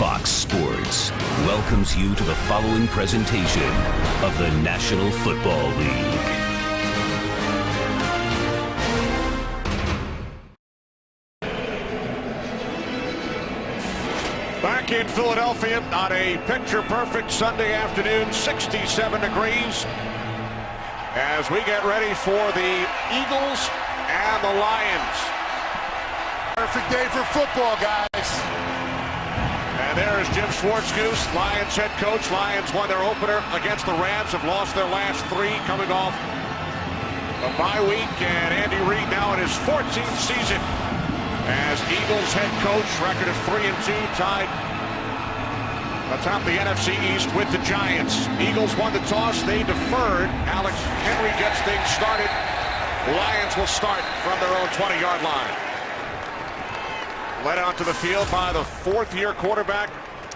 Fox Sports welcomes you to the following presentation of the National Football League. Back in Philadelphia on a picture-perfect Sunday afternoon, 67 degrees, as we get ready for the Eagles and the Lions. Perfect day for football, guys. And there's Jim Schwartzgoose, Lions head coach. Lions won their opener against the Rams, have lost their last three, coming off a bye week, and Andy Reid now in his 14th season as Eagles head coach, record of 3-2, tied atop the NFC East with the Giants. Eagles won the toss, they deferred. Alex Henry gets things started. Lions will start from their own 20-yard line. Led onto the field by the fourth-year quarterback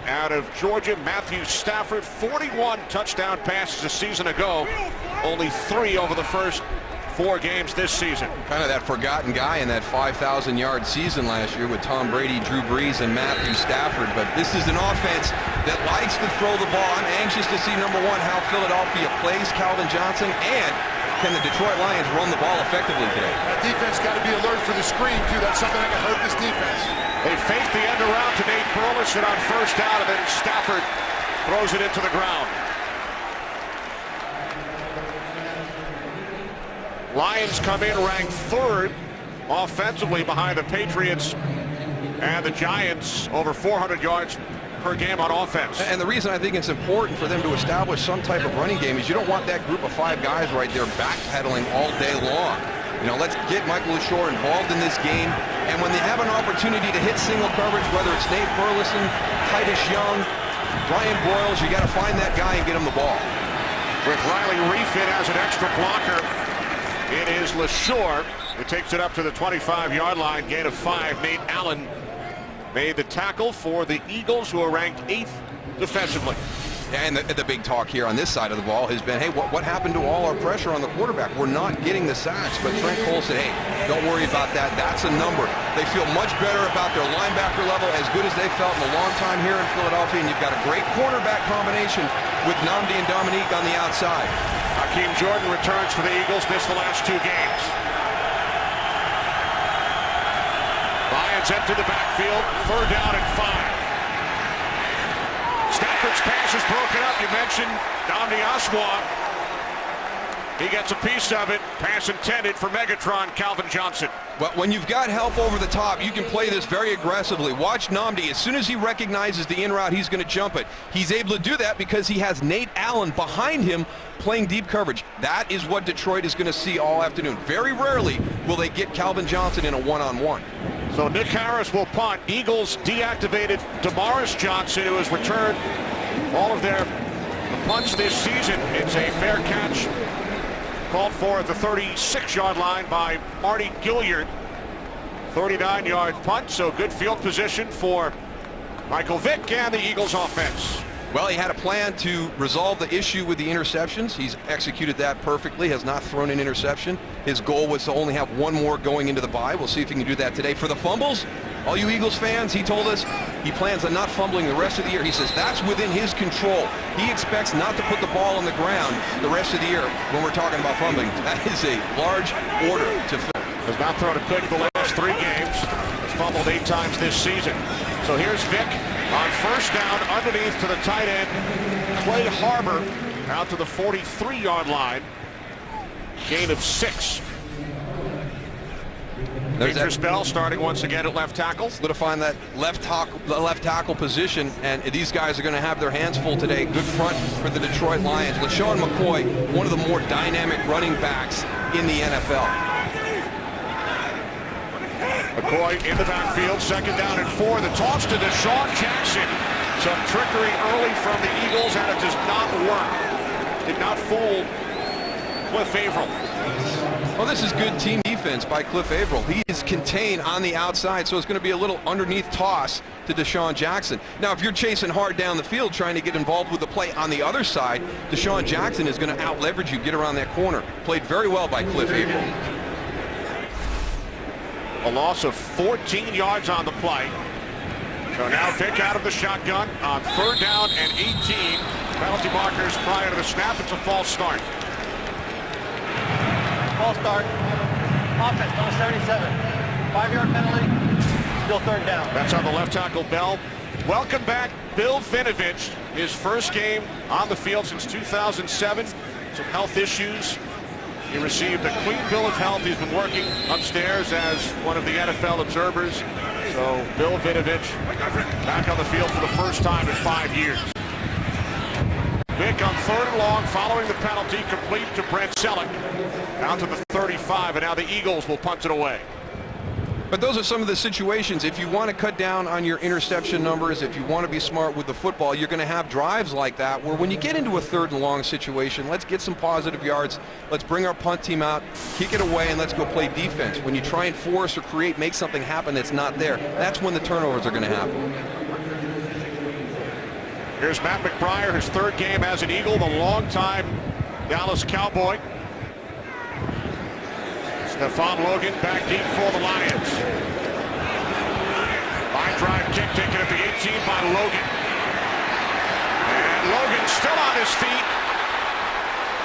out of Georgia, Matthew Stafford. 41 touchdown passes a season ago, only 3 over the first 4 games this season. Kind of that forgotten guy in that 5,000-yard season last year with Tom Brady, Drew Brees, and Matthew Stafford. But this is an offense that likes to throw the ball. I'm anxious to see, number one, how Philadelphia plays Calvin Johnson, and can the Detroit Lions run the ball effectively today? That defense got to be alert for the screen, too. That's something that can hurt this defense. They fake the end around to Nate Burleson on first down, and then Stafford throws it into the ground. Lions come in ranked 3rd offensively behind the Patriots and the Giants, over 400 yards per game on offense. And the reason I think it's important for them to establish some type of running game is you don't want that group of 5 guys right there backpedaling all day long. You know, let's get Michael LaShore involved in this game, and when they have an opportunity to hit single coverage, whether it's Nate Burleson, Titus Young, Brian Broyles, you got to find that guy and get him the ball. With Riley Reiff in as an extra blocker, it is LaShore who takes it up to the 25-yard line, gain of 5. Nate Allen made the tackle for the Eagles, who are ranked 8th defensively. And the big talk here on this side of the ball has been, hey, what happened to all our pressure on the quarterback? We're not getting the sacks. But Trent Cole said, hey, don't worry about that. That's a number. They feel much better about their linebacker level, as good as they felt in a long time here in Philadelphia. And you've got a great cornerback combination with Nnamdi and Dominique on the outside. Hakeem Jordan returns for the Eagles, missed the last 2 games. Lions enter the backfield, 3rd down and 5. Stafford's pass is broken up. You mentioned Nnamdi Asomugha. He gets a piece of it. Pass intended for Megatron Calvin Johnson. But when you've got help over the top, you can play this very aggressively. Watch Nnamdi. As soon as he recognizes the in route, he's going to jump it. He's able to do that because he has Nate Allen behind him playing deep coverage. That is what Detroit is going to see all afternoon. Very rarely will they get Calvin Johnson in a one-on-one. So Nick Harris will punt. Eagles deactivated Damaris Johnson, who has returned all of their punts this season. It's a fair catch called for at the 36-yard line by Marty Gilliard. 39-yard punt, so good field position for Michael Vick and the Eagles offense. Well, he had a plan to resolve the issue with the interceptions. He's executed that perfectly, has not thrown an interception. His goal was to only have 1 more going into the bye. We'll see if he can do that today. For the fumbles, all you Eagles fans, he told us he plans on not fumbling the rest of the year. He says that's within his control. He expects not to put the ball on the ground the rest of the year when we're talking about fumbling. That is a large order to fill. Has not thrown a pick the last 3 games. Has fumbled 8 times this season. So here's Vick on first down, underneath to the tight end, Clay Harbor, out to the 43-yard line. Gain of 6. There's Bell starting once again at left tackle. Solidifying that left tackle position, and these guys are going to have their hands full today. Good front for the Detroit Lions. LeSean McCoy, one of the more dynamic running backs in the NFL. McCoy in the backfield, 2nd down and 4. The toss to DeSean Jackson. Some trickery early from the Eagles, and it does not work. Did not fool Cliff Avril. Well, this is good team defense by Cliff Avril. He is contained on the outside, so it's going to be a little underneath toss to DeSean Jackson. Now, if you're chasing hard down the field trying to get involved with the play on the other side, DeSean Jackson is going to out-leverage you, get around that corner. Played very well by Cliff Avril. A loss of 14 yards on the play. So now Vick out of the shotgun on 3rd down and 18. Penalty markers prior to the snap. It's a false start. False start. Offense, number 77. 5-yard penalty. Still 3rd down. That's on the left tackle, Bell. Welcome back, Bill Vinovich. His first game on the field since 2007. Some health issues. He received a clean bill of health. He's been working upstairs as one of the NFL observers. So Bill Vinovich back on the field for the first time in 5 years. Vick on 3rd and long, following the penalty, complete to Brent Selleck. Down to the 35, and now the Eagles will punt it away. But those are some of the situations. If you want to cut down on your interception numbers, if you want to be smart with the football, you're going to have drives like that where when you get into a 3rd and long situation, let's get some positive yards. Let's bring our punt team out, kick it away, and let's go play defense. When you try and force or create, make something happen that's not there, that's when the turnovers are going to happen. Here's Matt McBriar, his 3rd game as an Eagle, the longtime Dallas Cowboy. Stephon Logan back deep for the Lions. Line drive kick taken at the 18 by Logan. And Logan still on his feet.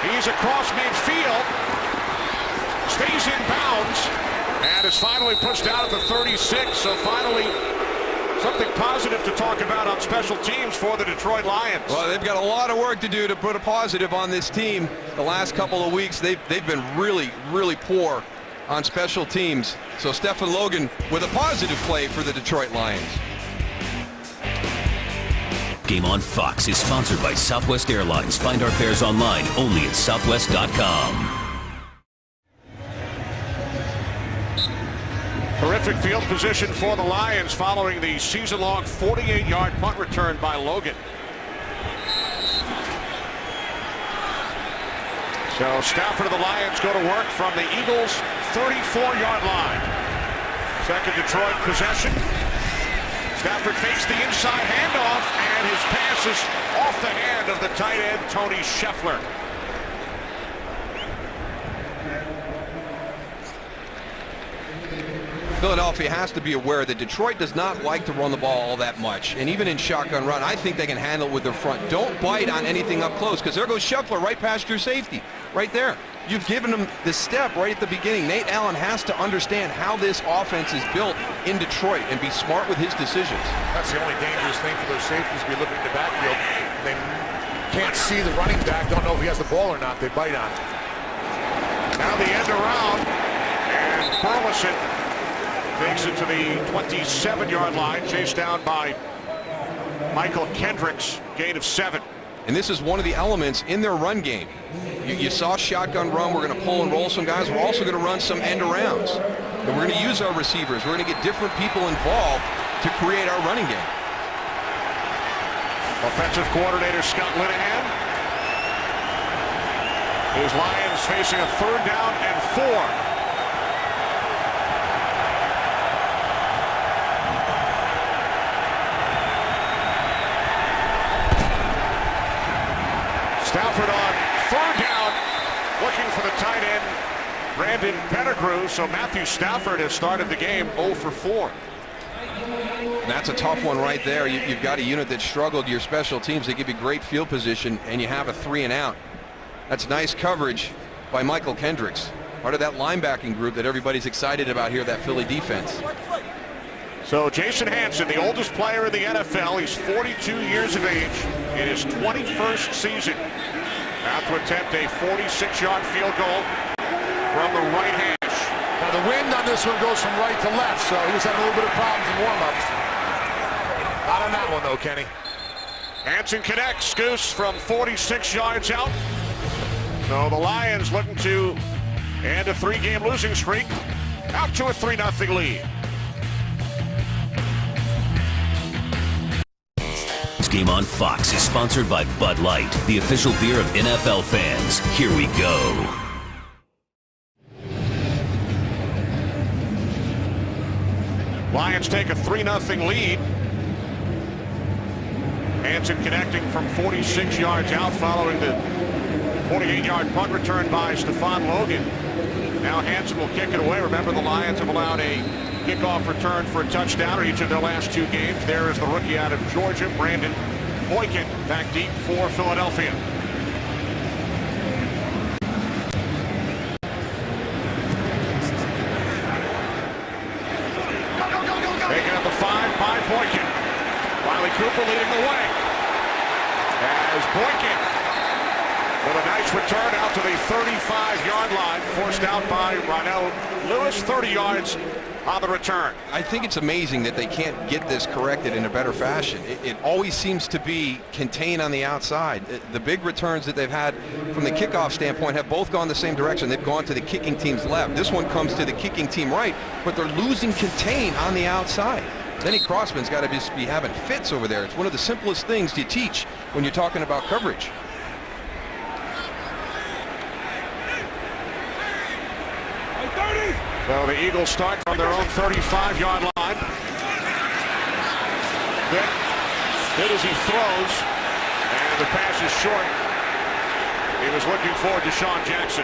He's across midfield. Stays in bounds. And is finally pushed out at the 36. So finally, something positive to talk about on special teams for the Detroit Lions. Well, they've got a lot of work to do to put a positive on this team. The last couple of weeks, they've been really poor on special teams. So Stephon Logan with a positive play for the Detroit Lions. Game on Fox is sponsored by Southwest Airlines. Find our fares online only at southwest.com. Terrific field position for the Lions following the season-long 48-yard punt return by Logan. So Stafford of the Lions go to work from the Eagles' 34-yard line. Second Detroit possession. Stafford fakes the inside handoff, and his pass is off the hand of the tight end, Tony Scheffler. Philadelphia has to be aware that Detroit does not like to run the ball all that much. And even in shotgun run, I think they can handle it with their front. Don't bite on anything up close, because there goes Scheffler right past your safety. Right there. You've given him the step right at the beginning. Nate Allen has to understand how this offense is built in Detroit and be smart with his decisions. That's the only dangerous thing for those safeties. Be looking at the backfield. They can't see the running back, don't know if he has the ball or not. They bite on it. Now the end around, and Burleson takes it to the 27-yard line, chased down by Michael Kendricks, gain of 7. And this is one of the elements in their run game. You saw shotgun run. We're going to pull and roll some guys. We're also going to run some end arounds. And we're going to use our receivers. We're going to get different people involved to create our running game. Offensive coordinator Scott Linehan. His Lions facing a 3rd down and 4. Stafford on 3rd down, looking for the tight end, Brandon Pettigrew. So Matthew Stafford has started the game 0 for 4. That's a tough one right there. You've got a unit that struggled. Your special teams, they give you great field position, and you have a 3 and out. That's nice coverage by Michael Kendricks, part of that linebacking group that everybody's excited about here, that Philly defense. So Jason Hanson, the oldest player in the NFL, he's 42 years of age in his 21st season. About to attempt a 46-yard field goal from the right hash. Now the wind on this one goes from right to left, so he was having a little bit of problems in warm-ups. Not on that one though, Kenny. Hanson connects, Goose, from 46 yards out. So the Lions looking to end a 3-game losing streak, out to a 3-0 lead. Game on Fox is sponsored by Bud Light, the official beer of NFL fans. Here we go. Lions take a 3-0 lead. Hanson connecting from 46 yards out following the 48-yard punt return by Stephon Logan. Now Hanson will kick it away. Remember, the Lions have allowed a kickoff return for a touchdown in each of their last 2 games. There is the rookie out of Georgia, Brandon Boykin, back deep for Philadelphia. Taking up the 5 by Boykin. Riley Cooper leading the way. As Boykin with a nice return out to the 35-yard line, forced out by Ronell Lewis, 30 yards on the return. I think it's amazing that they can't get this corrected in a better fashion. It always seems to be contained on the outside. The big returns that they've had from the kickoff standpoint have both gone the same direction. They've gone to the kicking team's left. This one comes to the kicking team right, but they're losing contain on the outside. Denny Crossman's got to just be having fits over there. It's one of the simplest things to teach when you're talking about coverage. So the Eagles start from their own 35-yard line. Good as he throws, and the pass is short. He was looking for Deshaun Jackson.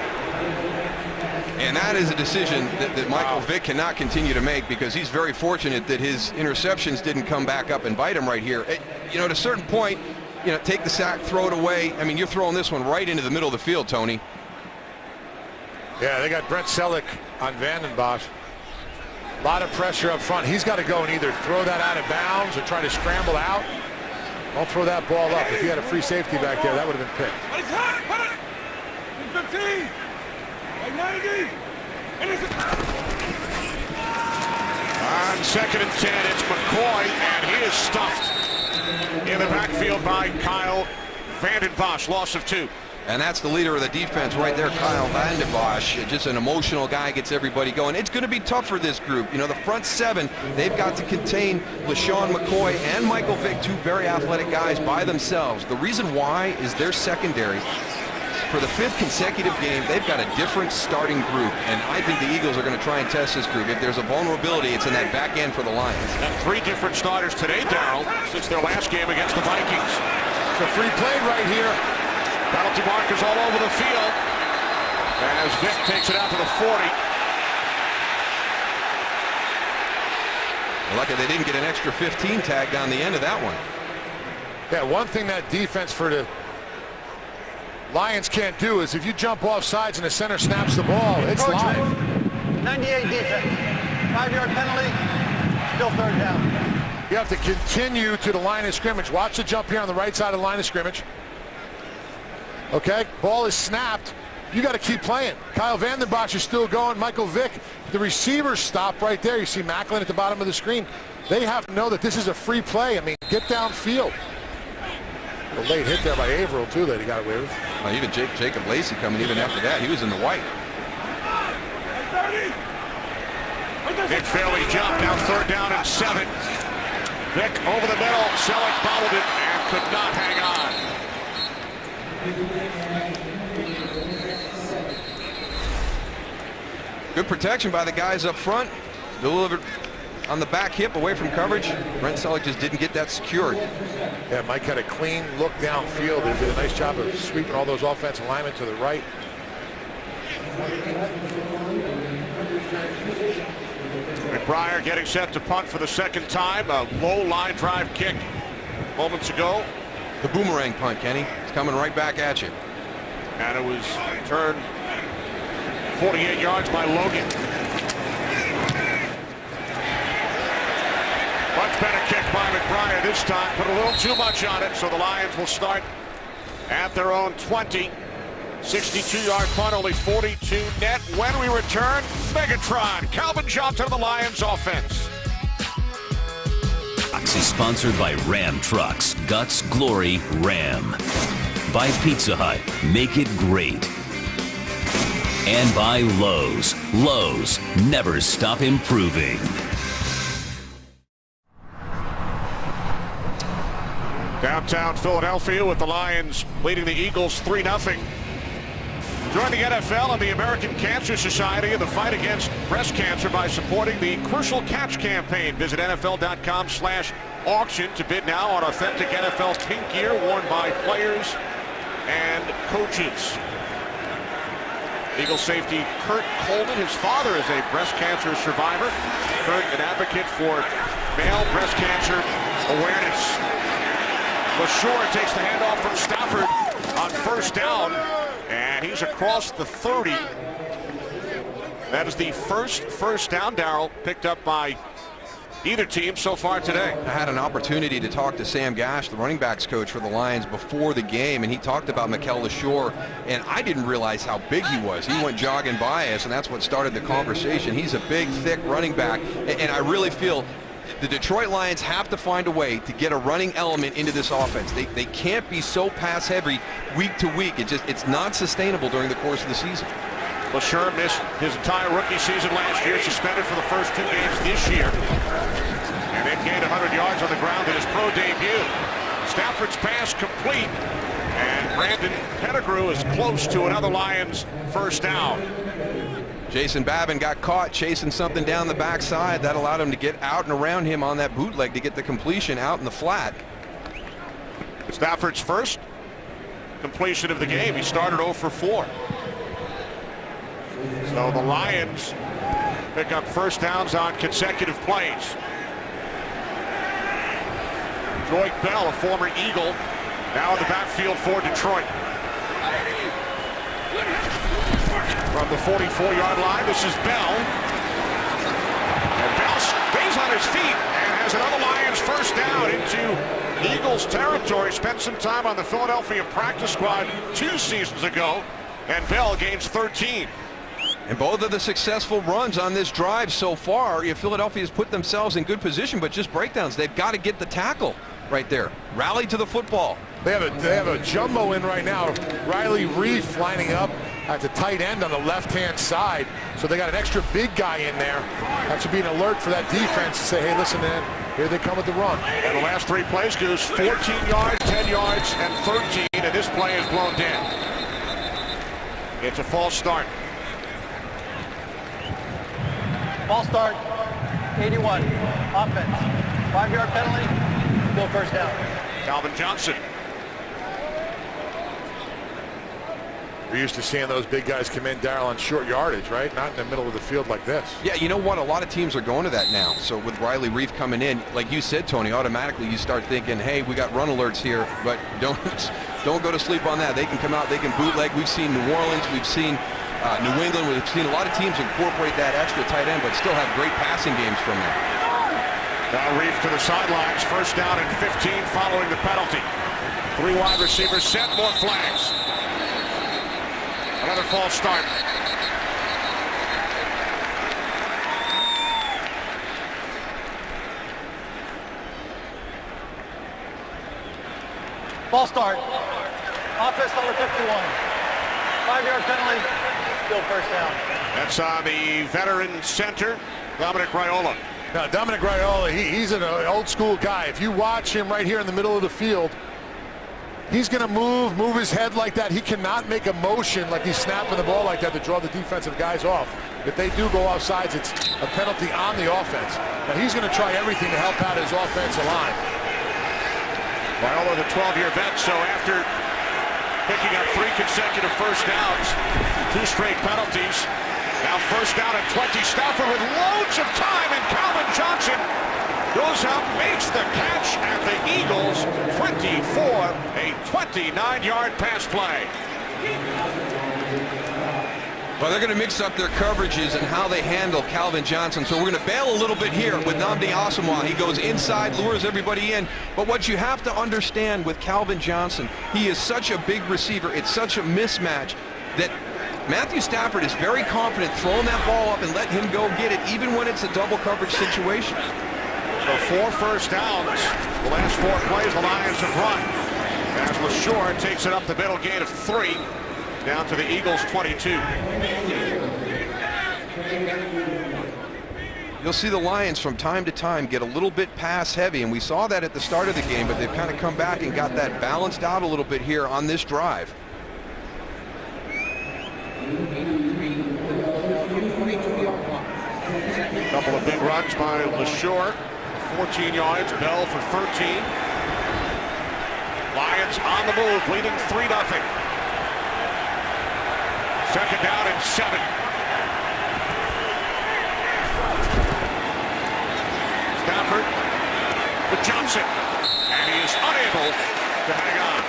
And that is a decision that Michael Vick cannot continue to make, because he's very fortunate that his interceptions didn't come back up and bite him right here. You know, at a certain point, you know, take the sack, throw it away. I mean, you're throwing this one right into the middle of the field, Tony. Yeah, they got Brent Selleck on Vanden Bosch. A lot of pressure up front. He's got to go and either throw that out of bounds or try to scramble out. Don't throw that ball up. If he had a free safety back there, that would have been picked. 15, 90, and it's on 2nd and 10, it's McCoy, and he is stuffed in the backfield by Kyle Vanden Bosch, loss of 2. And that's the leader of the defense right there, Kyle Vanden Bosch. Just an emotional guy, gets everybody going. It's going to be tough for this group. You know, the front 7, they've got to contain LeSean McCoy and Michael Vick, 2 very athletic guys by themselves. The reason why is their secondary. For the 5th consecutive game, they've got a different starting group, and I think the Eagles are going to try and test this group. If there's a vulnerability, it's in that back end for the Lions. And 3 different starters today, Darryl, since their last game against the Vikings. It's a free play right here. Penalty markers all over the field as Vick takes it out to the 40. Lucky they didn't get an extra 15 tagged on the end of that one. Yeah, one thing that defense for the Lions can't do is if you jump off sides and the center snaps the ball, it's live. 98 defense. 5-yard penalty. Still 3rd down. You have to continue to the line of scrimmage. Watch the jump here on the right side of the line of scrimmage. Okay, ball is snapped. You got to keep playing. Kyle Vanden Bosch is still going. Michael Vick, the receivers stop right there. You see Macklin at the bottom of the screen. They have to know that this is a free play. I mean, get downfield. A late hit there by Averill, too, that he got away with. Well, even Jacob Lacey coming even after that. He was in the white. Vick fairly jumped. Now 3rd down and 7. Vick over the middle. Selleck bobbled it and could not hang on. Good protection by the guys up front. Delivered on the back hip away from coverage. Brent Selleck just didn't get that secured. Yeah, Mike had a clean look downfield. He did a nice job of sweeping all those offensive linemen to the right. McBriar getting set to punt for the 2nd time. A low line drive kick moments ago. The boomerang punt, Kenny. It's coming right back at you. And it was returned 48 yards by Logan. Much better kick by McBriar this time. Put a little too much on it, so the Lions will start at their own 20. 62-yard punt, only 42 net. When we return, Megatron, Calvin Johnson of the Lions offense. Is sponsored by Ram Trucks. Guts, glory, Ram. By Pizza Hut. Make it great. And by Lowe's. Lowe's. Never stop improving. Downtown Philadelphia with the Lions leading the Eagles 3-0. Join the NFL and the American Cancer Society in the fight against breast cancer by supporting the Crucial Catch campaign. Visit NFL.com/auction to bid now on authentic NFL pink gear worn by players and coaches. Eagle safety Kurt Coleman. His father is a breast cancer survivor. Kurt, an advocate for male breast cancer awareness. LaSure takes the handoff from Stafford on first down, and he's across the 30. That is the first down, Darrell, picked up by either team so far today. I had an opportunity to talk to Sam Gash, the running backs coach for the Lions, before the game, and he talked about Mikel LaSure, and I didn't realize how big he was. He went jogging by us, and that's what started the conversation. He's a big, thick running back, and I really feel the Detroit Lions have to find a way to get a running element into this offense. They can't be so pass heavy week to week. It's not sustainable during the course of the season. LaSure missed his entire rookie season last year, suspended for the first 2 games this year. And then gained 100 yards on the ground in his pro debut. Stafford's pass complete, and Brandon Pettigrew is close to another Lions first down. Jason Babin got caught chasing something down the backside. That allowed him to get out and around him on that bootleg to get the completion out in the flat. Stafford's first completion of the game. He started 0 for 4. So the Lions pick up first downs on consecutive plays. Joique Bell, a former Eagle, now in the backfield for Detroit. From the 44-yard line, this is Bell. And Bell stays on his feet and has another Lions first down into Eagles territory. Spent some time on the Philadelphia practice squad 2 seasons ago, and Bell gains 13. And both of the successful runs on this drive so far, Philadelphia has put themselves in good position, but just breakdowns. They've got to get the tackle right there. Rally to the football. They have a jumbo in right now. Riley Reef lining up at the tight end on the left-hand side. So they got an extra big guy in there. That should be an alert for that defense to say, hey, listen, man, here they come with the run. And the last 3 plays, Goose, 14 yards, 10 yards, and 13, and this play is blown dead. It's a false start. False start, 81, offense. 5-yard penalty, still first down. Calvin Johnson. We're used to seeing those big guys come in, Darrell, on short yardage, right? Not in the middle of the field like this. Yeah, you know what? A lot of teams are going to that now. So with Riley Reef coming in, like you said, Tony, automatically you start thinking, hey, we got run alerts here, but don't go to sleep on that. They can come out, they can bootleg. We've seen New Orleans, we've seen New England. We've seen a lot of teams incorporate that extra tight end, but still have great passing games from them. Now Reef to the sidelines, first down and 15 following the penalty. 3 wide receivers set, more flags. Another false start. False start, offense number 51. 5-yard penalty, still first down. That's on the veteran center, Dominic Raiola. Now, Dominic Raiola, he's an old school guy. If you watch him right here in the middle of the field, he's going to move his head like that. He cannot make a motion like he's snapping the ball like that to draw the defensive guys off. If they do go offsides, it's a penalty on the offense. Now, he's going to try everything to help out his offensive line. Raiola, the 12-year vet, so after picking up 3 consecutive first downs, 2 straight penalties, now first down at 20. Stafford with loads of time, and Calvin Johnson goes up, makes the catch at the Eagles 24, a 29-yard pass play. Well, they're going to mix up their coverages and how they handle Calvin Johnson. So we're going to bail a little bit here with Nnamdi Asomugha. He goes inside, lures everybody in. But what you have to understand with Calvin Johnson, he is such a big receiver. It's such a mismatch that Matthew Stafford is very confident throwing that ball up and letting him go get it, even when it's a double coverage situation. So 4 first downs. The last 4 plays the Lions have run. As LaSure takes it up the middle, gain of 3. Down to the Eagles 22. You'll see the Lions from time to time get a little bit pass heavy, and we saw that at the start of the game, but they've kind of come back and got that balanced out a little bit here on this drive. A couple of big runs by LaSure. 14 yards, Bell for 13. Lions on the move, leading 3-0. Second down and 7. Stafford with Johnson, and he is unable to hang on.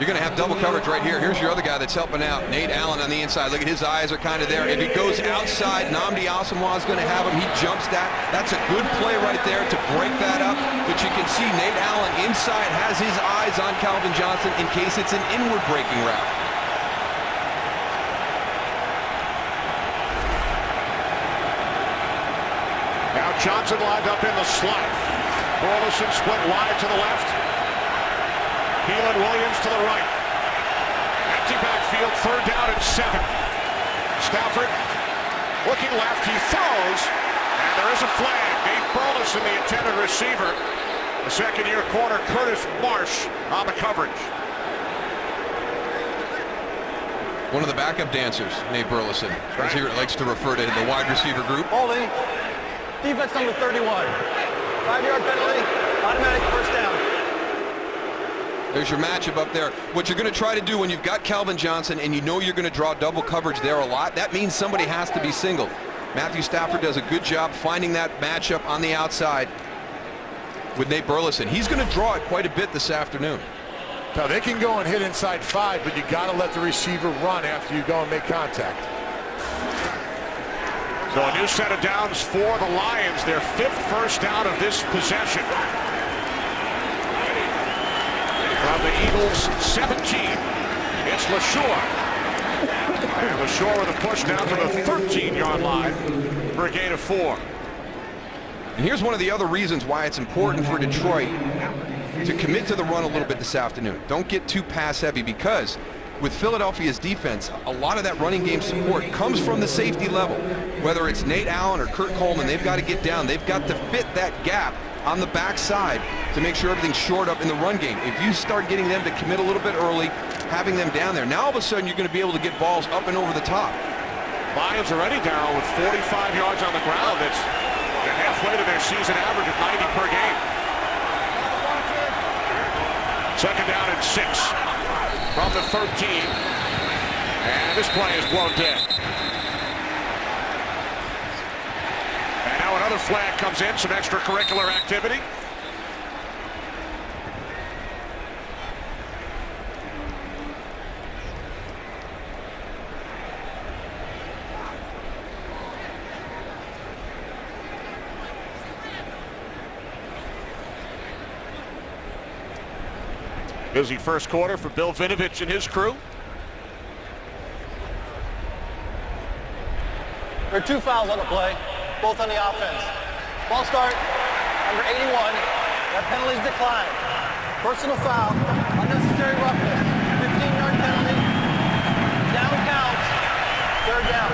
You're going to have double coverage right here. Here's your other guy that's helping out, Nate Allen on the inside. Look at his eyes are kind of there. If he goes outside, Nnamdi Asomugha is going to have him. He jumps that. That's a good play right there to break that up. But you can see Nate Allen inside has his eyes on Calvin Johnson in case it's an inward breaking route. Now Johnson lined up in the slot. Burleson split wide to the left. Keelan Williams to the right. Empty backfield, third down and 7. Stafford looking left, he throws, and there is a flag. Nate Burleson, the intended receiver. The second-year corner, Curtis Marsh, on the coverage. One of the backup dancers, Nate Burleson, as he likes to refer to the wide receiver group. Holding. Defense number 31. 5-yard penalty. Automatic first down. There's your matchup up there. What you're going to try to do when you've got Calvin Johnson and you know you're going to draw double coverage there a lot, that means somebody has to be singled. Matthew Stafford does a good job finding that matchup on the outside with Nate Burleson. He's going to draw it quite a bit this afternoon. Now they can go and hit inside 5, but you got to let the receiver run after you go and make contact. So a new set of downs for the Lions, their 5th first down of this possession. From the Eagles 17, it's LaSure. And LaSure with a push down to the 13-yard line for a gain of 4. And here's one of the other reasons why it's important for Detroit to commit to the run a little bit this afternoon. Don't get too pass heavy, because with Philadelphia's defense, a lot of that running game support comes from the safety level. Whether it's Nate Allen or Kurt Coleman, they've got to get down. They've got to fit that gap on the backside to make sure everything's shored up in the run game. If you start getting them to commit a little bit early, having them down there, now all of a sudden you're going to be able to get balls up and over the top. Lions already, Darryl, with 45 yards on the ground. That's halfway to their season average of 90 per game. Second down and 6 from the 13. And this play is blown dead. And now another flag comes in, some extracurricular activity. Busy first quarter for Bill Vinovich and his crew. There are 2 fouls on the play, both on the offense. Ball start, number 81. That penalty is declined. Personal foul, unnecessary roughness, 15-yard penalty. Down counts, third down.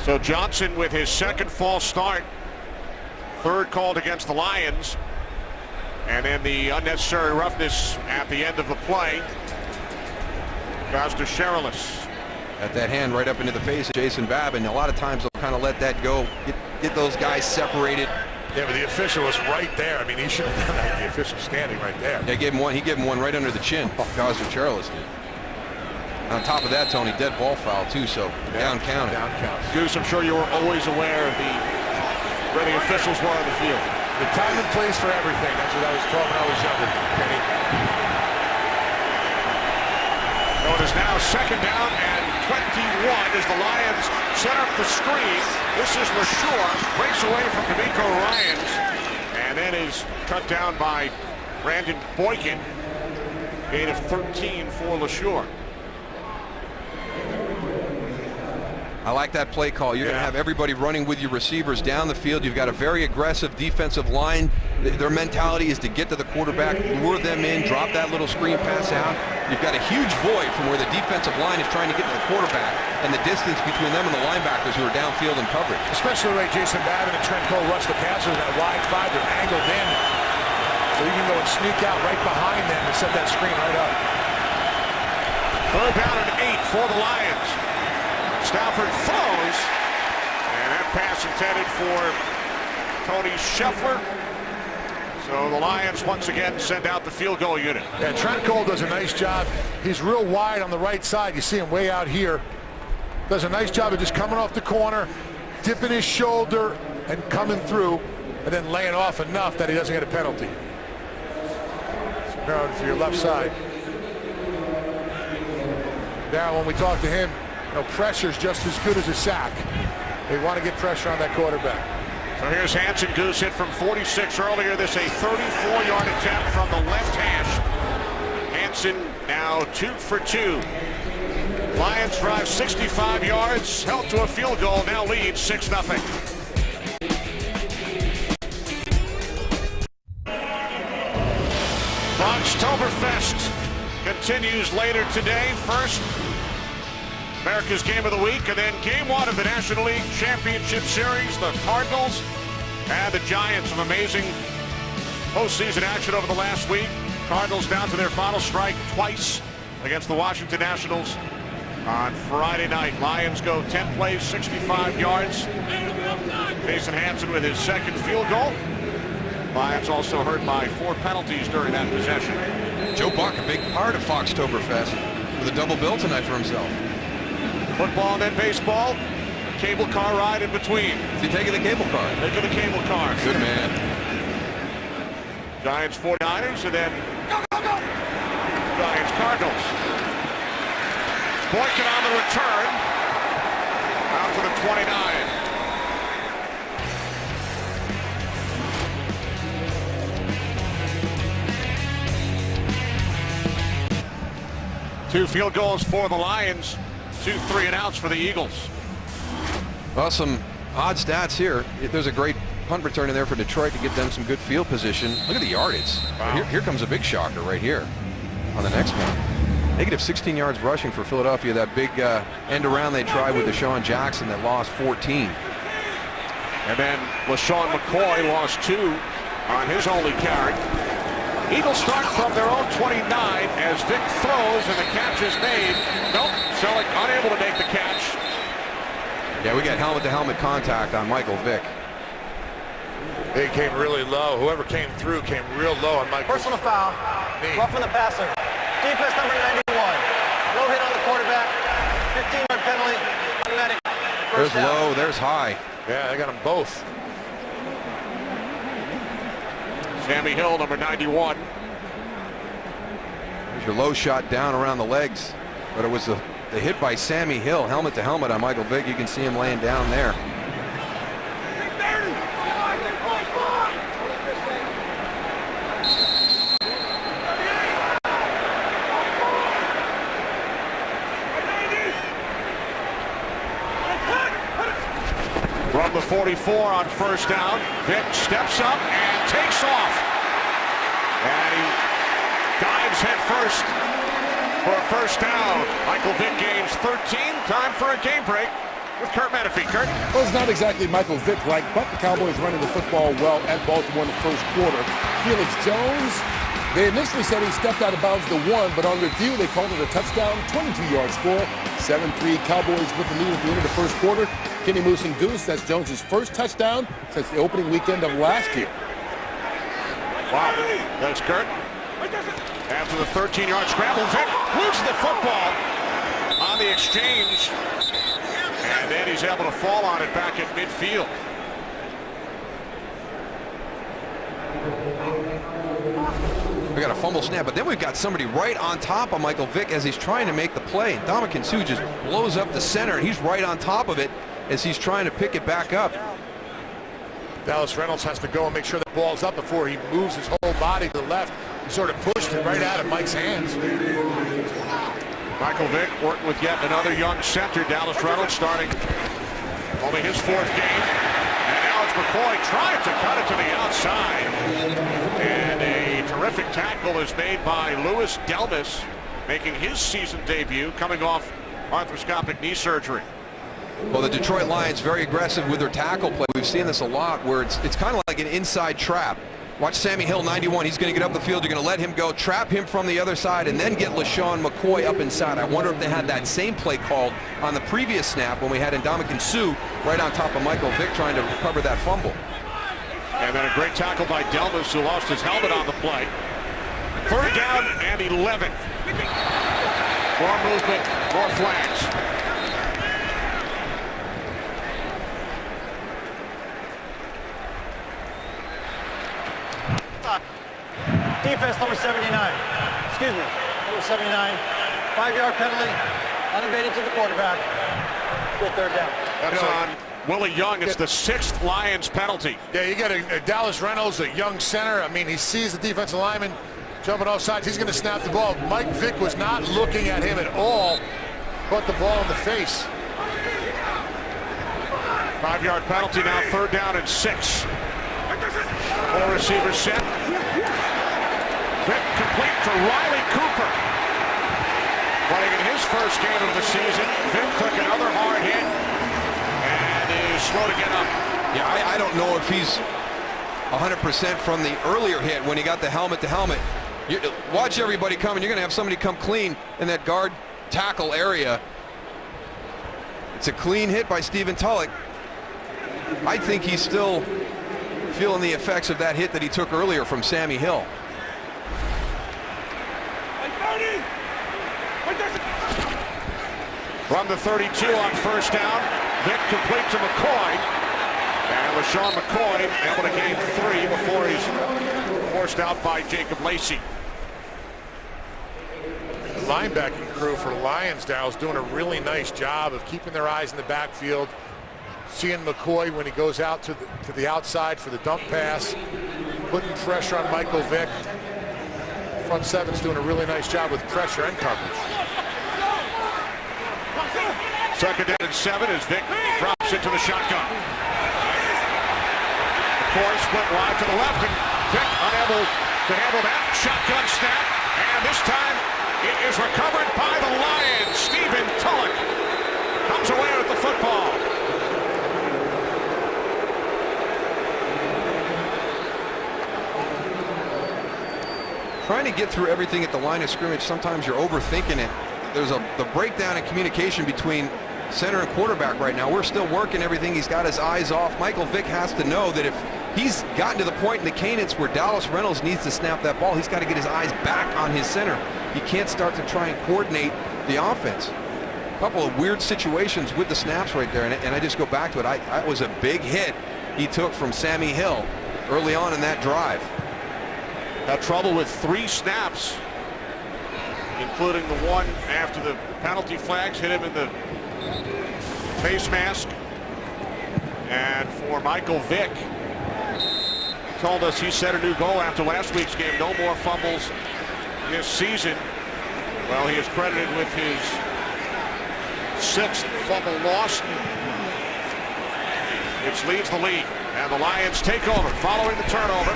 So Johnson with his second false start. Third called against the Lions. And then the unnecessary roughness at the end of the play goes to Sherilis. At that hand right up into the face of Jason Babin. A lot of times they'll kind of let that go, get those guys separated. Yeah, but the official was right there. I mean, he should have done that. The official standing right there. Yeah, he gave him one right under the chin. Gosder Sherilis did. On top of that, Tony, dead ball foul too, so down counted. Down count. Goose, I'm sure you were always aware of where the officials were on the field. The time and place for everything. That's what I was taught when I was younger, Kenny. So it is now second down and 21 as the Lions set up the screen. This is LaSure, breaks away from D'Amico Ryans, and then is cut down by Brandon Boykin. Gain of 13 for LaSure. I like that play call. You're going to have everybody running with your receivers down the field. You've got a very aggressive defensive line. Their mentality is to get to the quarterback, lure them in, drop that little screen pass out. You've got a huge void from where the defensive line is trying to get to the quarterback and the distance between them and the linebackers who are downfield in coverage. Especially the way Jason Babin and Trent Cole rush the passer in that wide 5. They're angled in. So you can go and sneak out right behind them and set that screen right up. Third down and 8 for the Lions. Stafford throws, and that pass intended for Tony Scheffler. So the Lions once again send out the field goal unit. Yeah, Trent Cole does a nice job. He's real wide on the right side. You see him way out here. Does a nice job of just coming off the corner, dipping his shoulder, and coming through, and then laying off enough that he doesn't get a penalty. So now for your left side. Now when we talk to him, pressure's just as good as a sack. They want to get pressure on that quarterback. So here's Hanson. Goose hit from 46 earlier. This a 34-yard attempt from the left hash. Hanson now 2 for 2. Lions drive 65 yards, held to a field goal, now lead 6-0. Foxtoberfest continues later today. First, America's Game of the Week, and then Game 1 of the National League Championship Series. The Cardinals and the Giants. Some amazing postseason action over the last week. Cardinals down to their final strike twice against the Washington Nationals on Friday night. Lions go 10 plays, 65 yards. Jason Hanson with his second field goal. Lions also hurt by 4 penalties during that possession. Joe Buck, a big part of Foxtoberfest, with a double bill tonight for himself. Football and then baseball. Cable car ride in between. Is he taking the cable car? Taking the cable car. Good man. Giants 49ers, and then Giants Cardinals. Boykin on the return. Out to the 29. Two field goals for the Lions. 2 3-and-outs for the Eagles. Well, some odd stats here. There's a great punt return in there for Detroit to give them some good field position. Look at the yardage. Wow. Here comes a big shocker right here on the next one. Negative 16 yards rushing for Philadelphia. That big end around they tried with Deshaun Jackson that lost 14. And then LaShawn McCoy lost 2 on his only carry. Eagles start from their own 29 as Vick throws, and the catch is made. Nope, Selleck unable to make the catch. Yeah, we got helmet-to-helmet contact on Michael Vick. They came really low. Whoever came through came real low on Michael. Personal foul. Roughing the passer. Defense number 91. Low hit on the quarterback. 15-yard penalty. Automatic. There's low, there's high. Yeah, they got them both. Sammy Hill, number 91. There's your low shot down around the legs. But it was the hit by Sammy Hill, helmet to helmet on Michael Vick. You can see him laying down there. From the 44 on first down, Vick steps up and takes off. And he dives head first for a first down. Michael Vick gains 13. Time for a game break with Kurt Menefee. Kurt? Well, it's not exactly Michael Vick-like, but the Cowboys running the football well at Baltimore in the first quarter. Felix Jones, they initially said he stepped out of bounds to 1, but on review they called it a touchdown, 22-yard score, 7-3 Cowboys with the lead at the end of the first quarter. Kenny Moose and Goose, that's Jones' first touchdown since the opening weekend of last year. Wow, that's Kurt. After the 13-yard scramble, Vick loses the football on the exchange. And then he's able to fall on it back at midfield. We got a fumble snap, but then we've got somebody right on top of Michael Vick as he's trying to make the play. Ndamukong Suh just blows up the center, and he's right on top of it as he's trying to pick it back up. Dallas Reynolds has to go and make sure the ball's up before he moves his whole body to the left. He sort of pushed it right out of Mike's hands. Michael Vick working with yet another young center. Dallas Reynolds starting only his 4th game. And now it's McCoy trying to cut it to the outside. And a terrific tackle is made by Louis Delmas, making his season debut, coming off arthroscopic knee surgery. Well, the Detroit Lions very aggressive with their tackle play. We've seen this a lot where it's kind of like an inside trap Watch Sammy Hill, 91. He's going to get up the field. You're going to let him go, trap him from the other side, and then get LaShawn McCoy up inside. I wonder if they had that same play called on the previous snap when we had Ndamukong Suh right on top of Michael Vick trying to recover that fumble. And then a great tackle by Delmas, who lost his helmet on the play. 3rd down and 11. More movement, more flags. Defense number 79. Excuse me, number 79. 5-yard penalty, unabated to the quarterback. Good 3rd down. That's on Willie Young. It's the 6th Lions penalty. Yeah, you got a Dallas Reynolds, a young center. I mean, he sees the defensive lineman jumping off sides. He's going to snap the ball. Mike Vick was not looking at him at all. Put the ball in the face. 5-yard penalty now, 3rd down and 6. 4 receivers set. Vick complete to Riley Cooper. Playing in his first game of the season. Vick took another hard hit and is slow to get up. Yeah, I don't know if he's 100% from the earlier hit when he got the helmet to helmet. Watch everybody coming. You're going to have somebody come clean in that guard tackle area. It's a clean hit by Stephen Tulloch. I think he's still feeling the effects of that hit that he took earlier from Sammy Hill. From the 32 on 1st down, Vick complete to McCoy. And LaShawn McCoy able to gain 3 before he's forced out by Jacob Lacey. The linebacking crew for the Lions, Darryl, is doing a really nice job of keeping their eyes in the backfield. Seeing McCoy when he goes out to the outside for the dump pass, putting pressure on Michael Vick. Front seven's doing a really nice job with pressure and coverage. 2nd down and 7 as Vick drops into the shotgun. McCoy split wide to the left, and Vick unable to handle that shotgun snap. And this time it is recovered by the Lions. Stephen Tulloch comes away with the football. Trying to get through everything at the line of scrimmage, sometimes you're overthinking it. There's the breakdown in communication between center and quarterback right now. We're still working everything. He's got his eyes off. Michael Vick has to know that if he's gotten to the point in the cadence where Dallas Reynolds needs to snap that ball, he's got to get his eyes back on his center. He can't start to try and coordinate the offense. A couple of weird situations with the snaps right there, and I just go back to it. That was a big hit he took from Sammy Hill early on in that drive. Had trouble with 3 snaps, including the one after the penalty flags hit him in the face mask. And for Michael Vick, told us he set a new goal after last week's game. No more fumbles this season. Well, he is credited with his 6th fumble loss, which leads the league. And the Lions take over following the turnover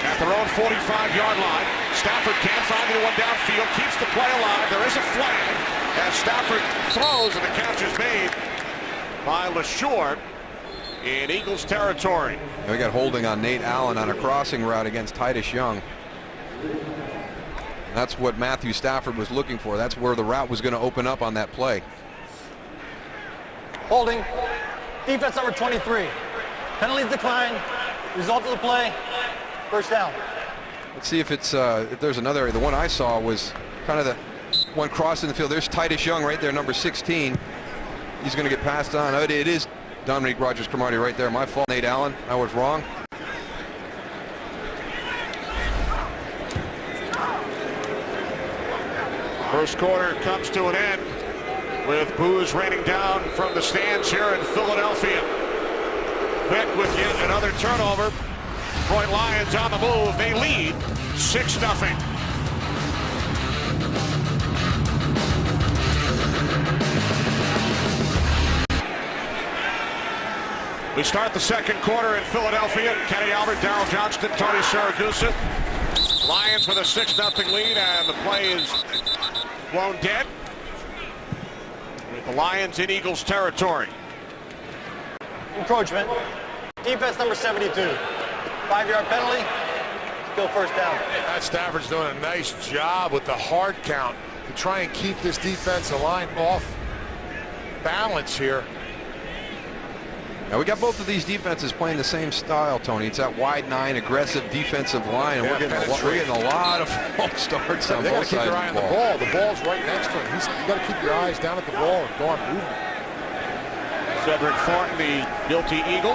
at their own 45-yard line. Stafford can't find anyone downfield, keeps the play alive. There is a flag as Stafford throws, and the catch is made by LaShore in Eagles territory. We got holding on Nate Allen on a crossing route against Titus Young. That's what Matthew Stafford was looking for. That's where the route was going to open up on that play. Holding. Defense number 23. Penalties decline. Result of the play. 1st down. Let's see if it's if there's another area. The one I saw was kind of the one crossing the field. There's Titus Young right there, number 16. He's going to get passed on. It is Dominique Rodgers-Cromartie right there. My fault, Nate Allen. I was wrong. First quarter comes to an end with boos raining down from the stands here in Philadelphia. Vick with yet another turnover. Detroit Lions on the move. They lead 6-0. We start the 2nd quarter in Philadelphia. Kenny Albert, Darryl Johnston, Tony Siragusa. Lions with a 6-0 lead, and the play is blown dead. With the Lions in Eagles territory. Encroachment. Defense number 72. 5-yard penalty. go first down. Matt Stafford's doing a nice job with the hard count to try and keep this defensive line off balance here. Now we got both of these defenses playing the same style, Tony. It's that wide 9 aggressive defensive line, and we're getting a lot of false starts on both sides of the ball. They got to keep your eye on the ball. The ball's right next to him. You got to keep your eyes down at the ball and go on moving. Cedric Thornton, the guilty Eagle.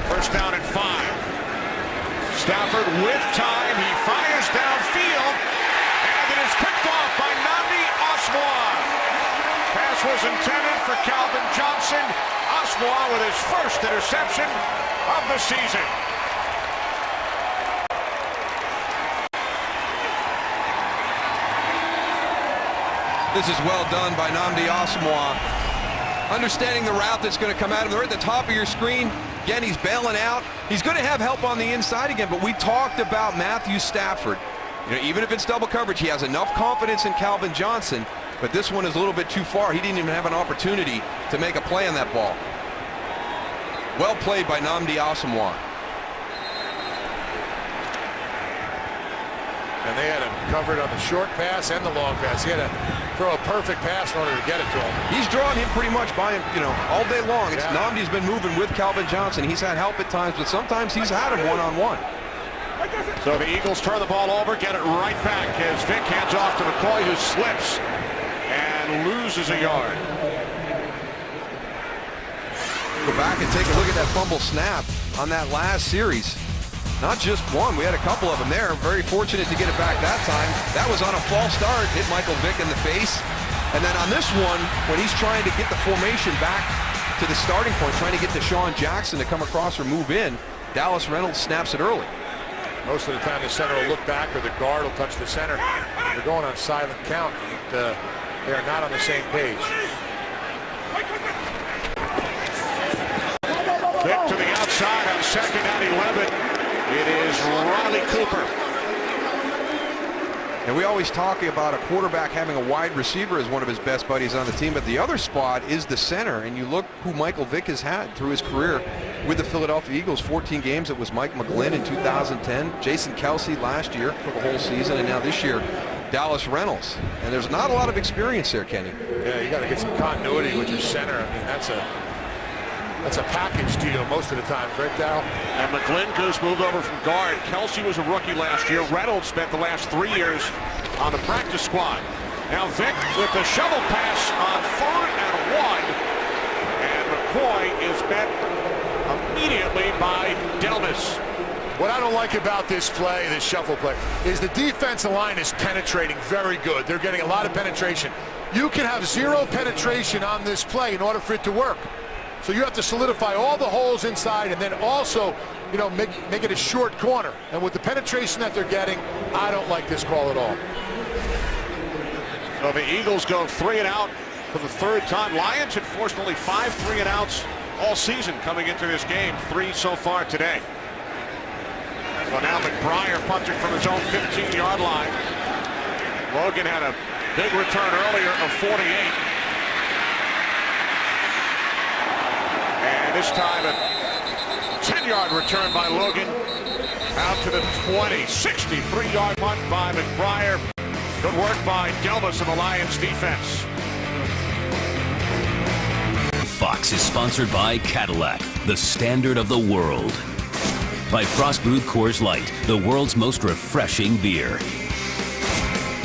First down and 5. Stafford with time. He fires downfield, and it is picked off by Nnamdi Asomugha. Pass was intended for Calvin Johnson. Asomugha with his first interception of the season. This is well done by Nnamdi Asomugha. Understanding the route that's going to come at him. They're at the top of your screen. Again, he's bailing out. He's going to have help on the inside again, but we talked about Matthew Stafford. You know, even if it's double coverage, he has enough confidence in Calvin Johnson, but this one is a little bit too far. He didn't even have an opportunity to make a play on that ball. Well played by Nnamdi Asomugha. And they had him covered on the short pass and the long pass. He had to throw a perfect pass in order to get it to him. He's drawing him pretty much by him, you know, all day long. It's Nnamdi's been moving with Calvin Johnson. He's had help at times, but sometimes he's had him one-on-one. So the Eagles turn the ball over, get it right back as Vick hands off to McCoy, who slips and loses a yard. Go back and take a look at that fumble snap on that last series. Not just one, we had a couple of them there. Very fortunate to get it back that time. That was on a false start, hit Michael Vick in the face. And then on this one, when he's trying to get the formation back to the starting point, trying to get DeSean Jackson to come across or move in, Dallas Reynolds snaps it early. Most of the time the center will look back or the guard will touch the center. They're going on silent count. They are not on the same page. Vick to the outside on second and 11. It is Riley Cooper. And we always talk about a quarterback having a wide receiver as one of his best buddies on the team, but the other spot is the center. And you look who Michael Vick has had through his career with the Philadelphia Eagles. 14 games. It was Mike McGlynn in 2010, Jason Kelce last year for the whole season, and now this year, Dallas Reynolds. And there's not a lot of experience there, Kenny. Yeah, you got to get some continuity with your center. I mean, that's a package deal most of the time, right, Dal? And McGlynn goes moved over from guard. Kelce was a rookie last year. Reynolds spent the last 3 years on the practice squad. Now Vick with the shovel pass on 3rd and 1. And McCoy is met immediately by Delmas. What I don't like about this play, this shuffle play, is the defensive line is penetrating very good. They're getting a lot of penetration. You can have 0 penetration on this play in order for it to work. So you have to solidify all the holes inside and then also, you know, make it a short corner. And with the penetration that they're getting, I don't like this call at all. So the Eagles go 3 and out for the 3rd time. Lions had forced only 5 3 and outs all season coming into this game. 3 so far today. So now McBriar punting from his own 15-yard line. Logan had a big return earlier of 48. And this time a 10-yard return by Logan out to the 20. 63-yard punt by McBriar. Good work by Delmas and the Lions defense. Fox is sponsored by Cadillac, the standard of the world. By Frostbrewed Coors Light, the world's most refreshing beer.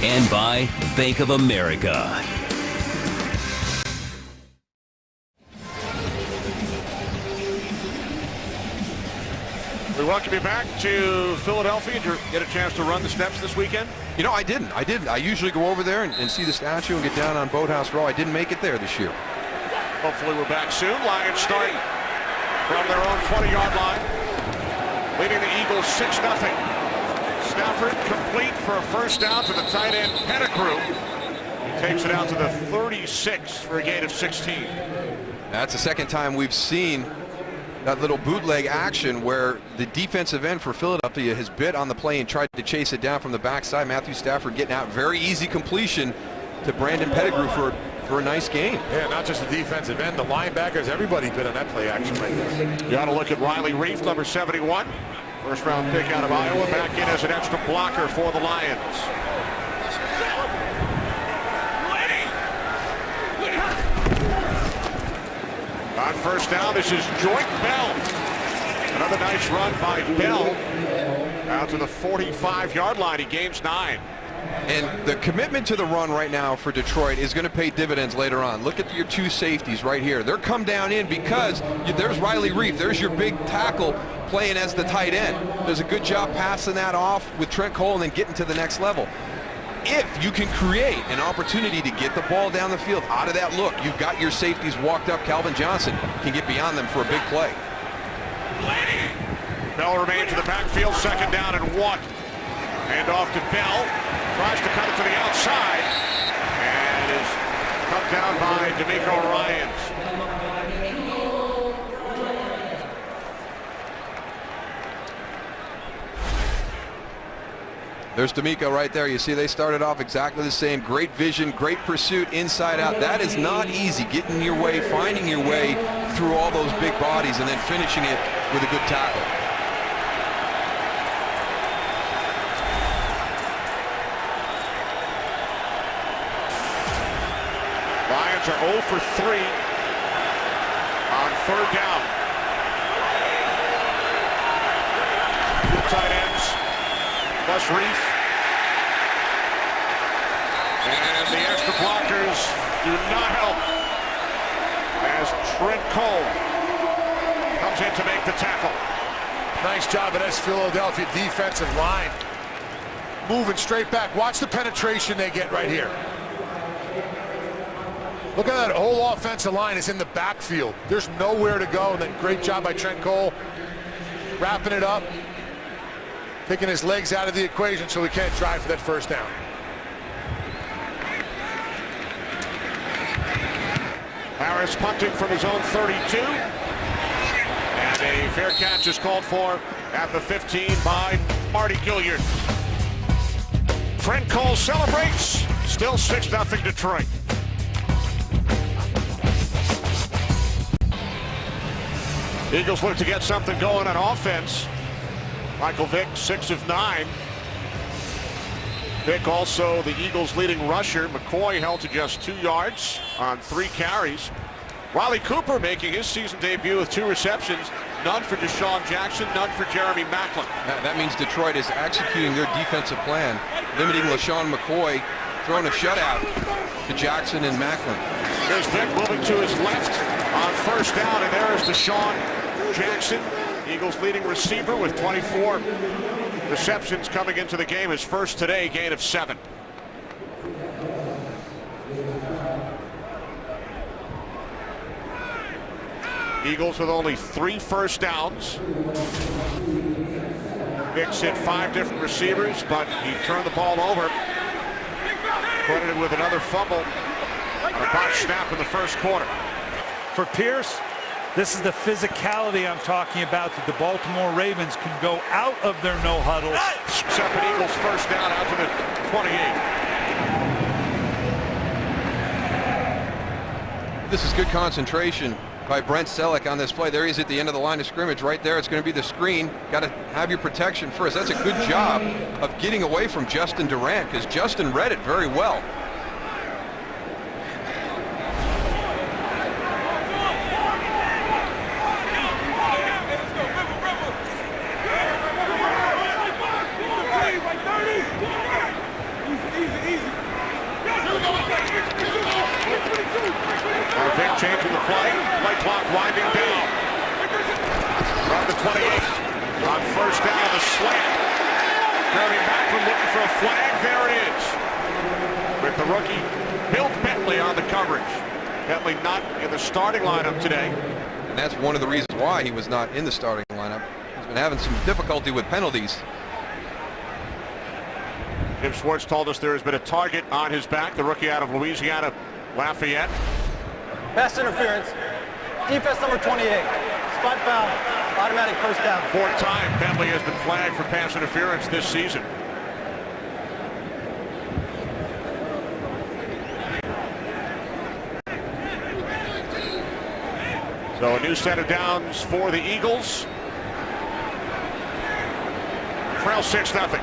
And by Bank of America. We welcome you back to Philadelphia. Did you get a chance to run the steps this weekend? You know, I didn't. I usually go over there and see the statue and get down on Boathouse Row. I didn't make it there this year. Hopefully we're back soon. Lions start from their own 20-yard line, leading the Eagles 6-0. Stafford complete for a first down to the tight end Pettigrew. He takes it out to the 36 for a gain of 16. That's the second time we've seen that little bootleg action where the defensive end for Philadelphia has bit on the play and tried to chase it down from the backside. Matthew Stafford getting out. Very easy completion to Brandon Pettigrew for for a nice gain. Yeah, not just the defensive end, the linebackers, everybody been on that play action right there. You got to look at Riley Reef, number 71. First round pick out of Iowa, back in as an extra blocker for the Lions. On first down, this is Joyk Bell. Another nice run by Bell. Out to the 45-yard line. He gains 9. And the commitment to the run right now for Detroit is going to pay dividends later on. Look at your two safeties right here. They're come down in because there's Riley Reef. There's your big tackle playing as the tight end. Does a good job passing that off with Trent Cole and then getting to the next level. If you can create an opportunity to get the ball down the field out of that look, you've got your safeties walked up. Calvin Johnson can get beyond them for a big play. Bell remains in the backfield, second down and 1. Hand off to Bell. Tries to cut it to the outside. And is cut down by D'Amico Ryans. There's D'Amico right there. You see they started off exactly the same. Great vision, great pursuit, inside out. That is not easy, getting your way, finding your way through all those big bodies and then finishing it with a good tackle. Lions are 0 for 3 on third down. Two tight ends plus Reef. And the extra blockers do not help as Trent Cole comes in to make the tackle. Nice job at Philadelphia defensive line. Moving straight back. Watch the penetration they get right here. Look at that whole offensive line is in the backfield. There's nowhere to go. And then great job by Trent Cole wrapping it up, taking his legs out of the equation so he can't drive for that first down. Harris punting from his own 32. And a fair catch is called for at the 15 by Mardy Gilyard. Trent Cole celebrates. Still 6-0 Detroit. Eagles look to get something going on offense. Michael Vick, 6 of 9. Vick also the Eagles' leading rusher. McCoy held to just 2 yards on 3 carries. Riley Cooper making his season debut with 2 receptions. None for Deshaun Jackson, none for Jeremy Maclin. That means Detroit is executing their defensive plan, limiting LaShawn McCoy, throwing a shutout to Jackson and Maclin. There's Vick moving to his left on first down, and there is Deshaun Jackson, Eagles' leading receiver with 24 receptions coming into the game. His first today, gain of 7. Eagles with only 3 first downs. Vick's hit 5 different receivers, but he turned the ball over. Credited with another fumble on a botched snap in the first quarter. For Pierce, this is the physicality I'm talking about, that the Baltimore Ravens can go out of their no huddle. Second Eagles first down out to the 28. This is good concentration by Brent Selleck on this play. There he is at the end of the line of scrimmage right there. It's going to be the screen. Got to have your protection first. That's a good job of getting away from Justin Durant, because Justin read it very well. Vick changing the play. Play clock winding down. From the 28. On first down, the slant. Jeremy Maclin looking for a flag. There it is. With the rookie, Bill Bentley on the coverage. Bentley not in the starting lineup today. And that's one of the reasons why he was not in the starting lineup. He's been having some difficulty with penalties. Jim Schwartz told us there has been a target on his back. The rookie out of Louisiana, Lafayette. Pass interference. Defense number 28. Spot foul. Automatic first down. 4th time Bentley has been flagged for pass interference this season. So a new set of downs for the Eagles. Trail 6-0.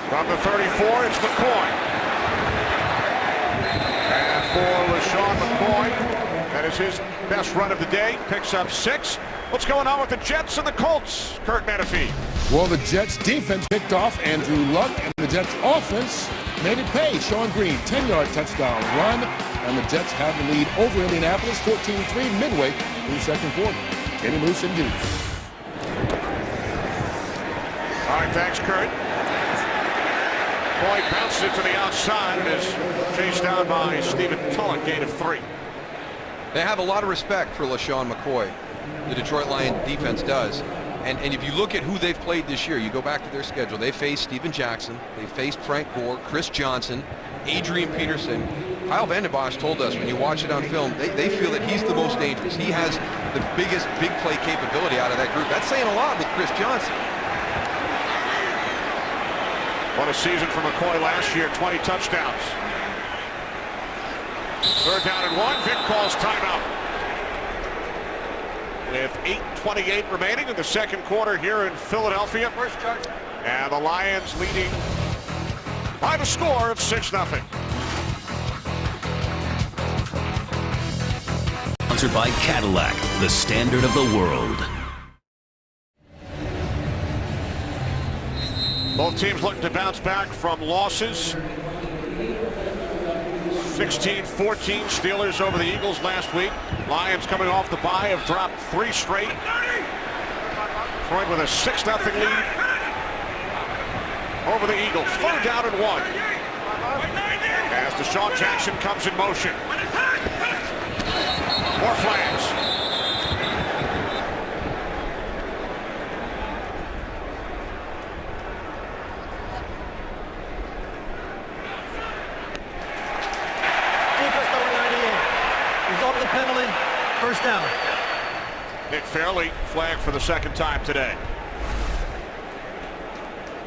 From the 34, it's McCoy. And for LaShawn McCoy, that is his best run of the day. Picks up 6. What's going on with the Jets and the Colts, Kurt Menefee? Well, the Jets defense picked off Andrew Luck, and the Jets offense made it pay. Sean Green, 10-yard touchdown run, and the Jets have the lead over Indianapolis, 14-3 midway in the second quarter. Kenny Moose and Deuce. All right, thanks, Kurt. Boyd bounces it to the outside and is chased down by Stephen Tulloch, gain of 3. They have a lot of respect for LaShawn McCoy. The Detroit Lions defense does. And if you look at who they've played this year, you go back to their schedule. They faced Steven Jackson. They faced Frank Gore, Chris Johnson, Adrian Peterson. Kyle Vanden Bosch told us when you watch it on film, they feel that he's the most dangerous. He has the biggest big play capability out of that group. That's saying a lot with Chris Johnson. What a season for McCoy last year, 20 touchdowns. 3rd down and 1. Vic calls timeout. With 8:28 remaining in the second quarter here in Philadelphia. First charge. And the Lions leading by the score of 6-0. Sponsored by Cadillac, the standard of the world. Both teams looking to bounce back from losses. 16-14 Steelers over the Eagles last week. Lions coming off the bye have dropped 3 straight. Detroit with a 6-0 lead over the Eagles. 3rd down and 1. As DeSean Jackson comes in motion. More flags. Penalty, first down. Nick Fairley flagged for the 2nd time today.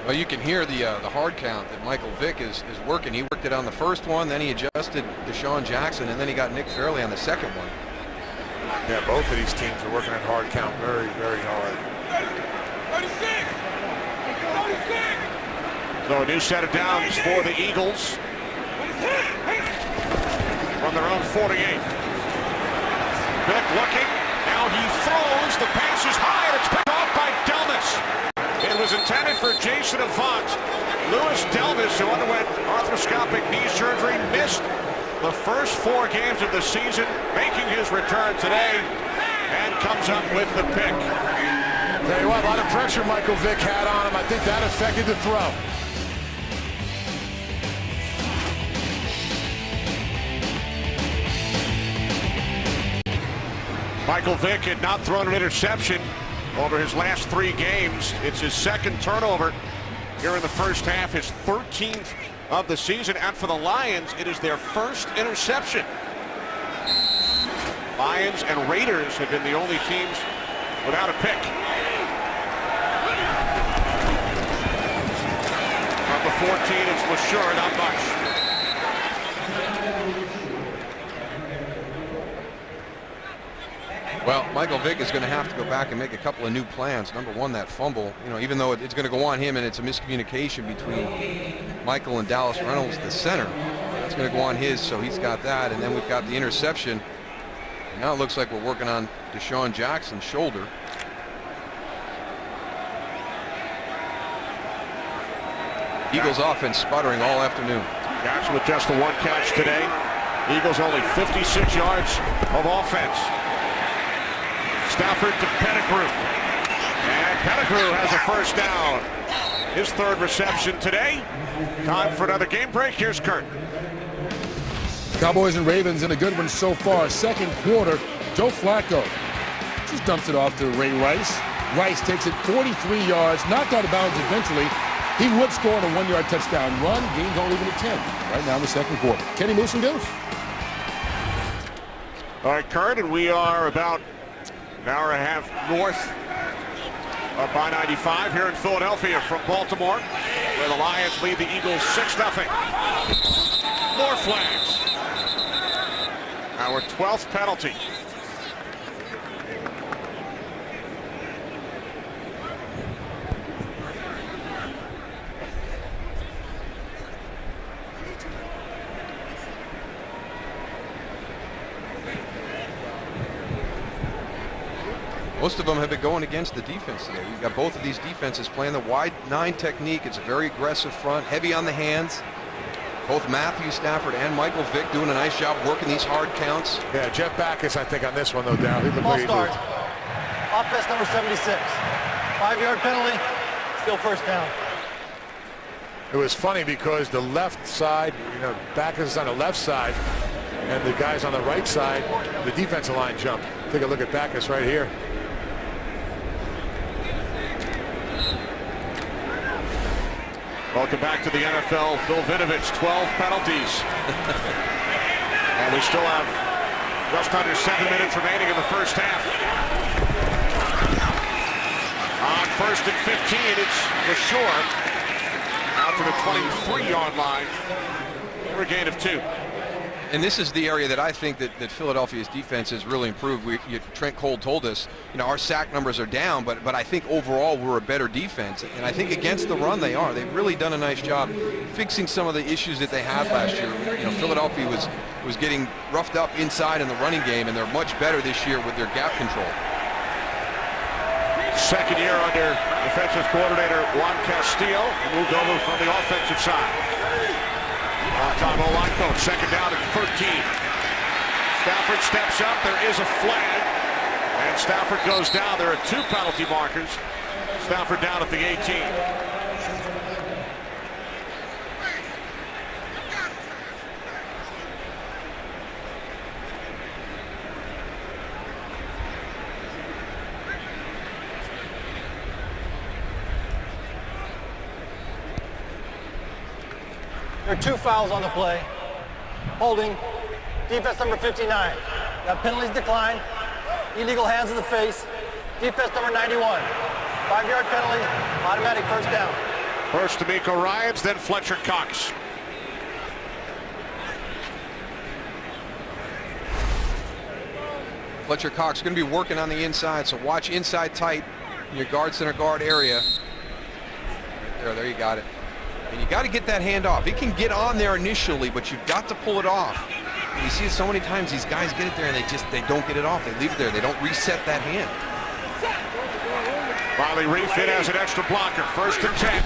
Well, you can hear the hard count that Michael Vick is working. He worked it on the first one, then he adjusted DeSean Jackson, and then he got Nick Fairley on the second one. Yeah, both of these teams are working at hard count very, very hard. 36! So a new set of downs for the Eagles from their own 48. Vick looking, now he throws, the pass is high, and it's picked off by Delmas. It was intended for Jason Avant. Louis Delmas, who underwent arthroscopic knee surgery, missed the first 4 games of the season, making his return today, and comes up with the pick. Tell you what, a lot of pressure Michael Vick had on him. I think that affected the throw. Michael Vick had not thrown an interception over his last 3 games. It's his 2nd turnover here in the first half, his 13th of the season. And for the Lions, it is their first interception. Lions and Raiders have been the only teams without a pick. Number 14 is LaSure, not much. Well, Michael Vick is going to have to go back and make a couple of new plans. Number one, that fumble, even though it's going to go on him and it's a miscommunication between Michael and Dallas Reynolds, the center, that's going to go on his, so he's got that. And then we've got the interception. Now it looks like we're working on DeSean Jackson's shoulder. Eagles offense sputtering all afternoon. Jackson with just the 1 catch today. Eagles only 56 yards of offense. Stafford to Pettigrew. And Pettigrew has a first down. His 3rd reception today. Time for another game break. Here's Kurt. Cowboys and Ravens in a good one so far. Second quarter, Joe Flacco just dumps it off to Ray Rice. Rice takes it 43 yards, knocked out of bounds eventually. He would score on a 1-yard touchdown run. Game's only even at 10 right now in the second quarter. Kenny Moose and Deuce. All right, Kurt, and we are about an hour and a half north of I-95 here in Philadelphia from Baltimore, where the Lions lead the Eagles 6-0. More flags. Our 12th penalty. Most of them have been going against the defense today. We've got both of these defenses playing the wide 9 technique. It's a very aggressive front, heavy on the hands. Both Matthew Stafford and Michael Vick doing a nice job working these hard counts. Yeah, Jeff Backus, I think, on this one, though, Dow. He looked Ball like he start. moved. Offense number 76. 5-yard penalty. Still first down. It was funny because the left side, Backus is on the left side, and the guys on the right side, the defensive line jumped. Take a look at Backus right here. Welcome back to the NFL. Bill Vinovich, 12 penalties. And we still have just under 7 minutes remaining in the first half. On 1st and 15, it's LaSure out to the 23-yard line for a gain of 2. And this is the area that I think that Philadelphia's defense has really improved. Trent Cole told us, our sack numbers are down, but I think overall we're a better defense. And I think against the run they are. They've really done a nice job fixing some of the issues that they had last year. Philadelphia was getting roughed up inside in the running game, and they're much better this year with their gap control. Second year under defensive coordinator Juan Castillo, moved over from the offensive side. Tom O-line coach, second down at 13. Stafford steps up. There is a flag. And Stafford goes down. There are 2 penalty markers. Stafford down at the 18. There are 2 fouls on the play. Holding. Defense number 59. Got penalties declined. Illegal hands in the face. Defense number 91. 5-yard penalty. Automatic first down. First D'Amico Ryans, then Fletcher Cox. Fletcher Cox going to be working on the inside, so watch inside tight in your guard center guard area. Right there you got it. And you got to get that hand off. It can get on there initially, but you've got to pull it off. And you see it so many times, these guys get it there and they don't get it off. They leave it there. They don't reset that hand. Riley Reiff in as an extra blocker. 1st and 10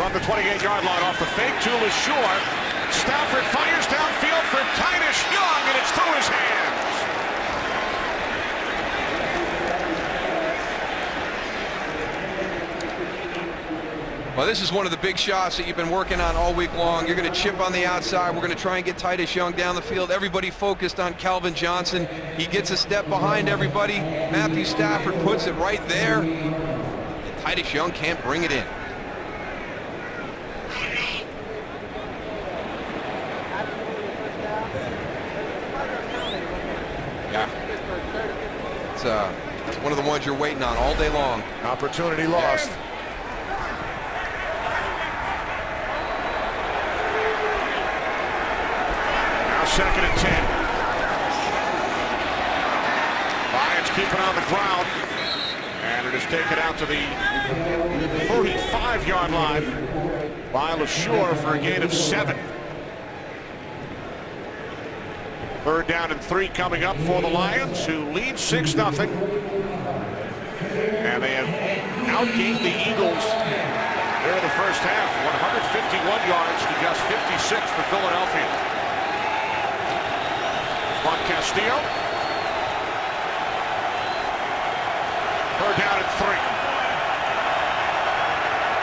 from the 28-yard line off the fake to LaSure. Stafford fires downfield for Titus Young, and it's through his hands. Well, this is one of the big shots that you've been working on all week long. You're going to chip on the outside. We're going to try and get Titus Young down the field. Everybody focused on Calvin Johnson. He gets a step behind everybody. Matthew Stafford puts it right there. And Titus Young can't bring it in. Yeah. It's one of the ones you're waiting on all day long. Opportunity lost. Second and 10. Lions keep it on the ground. And it is taken out to the 35-yard line by LaSure for a gain of 7. 3rd down and 3 coming up for the Lions, who lead 6-0. And they have outgained the Eagles here in the first half. 151 yards to just 56 for Philadelphia. Juan Castillo. 3rd down and 3.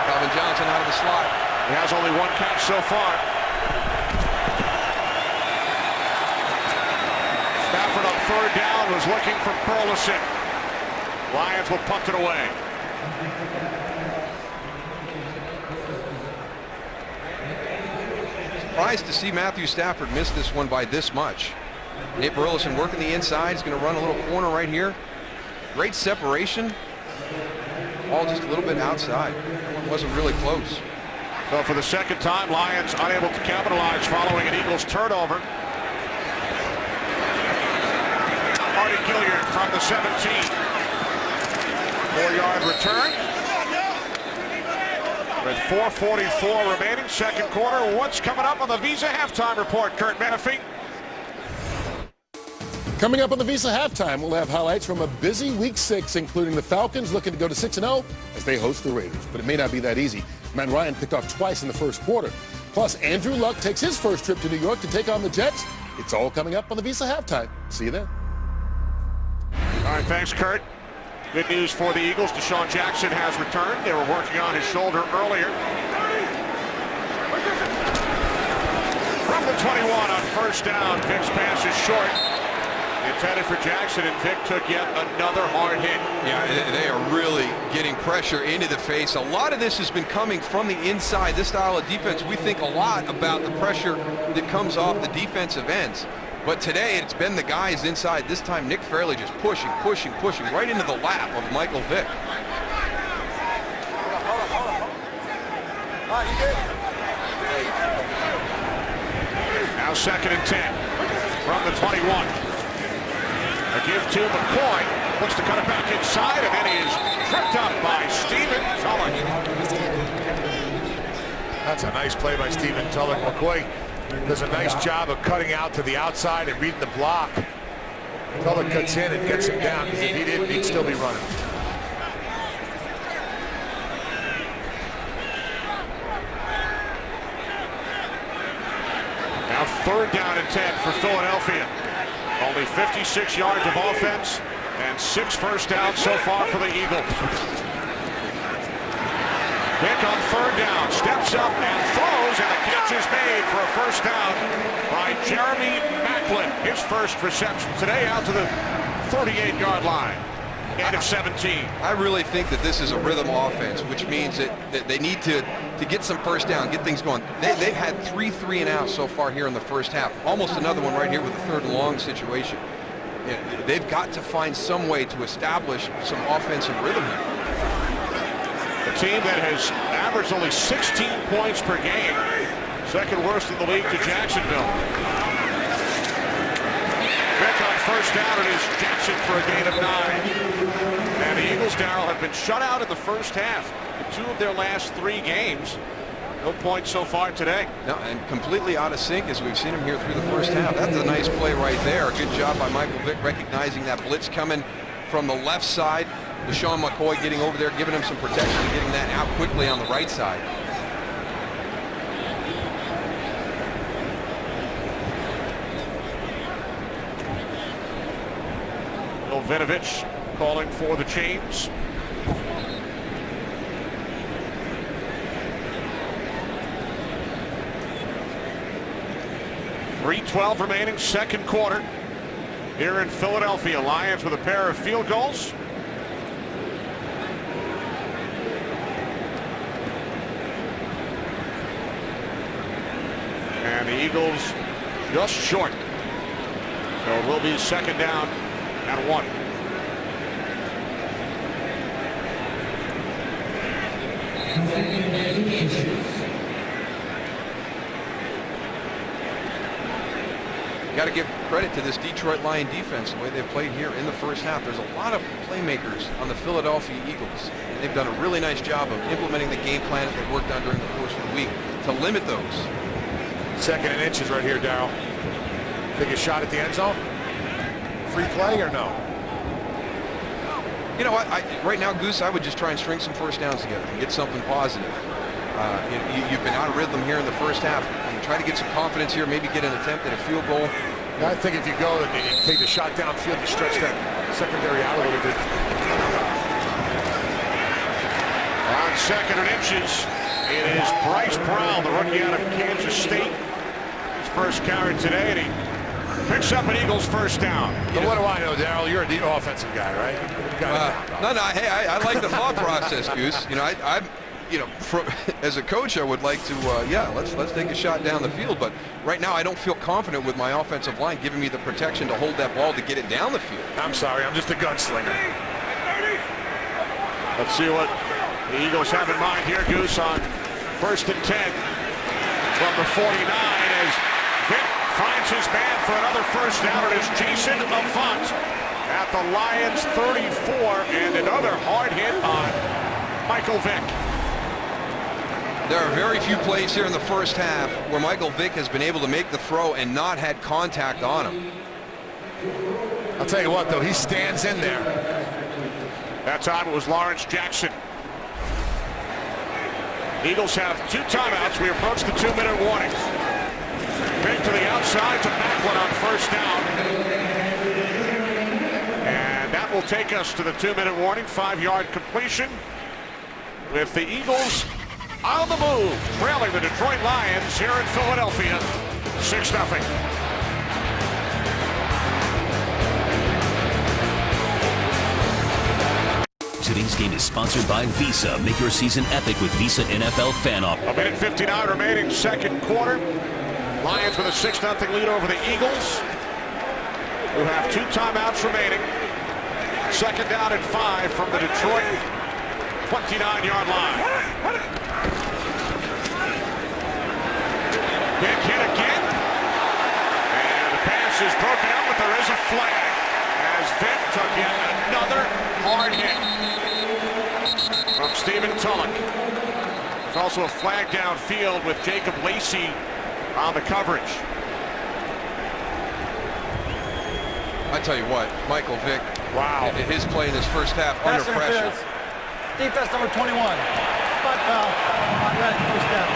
Calvin Johnson out of the slot. He has only 1 catch so far. Stafford on 3rd down was looking for Burleson. Lions will punt it away. Surprised to see Matthew Stafford miss this one by this much. Nate Burleson working the inside. He's going to run a little corner right here. Great separation. All just a little bit outside. That one wasn't really close. So for the second time, Lions unable to capitalize following an Eagles turnover. Artie Gilliard from the 17. 4-yard return. With 4:44 remaining, second quarter. What's coming up on the Visa halftime report, Curt Menefee? Coming up on the Visa halftime, we'll have highlights from a busy Week 6, including the Falcons looking to go to 6-0 as they host the Raiders. But it may not be that easy. Matt Ryan picked off twice in the first quarter. Plus, Andrew Luck takes his first trip to New York to take on the Jets. It's all coming up on the Visa halftime. See you then. All right, thanks, Curt. Good news for the Eagles. Deshaun Jackson has returned. They were working on his shoulder earlier. From the 21 on first down, Vick's pass is short. Intended for Jackson, and Vick took yet another hard hit. Yeah, they are really getting pressure into the face. A lot of this has been coming from the inside. This style of defense, we think a lot about the pressure that comes off the defensive ends. But today, it's been the guys inside. This time, Nick Fairley just pushing right into the lap of Michael Vick. Now 2nd and 10 from the 21. A give to McCoy. Looks to cut it back inside, and then he is tripped up by Stephen Tulloch. That's a nice play by Stephen Tulloch. McCoy does a nice job of cutting out to the outside and reading the block. Tulloch cuts in and gets him down. If he didn't, he'd still be running. Now 3rd down and 10 for Philadelphia. Only 56 yards of offense and 6 first downs so far for the Eagles. Vick on 3rd down, steps up and throws, and the catch is made for a first down by Jeremy Maclin. His first reception today out to the 38-yard line. Gain of 17. I really think that this is a rhythm offense, which means that they need to get some first down, get things going. They've had 3 3-and-outs so far here in the first half. Almost another one right here with the 3rd and long situation. They've got to find some way to establish some offensive rhythm here. A team that has averaged only 16 points per game. 2nd worst in the league to Jacksonville. Vick on first down, it is Jackson for a gain of 9. And the Eagles, Darrell, have been shut out in the first half in 2 of their last 3 games. No points so far today. No, and completely out of sync as we've seen him here through the first half. That's a nice play right there. Good job by Michael Vick recognizing that blitz coming from the left side. Deshaun McCoy getting over there, giving him some protection and getting that out quickly on the right side. Vinovich calling for the change. .312 remaining, 2nd quarter. Here in Philadelphia, Lions with a pair of field goals. And the Eagles just short. So it will be 2nd down and 1. Got to give credit to this Detroit Lion defense, the way they've played here in the first half. There's a lot of playmakers on the Philadelphia Eagles, and they've done a really nice job of implementing the game plan that they worked on during the course of the week to limit those. 2nd and inches right here, Darrell. Take a shot at the end zone? Free play or no? You know what? Right now, Goose, I would just try and string some first downs together and get something positive. You've been out of rhythm here in the first half. And try to get some confidence here, maybe get an attempt at a field goal. I think if you go and you take the shot downfield, you stretch that secondary out a little bit. On 2nd and inches, it is Bryce Brown, the rookie out of Kansas State. His first carry today, and he picks up an Eagles first down. But what do I know, Darrell? You're the offensive guy, right? Hey, I like the thought process, Goose. As a coach, I would like to, let's take a shot down the field. But right now, I don't feel confident with my offensive line giving me the protection to hold that ball to get it down the field. I'm sorry, I'm just a gunslinger. Let's see what the Eagles have in mind here, Goose, on First and 10 from the 49 as Vick finds his man for another first down. It is Jason Avant at the Lions 34, and another hard hit on Michael Vick. There are very few plays here in the first half where Michael Vick has been able to make the throw and not had contact on him. I'll tell you what, though, he stands in there. That time it was Lawrence Jackson. Eagles have 2 timeouts. We approach the 2-minute warning. Vick to the outside to Macklin on first down. And that will take us to the 2-minute warning. 5-yard completion with the Eagles on the move, trailing the Detroit Lions here in Philadelphia, 6-0. Today's game is sponsored by Visa. Make your season epic with Visa NFL Fan Offer. 1:59 remaining, second quarter. Lions with a 6-0 lead over the Eagles, who have 2 timeouts remaining. Second down and 5 from the Detroit 29-yard line. Big hit again. And the pass is broken up, but there is a flag as Vick took yet another hard hit from Stephen Tulloch. There's also a flag downfield with Jacob Lacey on the coverage. I tell you what, Michael Vick, Wow. his play in this first half under Pass pressure. interference. Defense number 21. Spot foul on red, first down.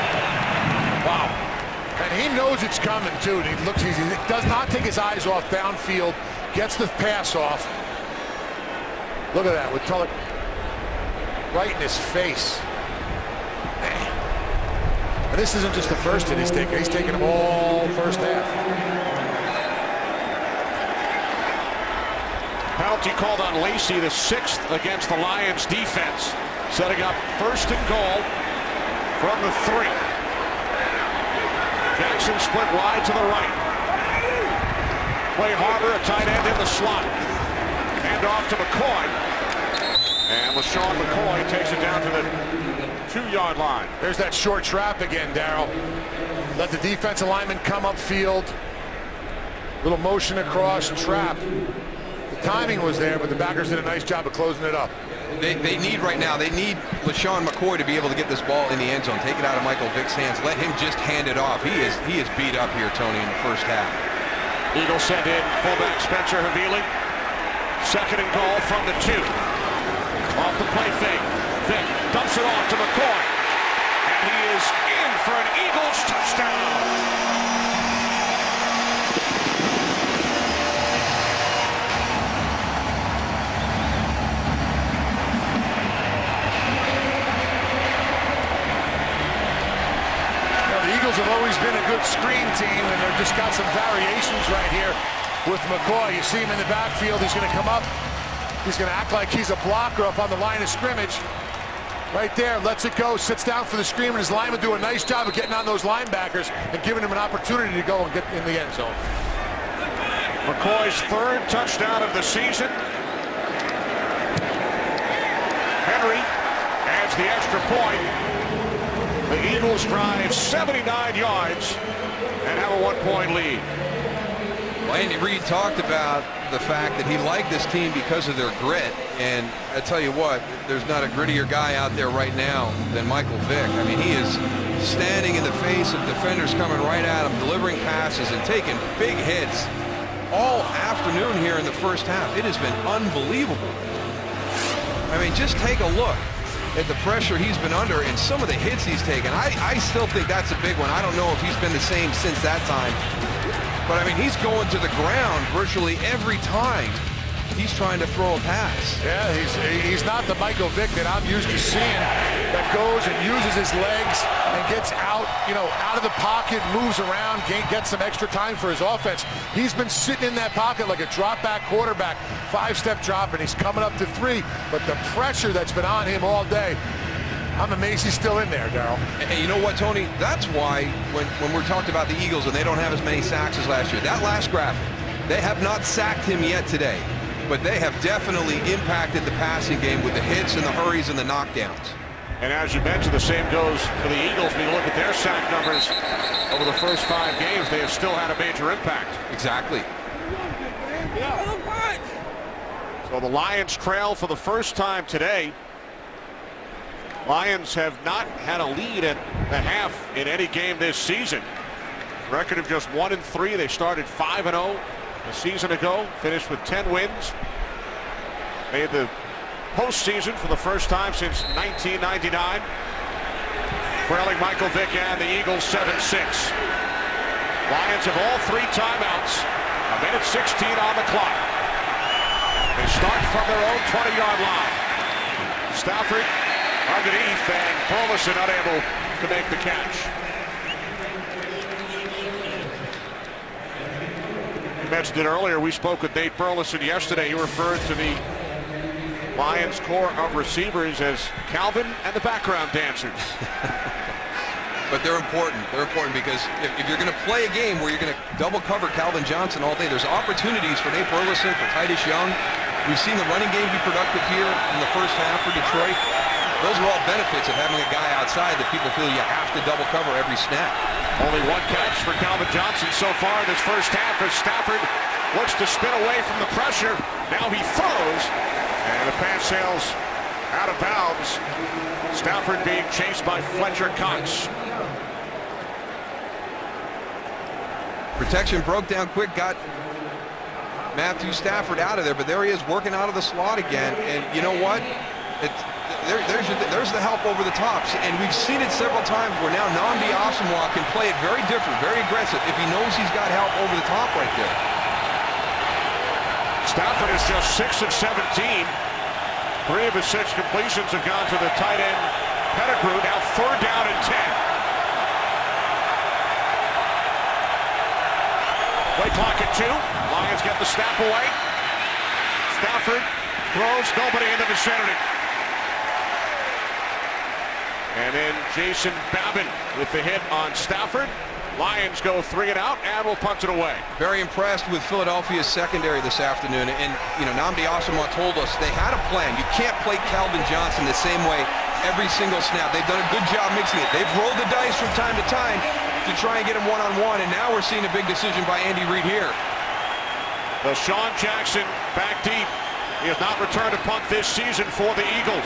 Wow. And he knows it's coming, too. And he does not take his eyes off downfield, gets the pass off. Look at that with Tulloch right in his face. Man. And this isn't just the first hit he's taken. He's taken them all first half. Penalty called on Lacey, the 6th against the Lions defense. Setting up first and goal from the 3. Jackson split wide to the right. Play Harbor, a tight end in the slot. Hand off to McCoy. And LaShawn McCoy takes it down to the 2-yard line. There's that short trap again, Darryl. Let the defensive lineman come upfield. Little motion across, trap. The timing was there, but the backers did a nice job of closing it up. They need right now, they need LaShawn McCoy to be able to get this ball in the end zone. Take it out of Michael Vick's hands. Let him just hand it off. He is beat up here, Tony, in the first half. Eagles send in fullback Spencer Havili. Second and goal from the 2. Off the play fake. Vick dumps it off to McCoy. And he is in for an Eagles touchdown. Have always been a good screen team, and they've just got some variations right here with McCoy. You see him in the backfield. He's going to come up. He's going to act like he's a blocker up on the line of scrimmage. Right there, lets it go, sits down for the screen, and his linemen do a nice job of getting on those linebackers and giving him an opportunity to go and get in the end zone. McCoy's 3rd touchdown of the season. Henry adds the extra point. The Eagles drive 79 yards and have a 1-point lead. Well, Andy Reid talked about the fact that he liked this team because of their grit. And I tell you what, there's not a grittier guy out there right now than Michael Vick. I mean, he is standing in the face of defenders coming right at him, delivering passes and taking big hits all afternoon here in the first half. It has been unbelievable. I mean, just take a look at the pressure he's been under and some of the hits he's taken. I still think that's a big one. I don't know if he's been the same since that time. But, I mean, he's going to the ground virtually every time he's trying to throw a pass. Yeah, he's not the Michael Vick that I'm used to seeing that goes and uses his legs and gets out, out of the pocket, moves around, gets some extra time for his offense. He's been sitting in that pocket like a drop-back quarterback, 5-step drop, and he's coming up to 3. But the pressure that's been on him all day, I'm amazed he's still in there, Darryl. And you know what, Tony? That's why when we're talking about the Eagles and they don't have as many sacks as last year, that last graphic, they have not sacked him yet today. But they have definitely impacted the passing game with the hits and the hurries and the knockdowns. And as you mentioned, the same goes for the Eagles. When you look at their sack numbers over the first 5 games, they have still had a major impact. Exactly. So the Lions trail for the first time today. Lions have not had a lead at the half in any game this season. Record of just 1-3. They started 5-0 a season ago, finished with 10 wins. Made the postseason for the first time since 1999. Trailing Michael Vick and the Eagles 7-6. Lions have all 3 timeouts. A minute 16 on the clock. They start from their own 20-yard line. Stafford underneath, and Burleson unable to make the catch. You mentioned it earlier. We spoke with Nate Burleson yesterday. He referred to the Lions core of receivers as Calvin and the background dancers. But they're important. They're important because if you're going to play a game where you're going to double cover Calvin Johnson all day, there's opportunities for Nate Burleson, for Titus Young. We've seen the running game be productive here in the first half for Detroit. Those are all benefits of having a guy outside that people feel you have to double cover every snap. Only 1 catch for Calvin Johnson so far in this first half as Stafford looks to spin away from the pressure. Now he throws, and the pass sails out of bounds. Stafford being chased by Fletcher Cox. Protection broke down quick, got Matthew Stafford out of there, but there he is working out of the slot again. And you know what? There's the help over the tops, and we've seen it several times where now Nnamdi Asomugha can play it very different, very aggressive if he knows he's got help over the top right there. Stafford is just 6 of 17. 3 of his 6 completions have gone to the tight end Pettigrew. Now 3rd down and 10. Play clock at 2. Lions get the snap away. Stafford throws, nobody in the vicinity. And then Jason Babin with the hit on Stafford. Lions go 3 and out, and will punt it away. Very impressed with Philadelphia's secondary this afternoon. And, you know, Nnamdi Asomugha told us they had a plan. You can't play Calvin Johnson the same way every single snap. They've done a good job mixing it. They've rolled the dice from time to time to try and get him one-on-one, and now we're seeing a big decision by Andy Reid here. Sean Jackson back deep. He has not returned a punt this season for the Eagles.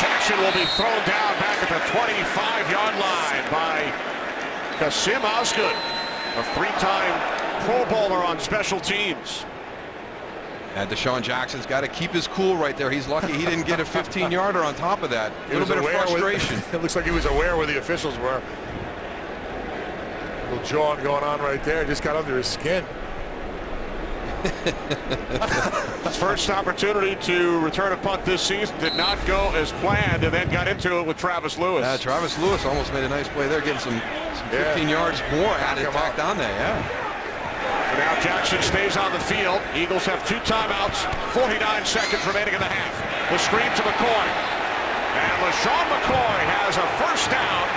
Jackson will be thrown down back at the 25-yard line by Kasim Osgood, a 3-time Pro Bowler on special teams. And Deshaun Jackson's got to keep his cool right there. He's lucky he didn't get a 15-yarder on top of that. A little bit of frustration. It looks like he was aware where the officials were. A little jawing going on right there. Just got under his skin. His first opportunity to return a punt this season did not go as planned, and then got into it with Travis Lewis. Travis Lewis almost made a nice play there, getting some 15 yards more added tacked on there. And now Jackson stays on the field. Eagles have 2 timeouts, 49 seconds remaining in the half. The screen to McCoy. And LeSean McCoy has a first down.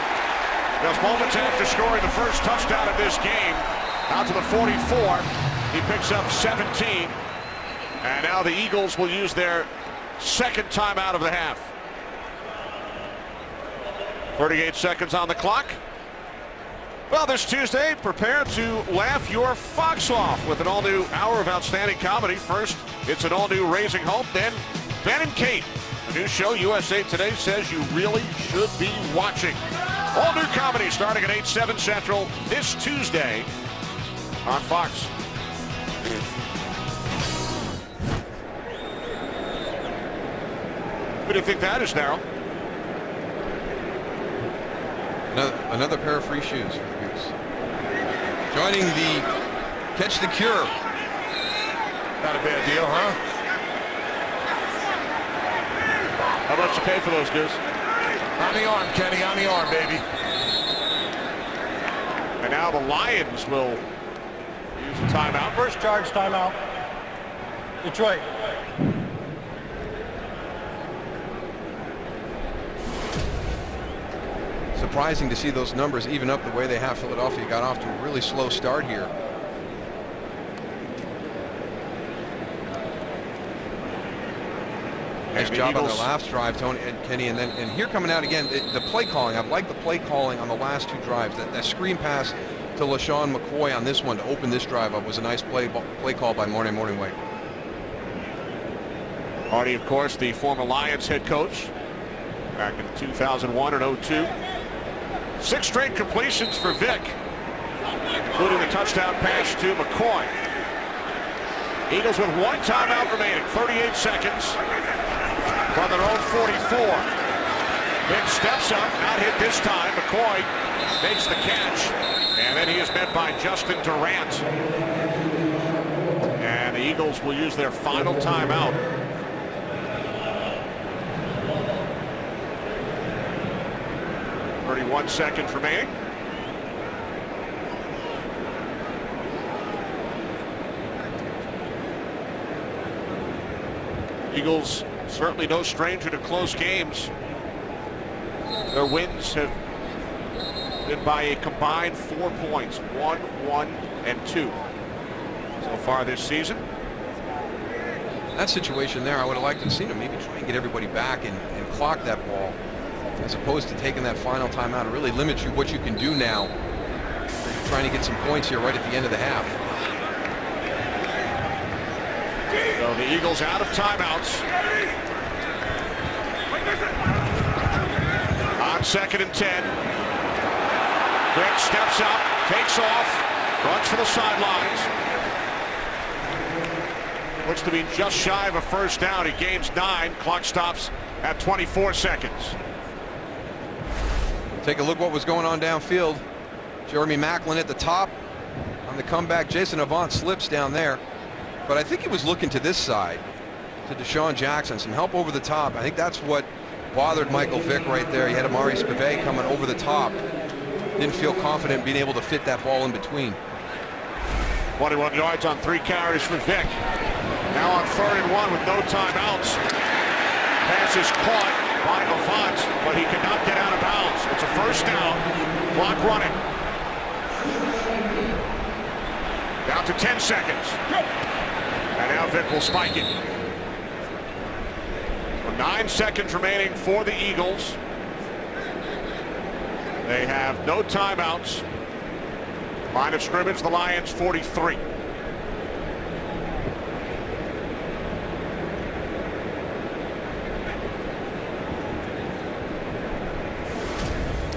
Just moments after scoring the first touchdown of this game. Out to the 44. He picks up 17. And now the Eagles will use their 2nd timeout of the half. 38 seconds on the clock. Well, this Tuesday, prepare to laugh your fox off with an all-new hour of outstanding comedy. First, it's an all-new Raising Hope. Then, Ben and Kate, a new show USA Today says you really should be watching. All new comedy starting at 8/7 Central this Tuesday on Fox. Who do you think that is, Darryl? Another pair of free shoes for the Goose. Joining the Catch the Cure. Not a bad deal, huh? How much you pay for those, Goose? On the arm, Kenny, on the arm, baby. And now the Lions will use a timeout. First charge timeout. Detroit. Surprising to see those numbers even up the way they have. Philadelphia got off to a really slow start here. Nice job on the last drive, Tony and Kenny. And here coming out again, the play calling. I've liked the play calling on the last two drives. That screen pass to LaShawn McCoy on this one to open this drive up was a nice play call by Mornhinweg. Hardy, of course, the former Lions head coach back in 2001 and 02. 6 straight completions for Vic, including the touchdown pass to McCoy. Eagles with 1 timeout remaining, 38 seconds from their own 44. Vic steps up, not hit this time. McCoy makes the catch, and then he is met by Justin Durant. And the Eagles will use their final timeout. One seconds remaining. Eagles certainly no stranger to close games. Their wins have been by a combined 4 points, 1, 1, and 2 so far this season. That situation there, I would have liked to have seen them maybe try and get everybody back and clock that ball, as opposed to taking that final timeout. It really limits you what you can do now. You're trying to get some points here right at the end of the half. So the Eagles out of timeouts. On 2nd and 10. Vic steps up, takes off, runs for the sidelines. Looks to be just shy of a first down. He gains 9. Clock stops at 24 seconds. Take a look what was going on downfield. Jeremy Maclin at the top on the comeback. Jason Avant slips down there, but I think he was looking to this side, to Deshaun Jackson. Some help over the top. I think that's what bothered Michael Vick right there. He had Amari Spivey coming over the top. Didn't feel confident being able to fit that ball in between. 21 yards on 3 carries for Vick. Now on 3rd and 1 with no timeouts. Pass is caught by Avant, but he cannot get out of bounds. It's a first down. Clock running. Down to 10 seconds. And now Vick will spike it. 9 seconds remaining for the Eagles. They have no timeouts. Line of scrimmage, the Lions 43.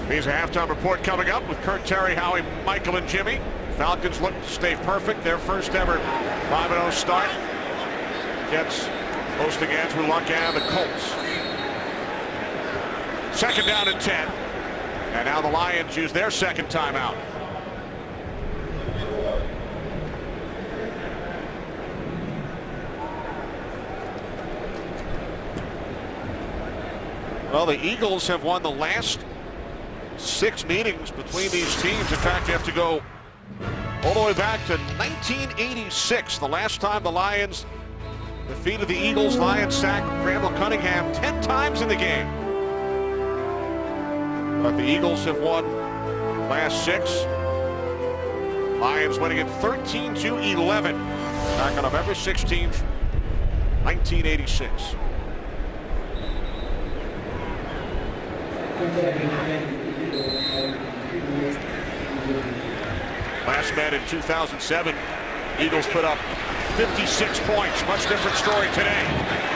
Means a halftime report coming up with Kurt, Terry, Howie, Michael, and Jimmy. Falcons look to stay perfect. Their first ever 5-0 start. Jets hosting Andrew Luck and the Colts. 2nd down and 10. And now the Lions use their 2nd timeout. Well, the Eagles have won the last 6 meetings between these teams. In fact, you have to go all the way back to 1986. The last time the Lions defeated the Eagles. Lions sacked Randall Cunningham 10 times in the game. But the Eagles have won the last 6. Lions winning it 13-11 back on November 16th, 1986. Last met in 2007, Eagles put up 56 points. Much different story today.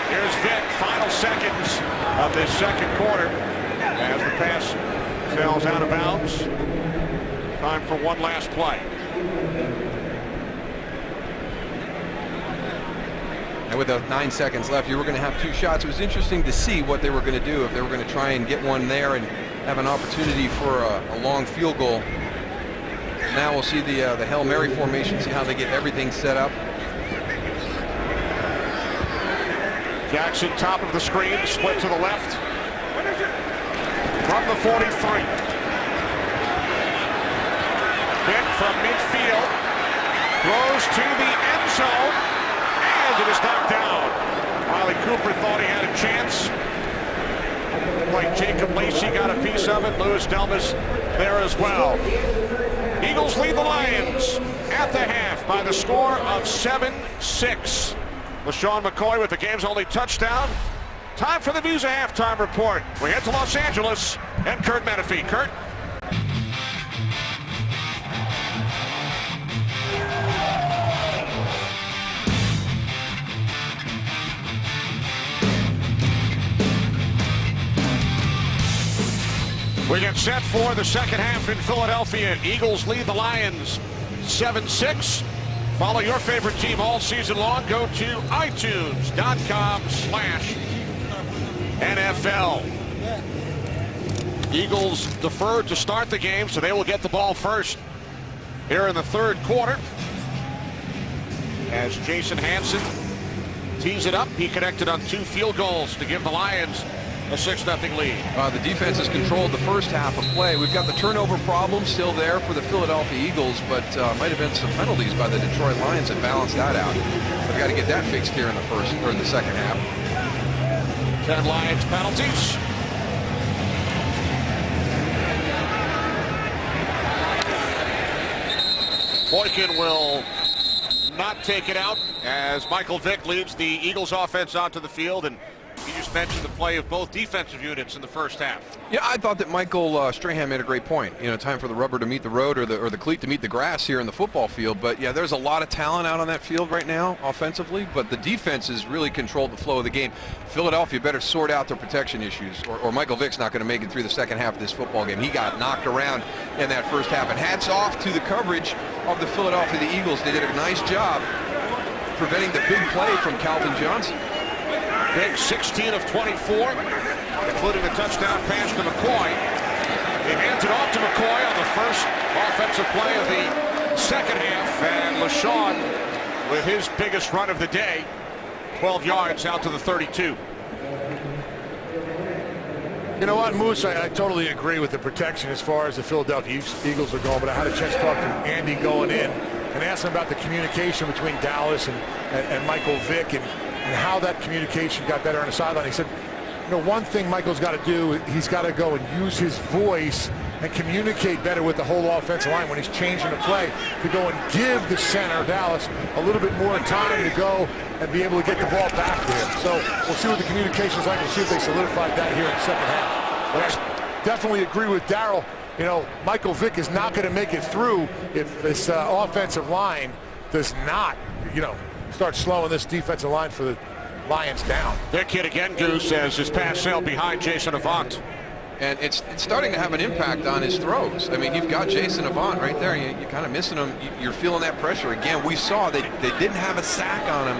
Here's Vick, final seconds of this 2nd quarter as the pass sails out of bounds. Time for one last play. And with the 9 seconds left, you were going to have 2 shots. It was interesting to see what they were going to do, if they were going to try and get one there and have an opportunity for a long field goal. Now we'll see the Hail Mary formation, see how they get everything set up. Jackson, top of the screen, split to the left. From the 43. Vick from midfield. Throws to the end zone. And it is knocked down. Riley Cooper thought he had a chance. Like Jacob Lacey got a piece of it. Louis Delmas there as well. Eagles lead the Lions at the half by the score of 7-6. LaShawn McCoy with the game's only touchdown Time for the Visa Halftime Report. We head to Los Angeles and Kurt Menefee. Kurt? We get set for the second half in Philadelphia. Eagles lead the Lions 7-6. Follow your favorite team all season long. Go to iTunes.com/NFL. Eagles deferred to start the game, so they will get the ball first here in the third quarter. As Jason Hanson tees it up, he connected on 2 field goals to give the Lions a 6-0 lead. The defense has controlled the first half of play. We've got the turnover problem still there for the Philadelphia Eagles, but might have been some penalties by the Detroit Lions that balanced that out. We've got to get that fixed here in the second half. 10 Lions penalties. Boykin will not take it out as Michael Vick leads the Eagles offense onto the field, and you just mentioned the play of both defensive units in the first half. Yeah, I thought that Michael Strahan made a great point. You know, time for the rubber to meet the road, or the cleat to meet the grass here in the football field. But yeah, there's a lot of talent out on that field right now offensively, but the defense has really controlled the flow of the game. Philadelphia better sort out their protection issues, or Michael Vick's not going to make it through the second half of this football game. He got knocked around in that first half, and hats off to the coverage of the Philadelphia Eagles. They did a nice job preventing the big play from Calvin Johnson. Vick 16 of 24, including a touchdown pass to McCoy. He hands it off to McCoy on the first offensive play of the second half, and LeSean with his biggest run of the day, 12 yards out to the 32. You know what, Moose, I totally agree with the protection as far as the Philadelphia Eagles are going, but I had a chance to talk to Andy going in and ask him about the communication between Dallas and Michael Vick and how that communication got better on the sideline. He said, you know, one thing Michael's got to do, he's got to go and use his voice and communicate better with the whole offensive line when he's changing the play, to go and give the center, Dallas, a little bit more time to go and be able to get the ball back to him. So we'll see what the communication's like. We'll see if they solidified that here in the second half. But I definitely agree with Darryl. You know, Michael Vick is not going to make it through if this offensive line does not, you know, start slowing this defensive line for the Lions down. Vick hit again, Goose, as his pass sailed behind Jason Avant. And it's starting to have an impact on his throws. I mean, you've got Jason Avant right there. You're kind of missing him. You're feeling that pressure. Again, we saw they didn't have a sack on him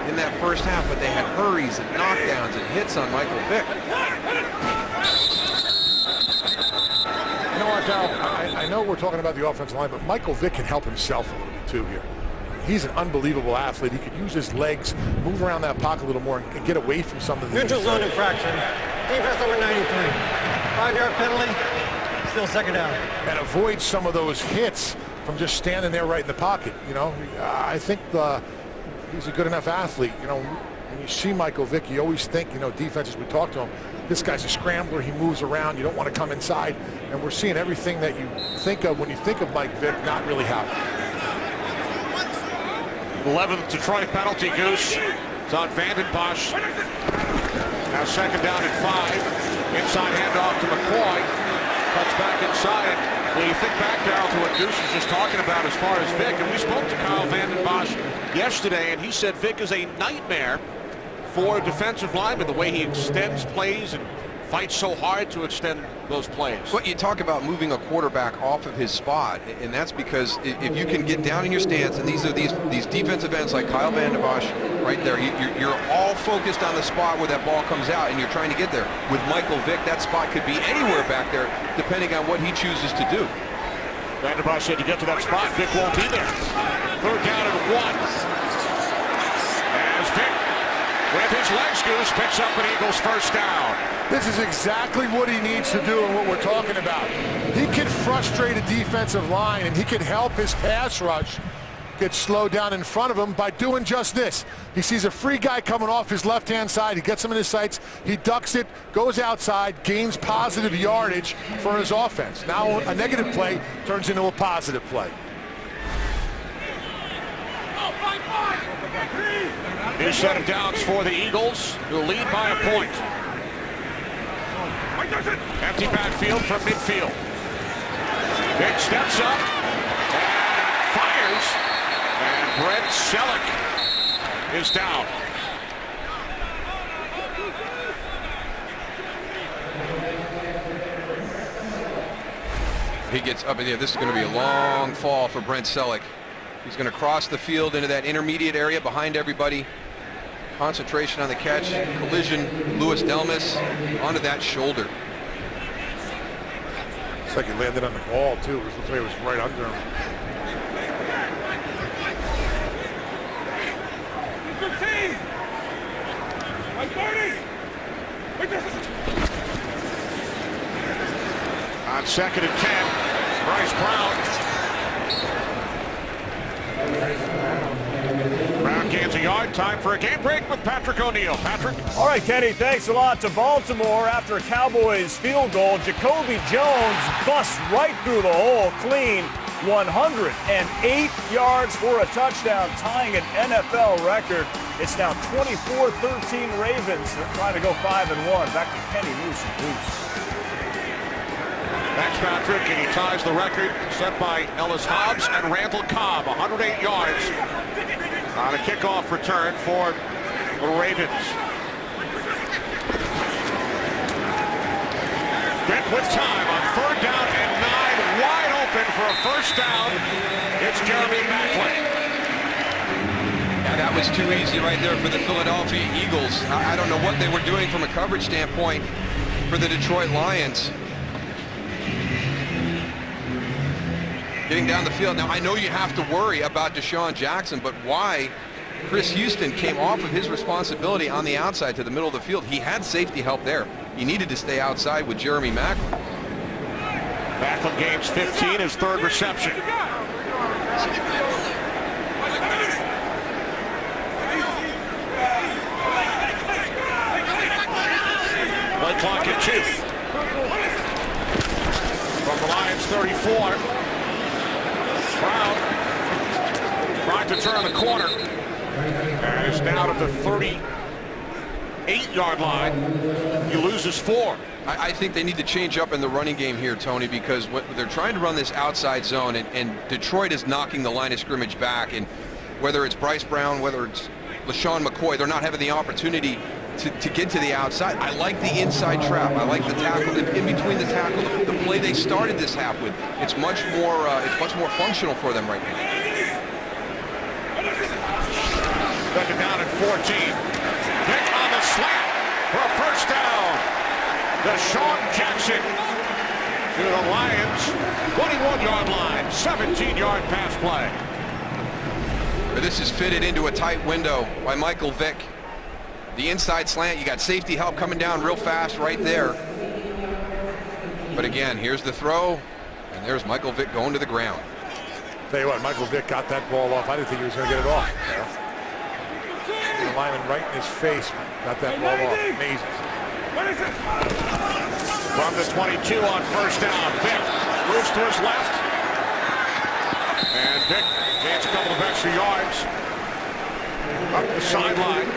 in that first half, but they had hurries and knockdowns and hits on Michael Vick. You know what, Darryl? I know we're talking about the offensive line, but Michael Vick can help himself a little bit too here. He's an unbelievable athlete. He could use his legs, move around that pocket a little more, and get away from some of the... Neutral zone infraction. Defense number 93. 5-yard penalty. Still second down. And avoid some of those hits from just standing there right in the pocket. You know, I think he's a good enough athlete. You know, when you see Michael Vick, you always think, you know, defenses, we talk to him, this guy's a scrambler. He moves around. You don't want to come inside. And we're seeing everything that you think of when you think of Mike Vick not really happen. 11th Detroit penalty, Goose. It's on Vanden Bosch. Now second down and 5. Inside handoff to McCoy. Cuts back inside. When you think back, Darryl, to what Goose was just talking about as far as Vick, and we spoke to Kyle Vanden Bosch yesterday, and he said Vick is a nightmare for defensive linemen, the way he extends plays and fights so hard to extend those plays. But you talk about moving a quarterback off of his spot, and that's because if you can get down in your stance, and these are these defensive ends like Kyle Vanden Bosch right there, you're all focused on the spot where that ball comes out, and you're trying to get there. With Michael Vick, that spot could be anywhere back there, depending on what he chooses to do. Vanden Bosch said to get to that spot, Vick won't be there. Third down and 1. As Vick, with his legs, Goose, picks up an Eagles first down. This is exactly what he needs to do and what we're talking about. He can frustrate a defensive line, and he can help his pass rush get slowed down in front of him by doing just this. He sees a free guy coming off his left-hand side. He gets him in his sights. He ducks it, goes outside, gains positive yardage for his offense. Now a negative play turns into a positive play. New set of downs for the Eagles, who lead by a point. Empty backfield from midfield. Vick steps up and fires. And Brent Celek is down. He gets up in there. This is going to be a long fall for Brent Celek. He's going to cross the field into that intermediate area behind everybody. Concentration on the catch. Collision. Louis Delmas onto that shoulder. It's like he landed on the ball, too. It looks like it was right under him. On 2nd and 10, Bryce Brown. Brown gains a yard. Time for a game break with Patrick O'Neill. Patrick? All right, Kenny, thanks a lot. To Baltimore after a Cowboys field goal. Jacoby Jones busts right through the hole clean. 108 yards for a touchdown, tying an NFL record. It's now 24-13 Ravens. They're trying to go 5-1. Back to Kenny Moose. Thanks, Patrick, and he ties the record set by Ellis Hobbs and Randall Cobb. 108 yards on a kickoff return for the Ravens. Vick with time on 3rd down and 9, wide open for a first down. It's Jeremy Maclin. Yeah, that was too easy right there for the Philadelphia Eagles. I don't know what they were doing from a coverage standpoint for the Detroit Lions. Getting down the field. Now, I know you have to worry about Deshaun Jackson, but why Chris Houston came off of his responsibility on the outside to the middle of the field? He had safety help there. He needed to stay outside with Jeremy Maclin. Maclin gains 15, his 3rd reception. Play clock at 2. From the Lions 34. Brown trying to turn the corner and is down at the 38-yard line. He loses 4. I think they need to change up in the running game here, Tony, because they're trying to run this outside zone, and Detroit is knocking the line of scrimmage back. And whether it's Bryce Brown, whether it's LaShawn McCoy, they're not having the opportunity to get to the outside. I like the inside trap. I like the tackle in between the tackle. The play they started this half with. It's much more functional for them right now. 2nd down and 14. Vick on the slant for a first down. Deshaun Jackson to the Lions 21-yard line. 17-yard pass play. This is fitted into a tight window by Michael Vick. The inside slant, you got safety help coming down real fast right there. But again, here's the throw, and there's Michael Vick going to the ground. Tell you what, Michael Vick got that ball off. I didn't think he was going to get it off. The lineman right in his face. Got that ball off. Amazing. From the 22 on first down, Vick moves to his left. And Vick gains a couple of extra yards up the sideline.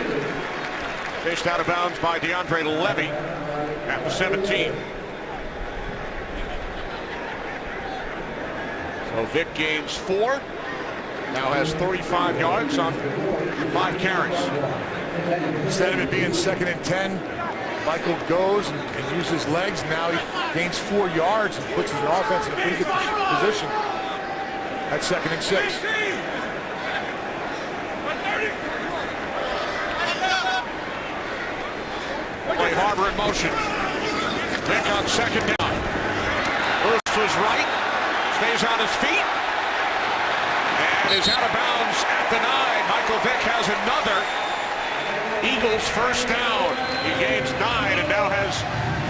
Chased out of bounds by DeAndre Levy at the 17. So Vick gains 4. Now has 35 yards on 5 carries. Instead of it being 2nd and 10, Michael goes and uses his legs. Now he gains 4 yards and puts his offense in a pretty good position. That's 2nd and 6. Play Harbor in motion. Vick on 2nd down. Moves to his right. Stays on his feet. And is out of bounds at the 9. Michael Vick has another Eagles first down. He gains 9 and now has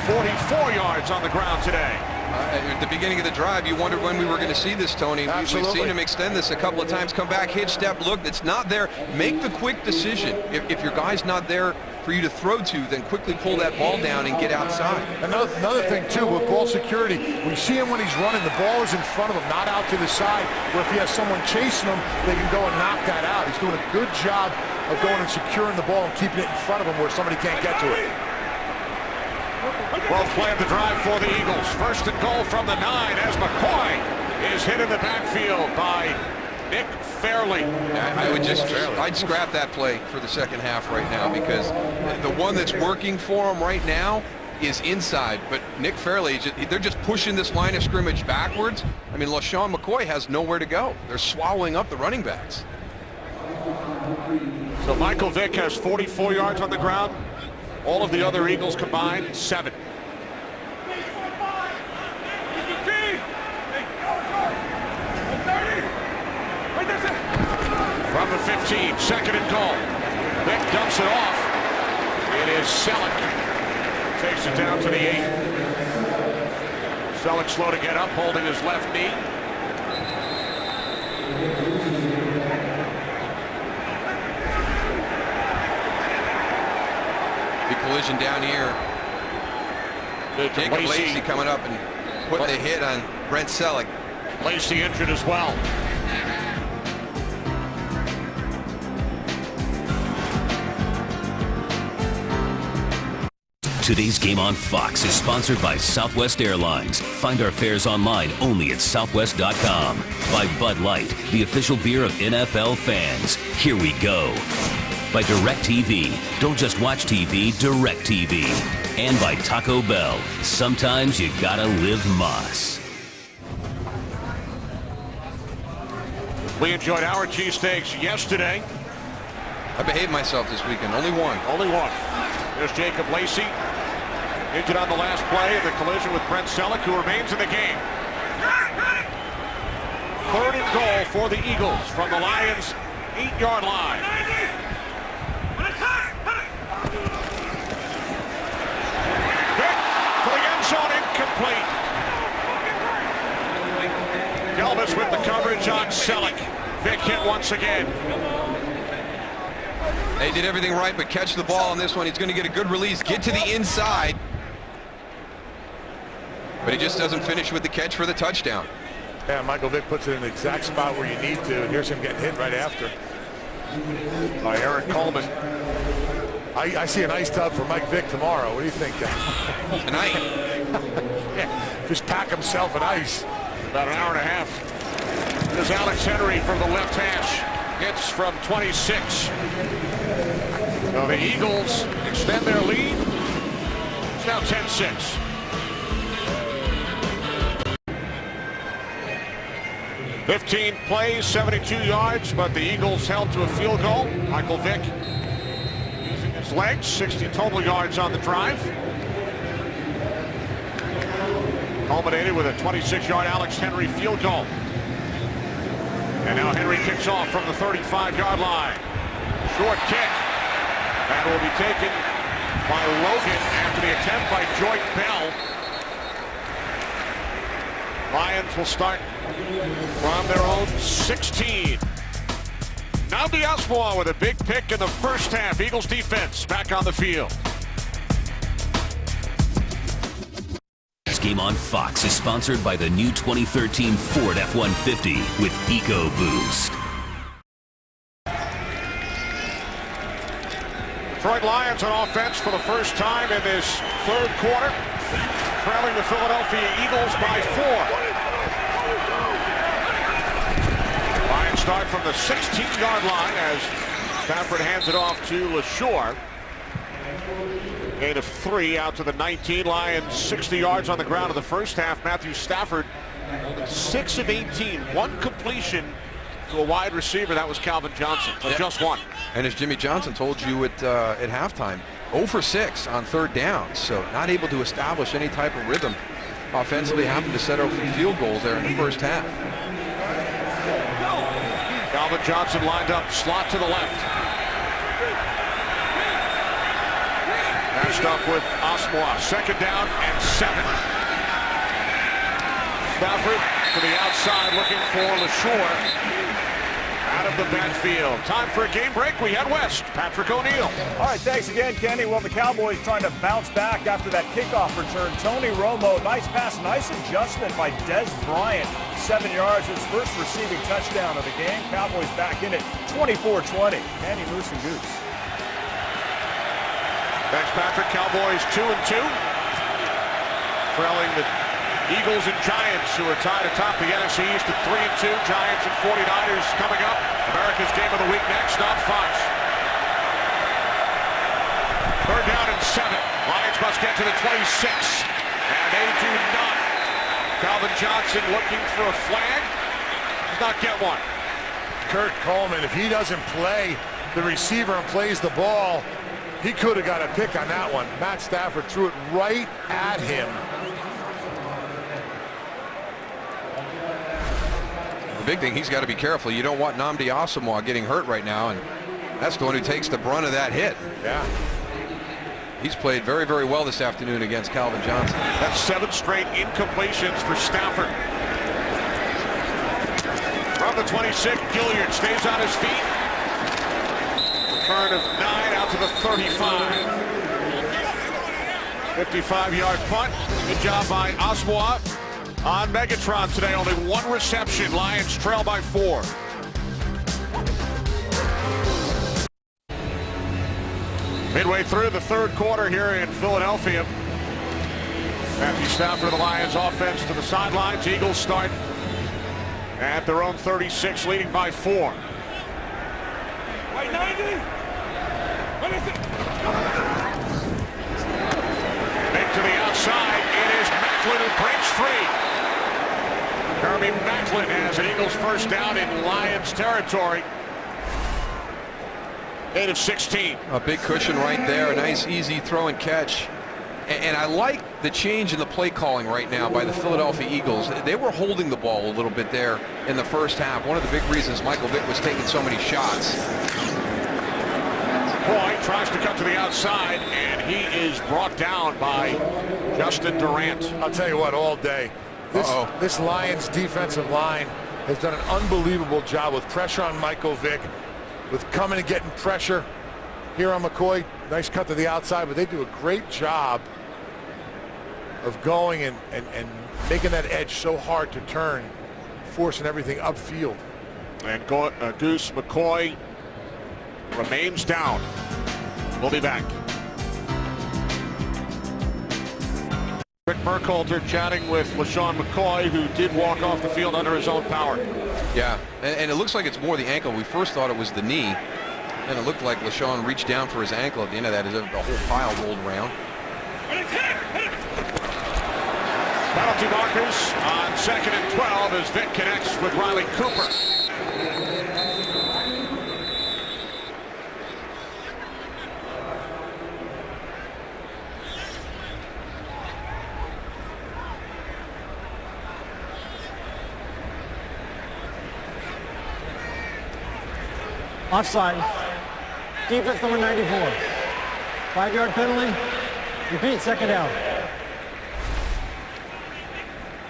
44 yards on the ground today. At the beginning of the drive, you wondered when we were going to see this, Tony. We've seen him extend this a couple of times, come back, hitch step, look, it's not there. Make the quick decision. If your guy's not there for you to throw to, then quickly pull that ball down and get outside. Another thing, too, with ball security, we see him when he's running, the ball is in front of him, not out to the side, where if he has someone chasing him, they can go and knock that out. He's doing a good job of going and securing the ball and keeping it in front of him where somebody can't get to it. Well played the drive for the Eagles. First and goal from the 9 as McCoy is hit in the backfield by Nick Fairley. I'd scrap that play for the second half right now, because the one that's working for him right now is inside, but Nick Fairley, they're just pushing this line of scrimmage backwards. I mean, LaShawn McCoy has nowhere to go. They're swallowing up the running backs. So Michael Vick has 44 yards on the ground. All of the other Eagles combined, 7. From the 15, second and goal. Vick dumps it off. It is Selleck. Takes it down to the 8. Selleck slow to get up, holding his left knee. Big collision down here. Jacob Lacey coming up and putting a hit on Brent Selleck. Lacey injured as well. Today's game on Fox is sponsored by Southwest Airlines. Find our fares online only at southwest.com. By Bud Light, the official beer of NFL fans. Here we go. By DirecTV. Don't just watch TV, DirecTV. And by Taco Bell. Sometimes you gotta live Moss. We enjoyed our cheesesteaks yesterday. I behaved myself this weekend. Only one. Only one. There's Jacob Lacey. Injured on the last play of the collision with Brent Selleck, who remains in the game. Third and goal for the Eagles from the Lions' 8-yard line. Vick to the end zone, incomplete. Gelbis with the coverage on Selleck. Vick hit once again. They did everything right, but catch the ball on this one. He's going to get a good release, get to the inside. But he just doesn't finish with the catch for the touchdown. Yeah, Michael Vick puts it in the exact spot where you need to, and here's him getting hit right after. By Eric Coleman. I see an ice tub for Mike Vick tomorrow. What do you think? Tonight. Yeah, just pack himself in ice. About an hour and a half. There's Alex Henry from the left hash. Hits from 26. So the Eagles extend their lead. It's now 10-6. "15 plays, 72 yards, but the Eagles held to a field goal. Michael Vick using his legs, 60 total yards on the drive. Culminated with a 26-yard Alex Henry field goal. And now Henry kicks off from the 35-yard line. Short kick. That will be taken by Logan after the attempt by Joyce Bell. Lions will start from their own 16. Nnamdi Asomugha with a big pick in the first half. Eagles defense back on the field. This game on Fox is sponsored by the new 2013 Ford F-150 with EcoBoost. Detroit Lions on offense for the first time in this third quarter, trailing the Philadelphia Eagles by 4. Lions start from the 16-yard line as Stafford hands it off to LaSure. Gain of 3 out to the 19. Lions 60 yards on the ground in the first half. Matthew Stafford 6 of 18, 1 completion to a wide receiver. That was Calvin Johnson, but just 1. And as Jimmy Johnson told you at halftime, 0 for 6 on third down, so not able to establish any type of rhythm offensively, having to set up field goals there in the first half. Calvin Johnson lined up, slot to the left. Matched up with Asomugha, second down and 7. Stafford to the outside looking for LaSure. Out of the backfield. Time for a game break. We head west. Patrick O'Neill. All right, thanks again, Kenny. Well, the Cowboys trying to bounce back after that kickoff return. Tony Romo, nice pass, nice adjustment by Des Bryant. 7 yards, his first receiving touchdown of the game. Cowboys back in it, 24-20. Kenny, Moose, and Goose. Thanks, Patrick. Cowboys 2-2. Trailing the Eagles and Giants, who are tied atop the NFC East at 3-2. Giants and 49ers coming up. America's Game of the Week next on Fox. Third down and 7. Lions must get to the 26. And they do not. Calvin Johnson looking for a flag. Does not get one. Kurt Coleman, if he doesn't play the receiver and plays the ball, he could have got a pick on that one. Matt Stafford threw it right at him. The big thing, he's got to be careful. You don't want Nnamdi Asomugha getting hurt right now, and that's the one who takes the brunt of that hit. Yeah. He's played very, very well this afternoon against Calvin Johnson. That's 7 straight incompletions for Stafford. From the 26, Gilliard stays on his feet. Return of 9 out to the 35. 55-yard punt. Good job by Asomugha. On Megatron today, only 1 reception. Lions trail by 4. Midway through the third quarter here in Philadelphia. Matthew Stafford, the Lions offense to the sidelines. Eagles start at their own 36, leading by 4. Right 90. What is it? Big to the outside. It is Maclin who breaks free. Jeremy Maclin has an Eagles first down in Lions territory. 8 of 16. A big cushion right there. A nice, easy throw and catch. And I like the change in the play calling right now by the Philadelphia Eagles. They were holding the ball a little bit there in the first half. One of the big reasons Michael Vick was taking so many shots. Boyd tries to cut to the outside, and he is brought down by Justin Durant. I'll tell you what, all day. This Lions defensive line has done an unbelievable job with pressure on Michael Vick, with coming and getting pressure here on McCoy. Nice cut to the outside, but they do a great job of going and making that edge so hard to turn, forcing everything upfield. And Goose McCoy remains down. We'll be back. Rick Burkhalter chatting with LaShawn McCoy, who did walk off the field under his own power. Yeah, and it looks like it's more the ankle. We first thought it was the knee, and it looked like LaShawn reached down for his ankle at the end of that as the whole pile rolled around. Penalty markers on 2nd and 12 as Vick connects with Riley Cooper. Offside. Defense number 94. 5-yard penalty. Repeat, 2nd down.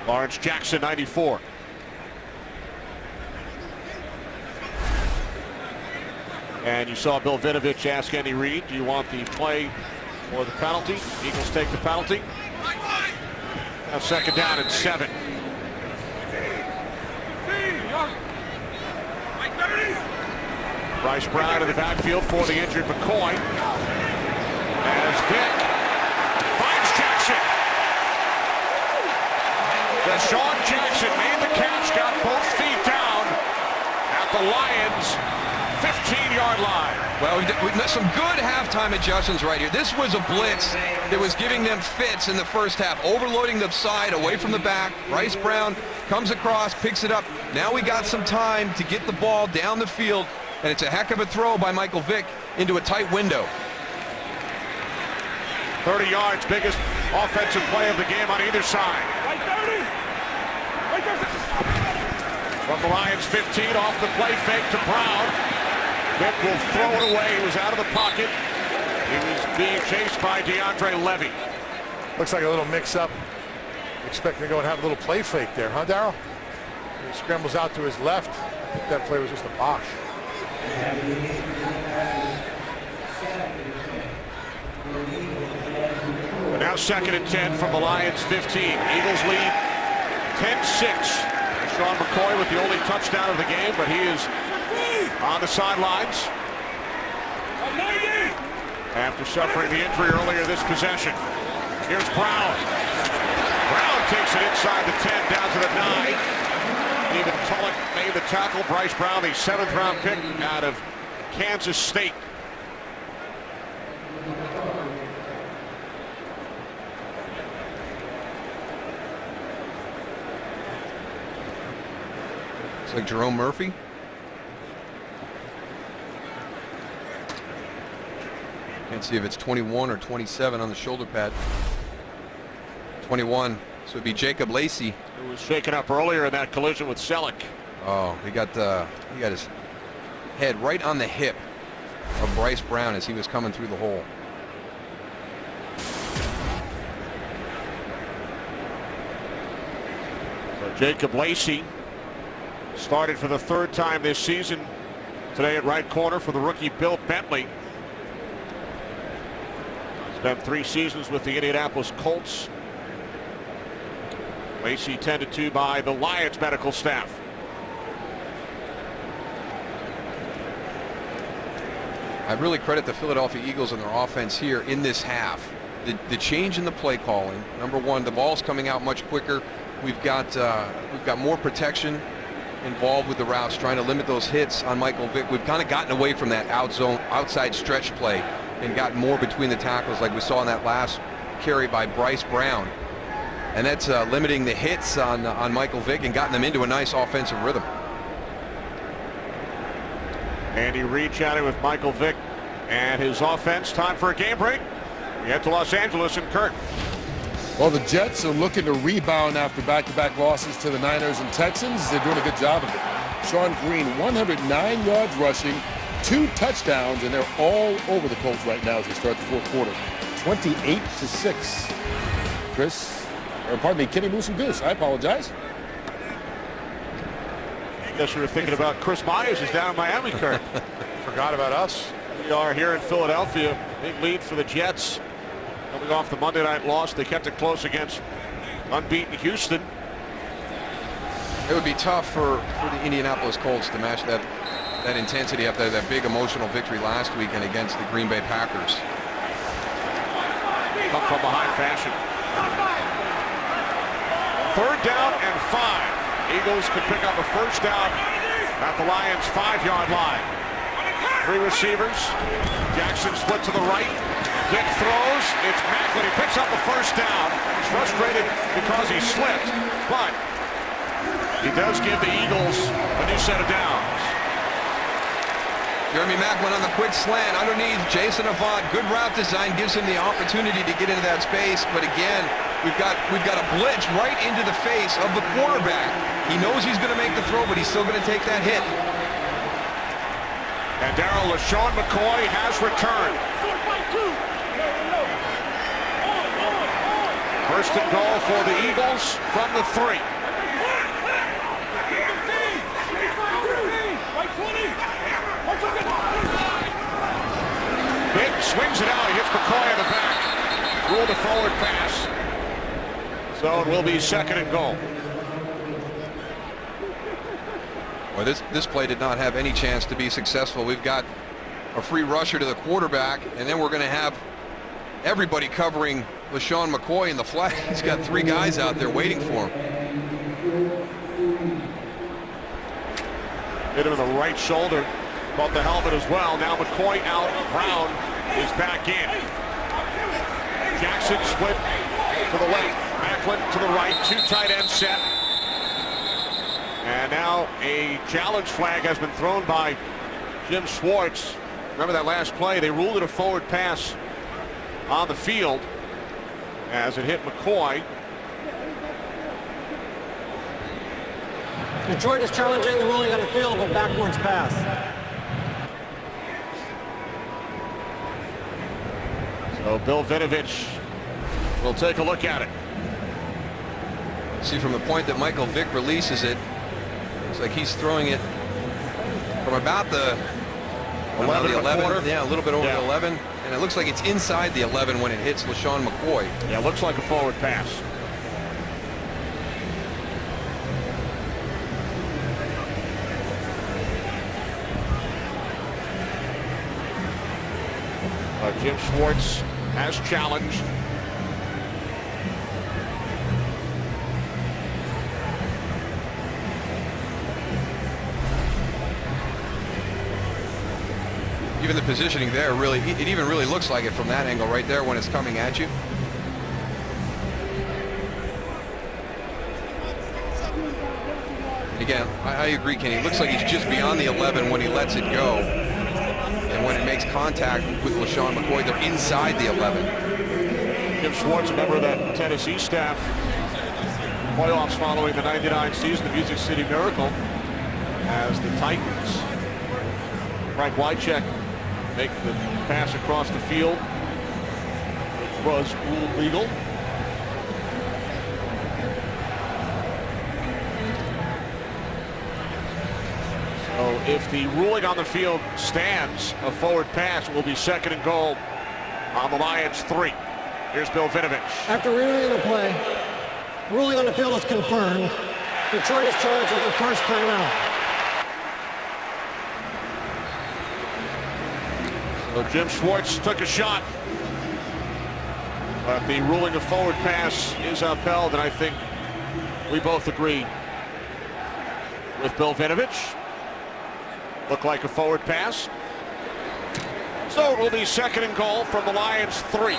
Lawrence Jackson, 94. And you saw Bill Vinovich ask Andy Reid, do you want the play or the penalty? Eagles take the penalty. Now 2nd down and 7. Bryce Brown in the backfield for the injured McCoy. As Vick finds Jackson. Deshaun Jackson made the catch, got both feet down at the Lions' 15-yard line. Well, we got some good halftime adjustments right here. This was a blitz that was giving them fits in the first half, overloading the side away from the back. Bryce Brown comes across, picks it up. Now we got some time to get the ball down the field, and it's a heck of a throw by Michael Vick into a tight window. 30 yards, biggest offensive play of the game on either side. From the Lions 15, off the play fake to Brown. Vick will throw it away. He was out of the pocket. He was being chased by DeAndre Levy. Looks like a little mix-up Expecting to go and have a little play fake there, huh, Darryl? He scrambles out to his left. I think that play was just a bosh. But now 2nd and 10 from the Lions 15. Eagles lead 10-6. Sean McCoy with the only touchdown of the game, but he is on the sidelines after suffering the injury earlier this possession. Here's Brown. Brown takes it inside the 10, down to the 9. Even Tulloch made the tackle. Bryce Brown, the 7th-round pick out of Kansas State. It's like Jerome Murphy. Can't see if it's 21 or 27 on the shoulder pad. 21. So it'd be Jacob Lacey. Who was shaken up earlier in that collision with Selleck. Oh, he got his head right on the hip of Bryce Brown as he was coming through the hole. So Jacob Lacey started for the 3rd time this season today at right corner for the rookie Bill Bentley. Spent 3 seasons with the Indianapolis Colts. Lacey tended to by the Lions medical staff. I really credit the Philadelphia Eagles and their offense here in this half. The change in the play calling. Number one, the ball's coming out much quicker. We've got more protection involved with the routes, trying to limit those hits on Michael Vick. We've kind of gotten away from that outside stretch play and gotten more between the tackles like we saw in that last carry by Bryce Brown. And that's limiting the hits on Michael Vick and gotten them into a nice offensive rhythm. Andy Reid chatting with Michael Vick and his offense. Time for a game break. We head to Los Angeles and Kurt. Well, the Jets are looking to rebound after back-to-back losses to the Niners and Texans. They're doing a good job of it. Sean Green, 109 yards rushing, 2 touchdowns, and they're all over the Colts right now as they start the 4th quarter. 28-6. Chris, or pardon me, Kenny Moose and Goose. I apologize. I guess you were thinking about Chris Myers is down in Miami, Kurt. Forgot about us. We are here in Philadelphia. Big lead for the Jets. Coming off the Monday night loss, they kept it close against unbeaten Houston. It would be tough for the Indianapolis Colts to match that intensity after that big emotional victory last weekend against the Green Bay Packers. Come from behind fashion. 3rd down and 5. Eagles could pick up a 1st down at the Lions' 5-yard line. 3 receivers. Jackson split to the right. Dick throws. It's Macklin. He picks up the 1st down. He's frustrated because he slipped, but he does give the Eagles a new set of downs. Jeremy Macklin on the quick slant underneath Jason Avant. Good route design gives him the opportunity to get into that space, but again, we've got a blitz right into the face of the quarterback. He knows he's going to make the throw, but he's still going to take that hit. And Darryl, LeSean McCoy has returned. 1st and goal for the Eagles from the 3. Vick swings it out. He hits McCoy in the back. Ruled a forward pass. So it will be 2nd and goal. Well, this play did not have any chance to be successful. We've got a free rusher to the quarterback, and then we're going to have everybody covering LeSean McCoy in the flat. He's got 3 guys out there waiting for him. Hit him in the right shoulder. Caught the helmet as well. Now McCoy out. Brown is back in. Jackson split to the left. Macklin to the right. 2 tight end set. And now a challenge flag has been thrown by Jim Schwartz. Remember that last play? They ruled it a forward pass on the field as it hit McCoy. Detroit is challenging the ruling on the field of a backwards pass. So Bill Vinovich will take a look at it. See, from the point that Michael Vick releases it, looks like he's throwing it from about the 11 and a quarter. Yeah, a little bit over the 11. And it looks like it's inside the 11 when it hits LaShawn McCoy. Yeah, looks like a forward pass. Jim Schwartz has challenged. Even the positioning there, really, it even really looks like it from that angle right there when it's coming at you. Again, I agree, Kenny. It looks like he's just beyond the 11 when he lets it go. And when it makes contact with LaShawn McCoy, they're inside the 11. Jim Schwartz, a member of that Tennessee staff. Playoffs following the '99 season of Music City Miracle as the Titans. Frank Wycheck make the pass across the field, which was ruled legal. So if the ruling on the field stands, a forward pass will be 2nd and goal on the Lions 3. Here's Bill Vinovich. After reviewing the play, ruling on the field is confirmed. Detroit is charged with the first timeout. So Jim Schwartz took a shot, but the ruling of forward pass is upheld, and I think we both agree with Bill Vinovich. Looked like a forward pass. So it will be 2nd and goal from the Lions 3.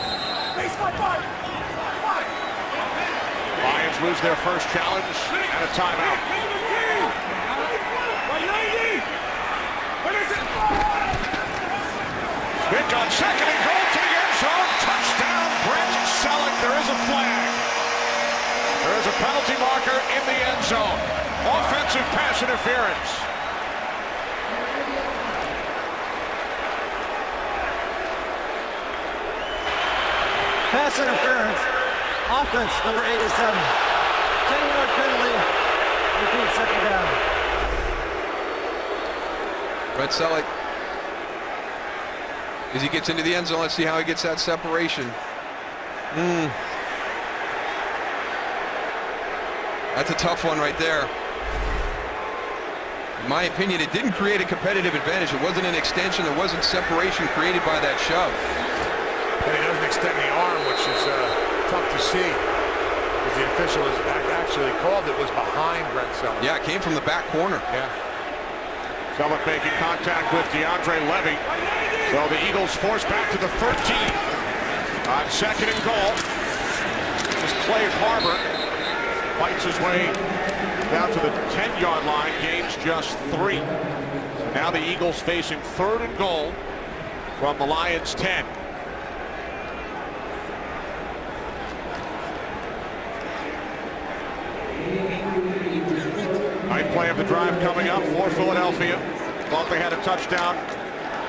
Lions lose their first challenge and a timeout. Vick on 2nd and goal to the end zone. Touchdown, Brent Celek. There is a flag. There is a penalty marker in the end zone. Offensive pass interference. Pass interference. Offense, number 87. 10-yard penalty. Repeat, 2nd down. Brent Celek, as he gets into the end zone, let's see how he gets that separation. That's a tough one right there. In my opinion, it didn't create a competitive advantage. It wasn't an extension. There wasn't separation created by that shove. And he doesn't extend the arm, which is tough to see, because the official has actually called it was behind Brent Celek. Yeah, it came from the back corner. Yeah. Celek making contact with DeAndre Levy. So the Eagles force back to the 13 on 2nd and goal. This is Clay Harbor. Fights his way down to the 10-yard line, gains just 3. So now the Eagles facing 3rd and goal from the Lions 10. Ninth play of the drive coming up for Philadelphia. Thought they had a touchdown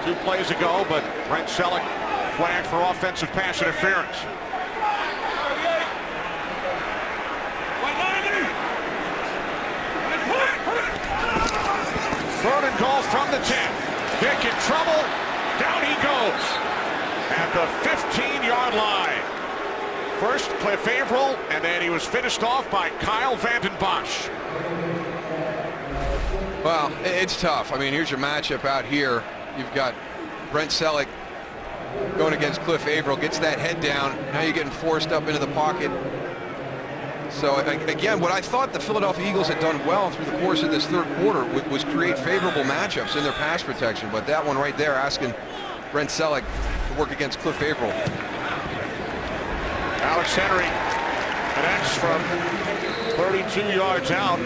2 plays ago, but Brent Celek flagged for offensive pass interference. Third and goal from the 10. Vick in trouble. Down he goes at the 15-yard line. First, Cliff Averill, and then he was finished off by Kyle Vanden Bosch. Well, it's tough. I mean, here's your matchup out here. You've got Brent Celek going against Cliff Averill, gets that head down. Now you're getting forced up into the pocket. So, again, what I thought the Philadelphia Eagles had done well through the course of this 3rd quarter was create favorable matchups in their pass protection. But that one right there asking Brent Celek to work against Cliff Averill. Alex Henry connects from 32 yards out.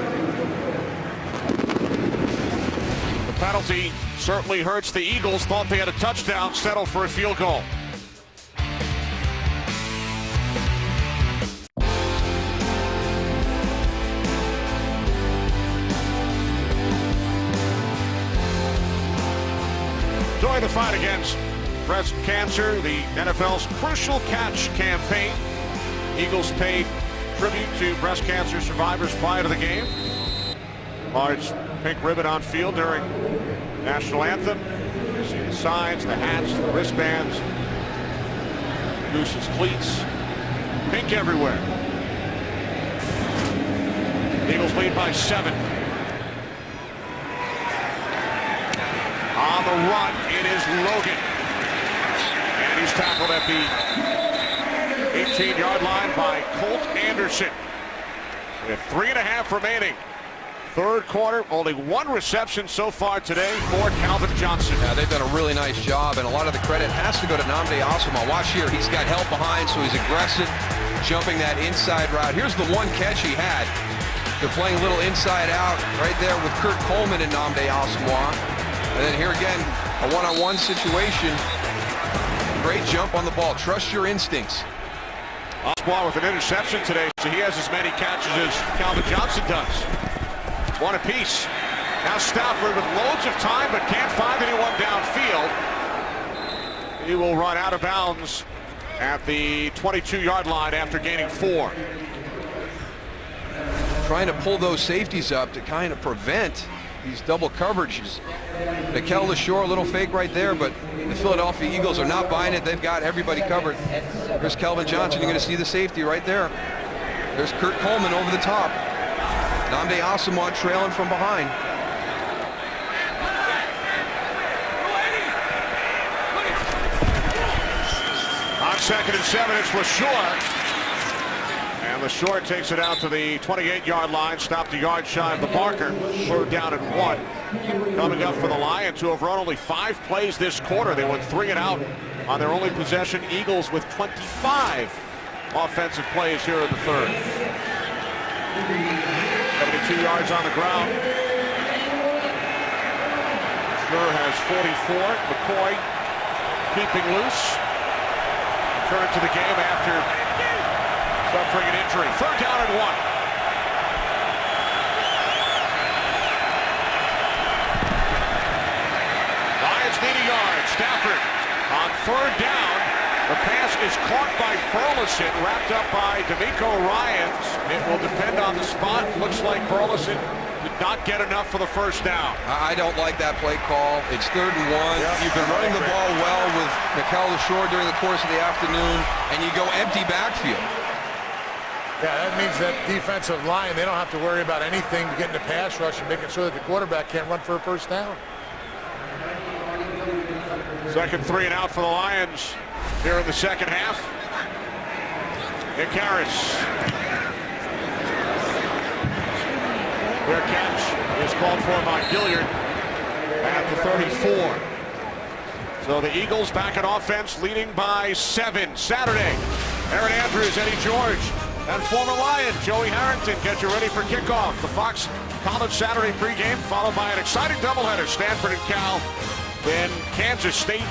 The penalty certainly hurts the Eagles. Thought they had a touchdown, settled for a field goal. Join the fight against breast cancer, the NFL's Crucial Catch campaign. Eagles paid tribute to breast cancer survivors prior to the game. Large pink ribbon on field during national anthem. You see the signs, the hats, the wristbands, Goose's cleats, pink everywhere. Eagles lead by 7. On the run, it is Logan. And he's tackled at the 18-yard line by Colt Anderson. With 3.5 remaining. Third quarter, only 1 reception so far today for Calvin Johnson. Yeah, they've done a really nice job, and a lot of the credit has to go to Nnamdi Asomugha. Watch here, he's got help behind, so he's aggressive, jumping that inside route. Here's the one catch he had. They're playing a little inside out right there with Kurt Coleman and Nnamdi Asomugha. And then here again, a one-on-one situation. Great jump on the ball. Trust your instincts. Asomugha with an interception today, so he has as many catches as Calvin Johnson does. 1 apiece. Now Stafford with loads of time, but can't find anyone downfield. He will run out of bounds at the 22-yard line after gaining 4. Trying to pull those safeties up to kind of prevent these double coverages. Mikel LeSure, a little fake right there, but the Philadelphia Eagles are not buying it. They've got everybody covered. There's Calvin Johnson. You're going to see the safety right there. There's Kurt Coleman over the top. Nnamdi Asomugha trailing from behind. On 2nd and 7, it's LeSure. And LeSure takes it out to the 28-yard line, stopped a yard shy of the marker. 3rd down and 1. Coming up for the Lions, who have run only 5 plays this quarter. They went 3 and out on their only possession. Eagles with 25 offensive plays here in the 3rd. 72 yards on the ground. Sure has 44. McCoy keeping loose. Return to the game after suffering an injury. 3rd down and 1. Lions need a yard. Stafford on 3rd down. The pass is caught by Burleson, wrapped up by D'Amico Ryans. It will depend on the spot. Looks like Burleson did not get enough for the 1st down. I don't like that play call. It's 3rd and 1. Yep. You've been running the ball well with Mikel LeSure during the course of the afternoon, and you go empty backfield. Yeah, that means that defensive line, they don't have to worry about anything getting the pass rush and making sure that the quarterback can't run for a 1st down. 2nd 3 and out for the Lions here in the 2nd half. Nick Harris. Their catch is called for by Gilliard at the 34. So the Eagles back in offense, leading by 7. Saturday, Aaron Andrews, Eddie George, and former Lion Joey Harrington get you ready for kickoff. The Fox College Saturday pregame, followed by an exciting doubleheader. Stanford and Cal, then Kansas State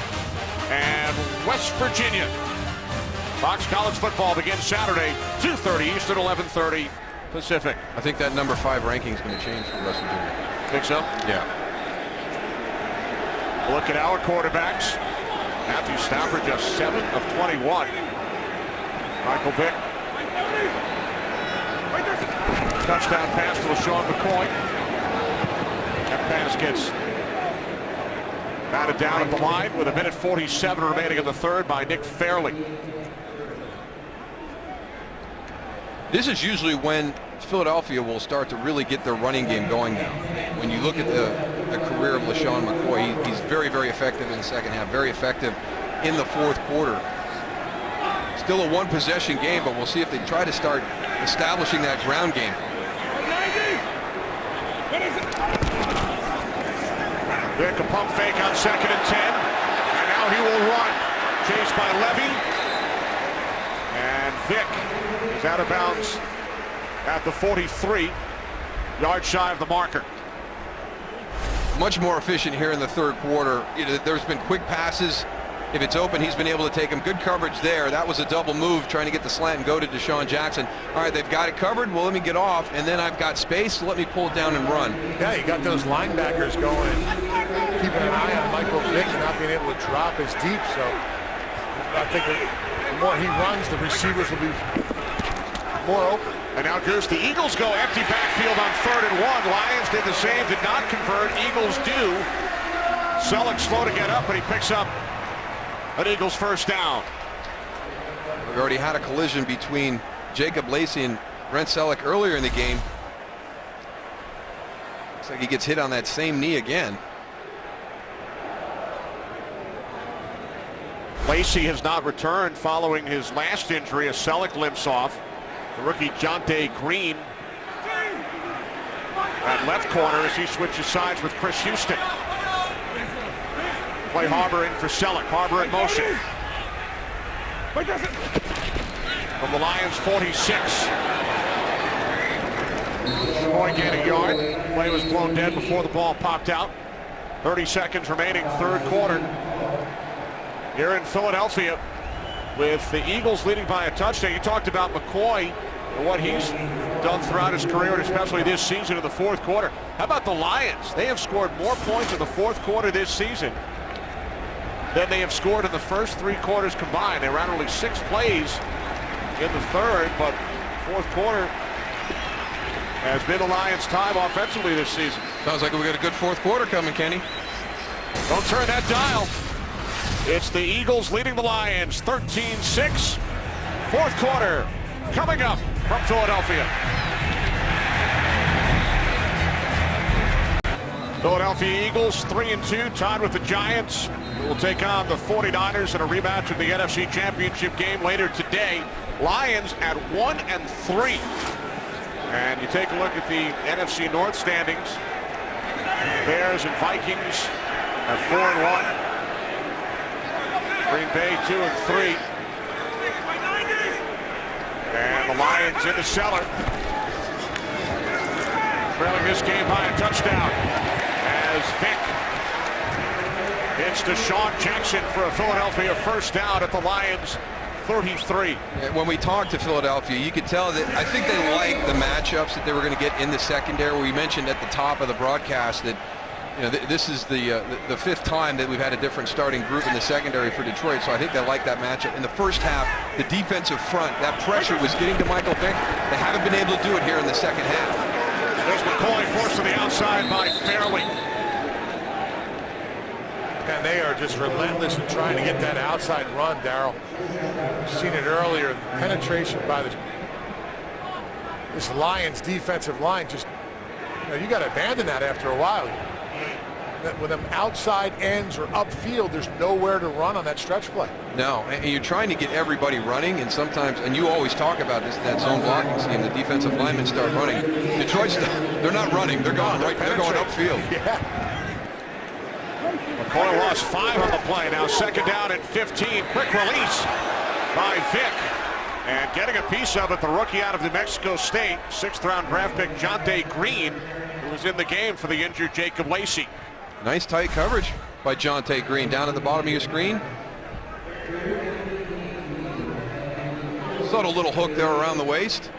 and West Virginia. Fox College football begins Saturday, 2:30 Eastern, 11:30 Pacific. I think that number 5 ranking is going to change for West Virginia. Think so? Yeah. Look at our quarterbacks. Matthew Stafford just 7 of 21. Michael Vick. Touchdown pass to LeSean McCoy. That pass gets batted down at the line with 1:47 remaining in the 3rd by Nick Fairley. This is usually when Philadelphia will start to really get their running game going now. When you look at the career of LeSean McCoy, he's very, very effective in the 2nd half, very effective in the 4th quarter. Still a 1-possession game, but we'll see if they try to start establishing that ground game. Vick, a pump fake on 2nd and 10. And now he will run. Chased by Levy. And Vick is out of bounds at the 43. Yard shy of the marker. Much more efficient here in the 3rd quarter. There's been quick passes. If it's open, he's been able to take them. Good coverage there. That was a double move, trying to get the slant and go to Deshaun Jackson. All right, they've got it covered. Well, let me get off, and then I've got space, so let me pull it down and run. Yeah, you got those linebackers going, keeping an eye on Michael Vick and not being able to drop as deep. So I think the more he runs, the receivers will be more open. And now Goose, the Eagles go empty backfield on 3rd and 1. Lions did the same, did not convert. Eagles do. Selleck slow to get up, but he picks up an Eagles first down. We already had a collision between Jacob Lacey and Brent Selleck earlier in the game. Looks like he gets hit on that same knee again. Lacey has not returned following his last injury as Selleck limps off. The rookie Jonte Green at left corner as he switches sides with Chris Houston. Play Harbor in for Selleck. Harbor in motion. From the Lions 46. Boy gained a yard. Play was blown dead before the ball popped out. 30 seconds remaining, 3rd quarter. Here in Philadelphia with the Eagles leading by a touchdown. You talked about McCoy and what he's done throughout his career, and especially this season in the 4th quarter. How about the Lions? They have scored more points in the 4th quarter this season than they have scored in the first 3 quarters combined. They ran only 6 plays in the 3rd, but 4th quarter has been the Lions' time offensively this season. Sounds like we got a good 4th quarter coming, Kenny. Don't turn that dial. It's the Eagles leading the Lions 13-6. 4th quarter coming up from Philadelphia. Philadelphia Eagles 3-2, tied with the Giants, who will take on the 49ers in a rematch of the NFC Championship game later today. Lions at 1-3. And you take a look at the NFC North standings. Bears and Vikings at 4-1. Green Bay 2-3. And the Lions in the cellar. Trailing this game by a touchdown as Vick hits Deshaun Jackson for a Philadelphia first down at the Lions 33. When we talked to Philadelphia, you could tell that I think they liked the matchups that they were going to get in the secondary. We mentioned at the top of the broadcast that this is the 5th time that we've had a different starting group in the secondary for Detroit, so I think they like that matchup. In the first half, the defensive front, that pressure was getting to Michael Vick. They haven't been able to do it here in the second half. There's McCoy forced to the outside by Fairley. And they are just relentless in trying to get that outside run, Darryl. Seen it earlier, penetration by this Lions defensive line. Just, you got to abandon that after a while. With them outside ends or upfield, there's nowhere to run on that stretch play. No, and you're trying to get everybody running, and sometimes, and you always talk about this, that zone blocking scheme, the defensive linemen start running. Detroit's, they're not running, they're going right, they're going upfield. Yeah. McCoy lost 5 on the play, now 2nd down and 15. Quick release by Vick. And getting a piece of it, the rookie out of New Mexico State, 6th round draft pick Jonte Green, who was in the game for the injured Jacob Lacey. Nice tight coverage by Jonte Green. Down at the bottom of your screen. Subtle little hook there around the waist.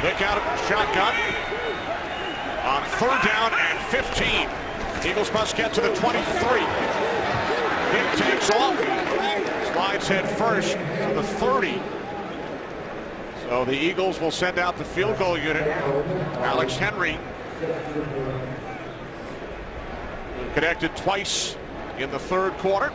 Vick out of the shotgun on 3rd down and 15. Eagles must get to the 23. Vick takes off. Slides head first to the 30. So the Eagles will send out the field goal unit. Alex Henry connected twice in the 3rd quarter.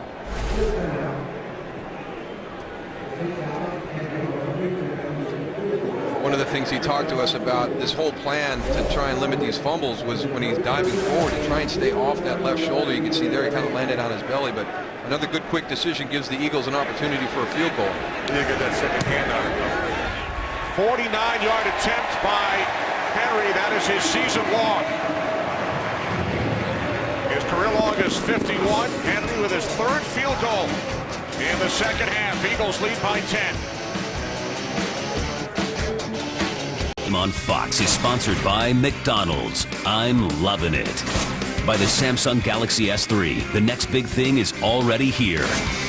One of the things he talked to us about, this whole plan to try and limit these fumbles, was when he's diving forward to try and stay off that left shoulder. You can see there he kind of landed on his belly, but another good quick decision gives the Eagles an opportunity for a field goal. He did get that second hand on it. 49-yard attempt by Henry. That is his season long. His career long is 51. Henry with his 3rd field goal in the second half. Eagles lead by 10. On Fox is sponsored by McDonald's. I'm loving it. By the Samsung Galaxy S3, the next big thing is already here.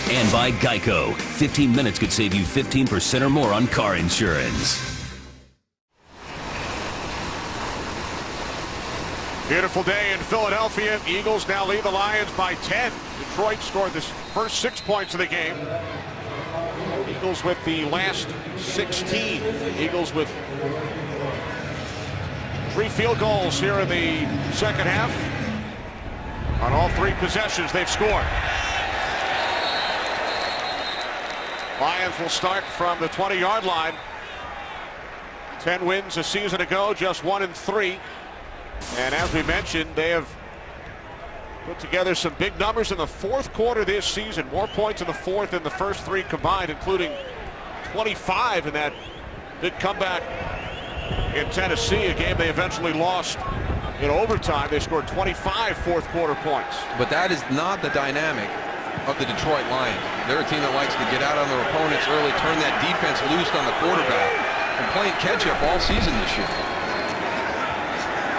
And by Geico, 15 minutes could save you 15% or more on car insurance. Beautiful day in Philadelphia. Eagles now lead the Lions by 10. Detroit scored the first 6 points of the game. Eagles with the last 16. Eagles with 3 field goals here in the second half. On all 3 possessions they've scored. Lions will start from the 20-yard line. 10 wins a season ago, just 1-3. And as we mentioned, they have put together some big numbers in the fourth quarter this season. More points in the fourth than the first 3 combined, including 25 in that big comeback in Tennessee, a game they eventually lost in overtime. They scored 25 fourth quarter points. But that is not the dynamic of the Detroit Lions. They're a team that likes to get out on their opponents early, turn that defense loose on the quarterback, and playing catch-up all season this year.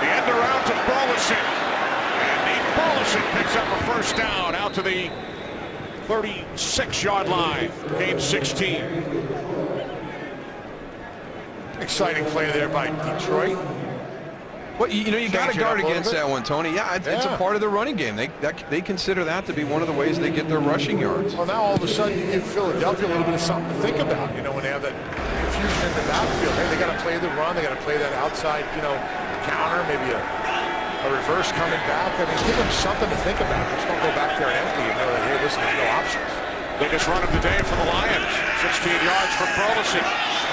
The end around to Burleson. And Nate Burleson picks up a first down out to the 36-yard line. Gain 16. Exciting play there by Detroit. Well, you know, you got to Change it guard up a little against bit. that one, Tony. Yeah, it's a part of the running game. They consider that to be one of the ways they get their rushing yards. Well, now all of a sudden you give Philadelphia a little bit of something to think about. You know, when they have that confusion in the backfield, hey, they got to play the run. They got to play that outside, you know, counter, maybe a reverse coming back. I mean, give them something to think about. Just don't go back there and empty and know that, hey, listen, there's no options. Biggest run of the day for the Lions. 16 yards from Burleson.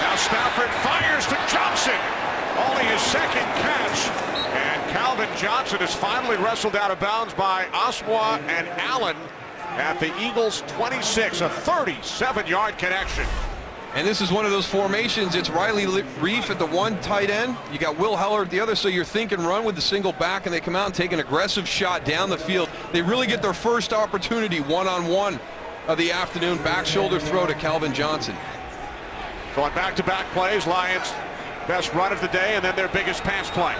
Now Stafford fires to Johnson. Only his second catch. And Calvin Johnson is finally wrestled out of bounds by Oswald and Allen at the Eagles 26. A 37-yard connection. And this is one of those formations. It's Riley Reif at the one tight end. You got Will Heller at the other, so you're thinking run with the single back, and they come out and take an aggressive shot down the field. They really get their first opportunity one-on-one of the afternoon. Back shoulder throw to Calvin Johnson. Going back-to-back plays. Lions best run of the day, and then their biggest pass play.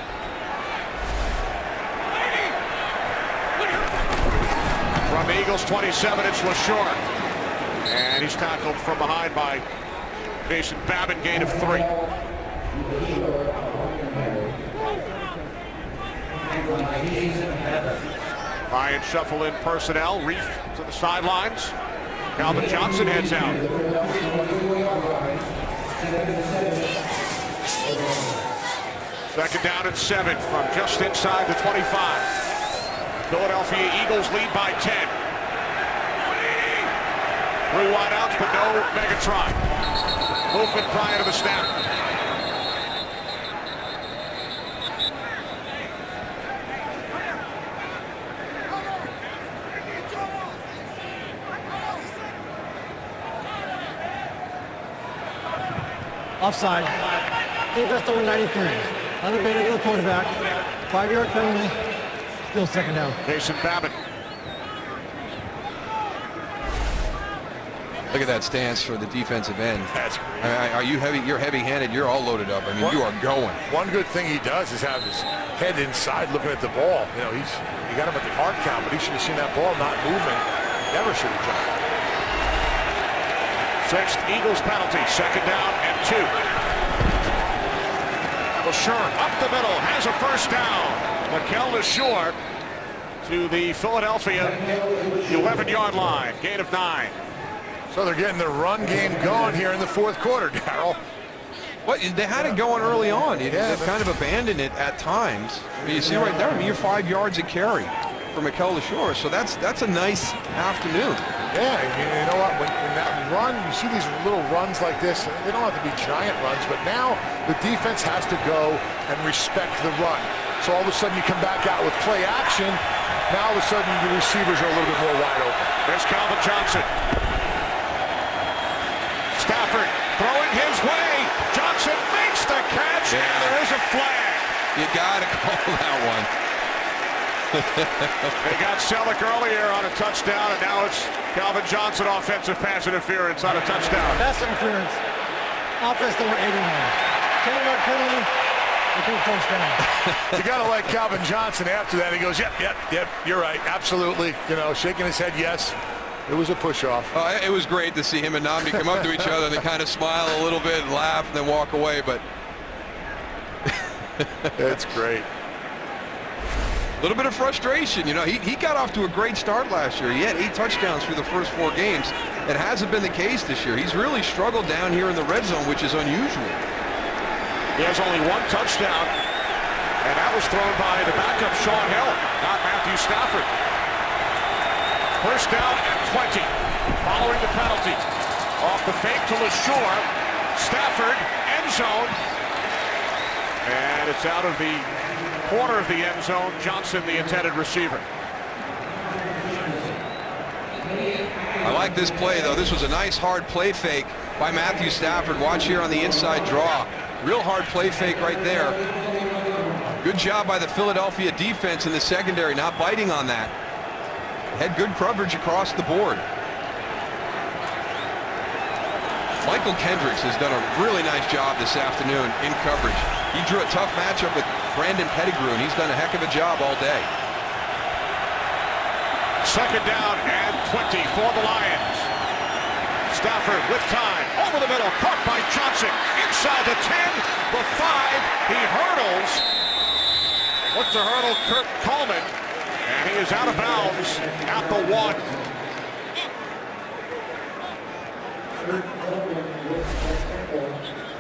From the Eagles 27, it's LaShore. And he's tackled from behind by Jason Babin, gain of 3. Lions shuffle in personnel. Reif to the sidelines. Calvin Johnson heads out. Second down and 7 from just inside the 25. Philadelphia Eagles lead by 10. 3 wideouts, but no Megatron. Movement prior to the snap. Offside. Defense over 93. Unabated to the quarterback. 5-yard penalty. Still second down. Jason Babin. Look at that stance for the defensive end. That's great. I mean, are you heavy? You're heavy-handed. You're all loaded up. I mean, you are going. One good thing he does is have his head inside looking at the ball. You know, you got him at the hard count, but he should have seen that ball not moving. Never should have jumped. 6th Eagles penalty. Second down and 2. LaShore up the middle, has a first down. Mikel LaShore to the Philadelphia 11-yard line. Gain of 9. So they're getting the run game going here in the fourth quarter, Darryl. What, they had it going early on. They've kind of abandoned it at times. But you see right there, I mean, you're 5 yards a carry for Mikel LaShore. So that's a nice afternoon. Yeah, you know what? When that run, you see these little runs like this, they don't have to be giant runs, but now the defense has to go and respect the run. So all of a sudden you come back out with play action. Now all of a sudden the receivers are a little bit more wide open. There's Calvin Johnson. Stafford throwing his way. Johnson makes the catch, and there is a flag. You got to call that one. They got Selleck earlier on a touchdown, and now it's Calvin Johnson offensive pass interference on a touchdown. Pass interference. Offense number 81. 10-yard penalty. First down. You got to like Calvin Johnson after that. He goes, yep, you're right, absolutely. You know, shaking his head, yes. It was a push-off. It was great to see him and Nnamdi come up to each other and they kind of smile a little bit and laugh and then walk away, but it's great. A little bit of frustration. You know, he got off to a great start last year. He had 8 touchdowns through the first 4 games. It hasn't been the case this year. He's really struggled down here in the red zone, which is unusual. He has only 1 touchdown, and that was thrown by the backup Sean Hill, not Matthew Stafford. First down and 20, following the penalty. Off the fake to LeSure. Stafford, end zone. And it's out of the corner of the end zone. Johnson, the intended receiver. I like this play, though. This was a nice hard play fake by Matthew Stafford. Watch here on the inside draw. Real hard play fake right there. Good job by the Philadelphia defense in the secondary, not biting on that. Had good coverage across the board. Michael Kendricks has done a really nice job this afternoon in coverage. He drew a tough matchup with Brandon Pettigrew, and he's done a heck of a job all day. Second down and 20 for the Lions. Stafford with time, over the middle, caught by Johnson. Inside the 10, the 5, he hurdles. What's the hurdle? Kurt Coleman, and he is out of bounds at the 1.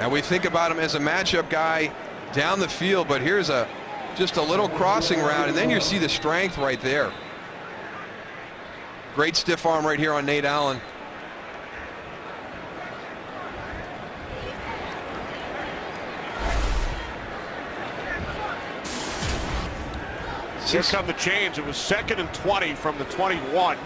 And we think about him as a matchup guy down the field, but here's just a little crossing route, and then you see the strength right there. Great stiff arm right here on Nate Allen. Here come the change. It was 2nd and 20 from the 21.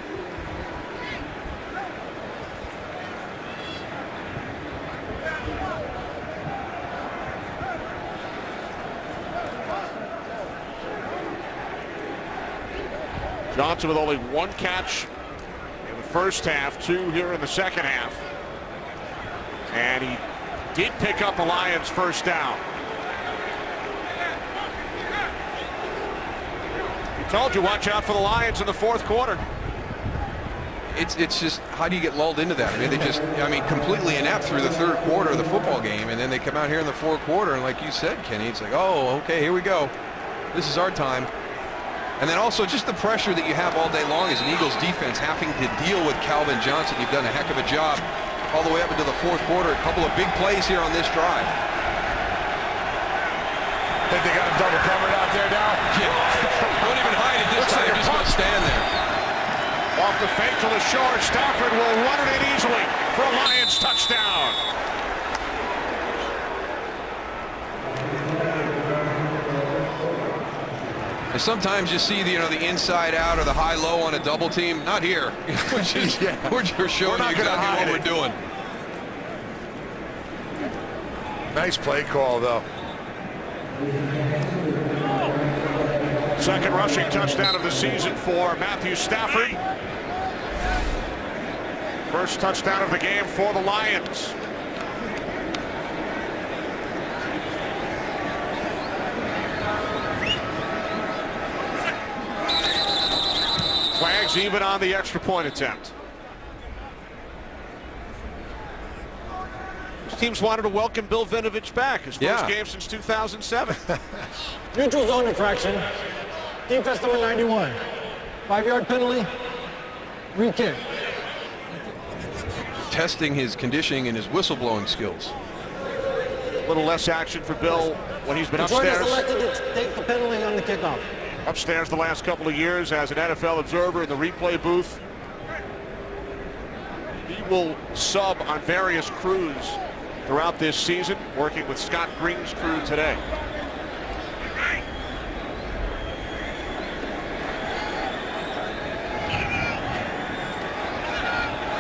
Johnson with only 1 catch in the first half, 2 here in the second half. And he did pick up the Lions' first down. He told you, watch out for the Lions in the 4th quarter. It's just, how do you get lulled into that? I mean, they just, completely inept through the 3rd quarter of the football game, and then they come out here in the 4th quarter, and like you said, Kenny, it's like, oh, okay, here we go. This is our time. And then also just the pressure that you have all day long as an Eagles defense having to deal with Calvin Johnson. You've done a heck of a job all the way up into the 4th quarter. A couple of big plays here on this drive. Think they got him double covered out there now? Yeah. Don't even hide it this time. You're just going to stand there. Off the fake to LeSure. Stafford will run it in easily for a Lions touchdown. And sometimes you see the inside out or the high low on a double team. Not here. Which is, we're just showing you exactly what we're doing. Nice play call, though. Second rushing touchdown of the season for Matthew Stafford. First touchdown of the game for the Lions. Flags even on the extra point attempt. These teams wanted to welcome Bill Vinovich back. His first game since 2007. Neutral zone infraction. Defense number 91. 5-yard penalty. Re-kick. Testing his conditioning and his whistleblowing skills. A little less action for Bill when he's been Detroit upstairs. has elected to take the penalty on the kickoff. Upstairs the last couple of years as an NFL observer in the replay booth. He will sub on various crews throughout this season, working with Scott Green's crew today.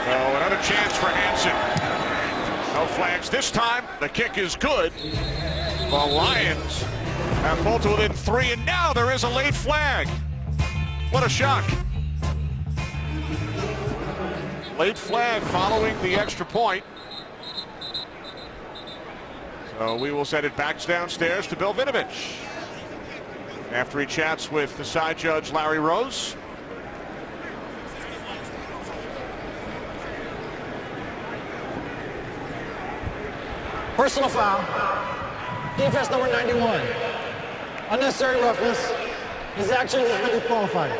Oh, another chance for Hansen. No flags this time. The kick is good. The Lions have pulled to within 3, and now there is a late flag. What a shock. Late flag following the extra point. So we will send it back downstairs to Bill Vinovich after he chats with the side judge, Larry Rose. Personal foul. Defense number 91. Unnecessary roughness. His action has been disqualified.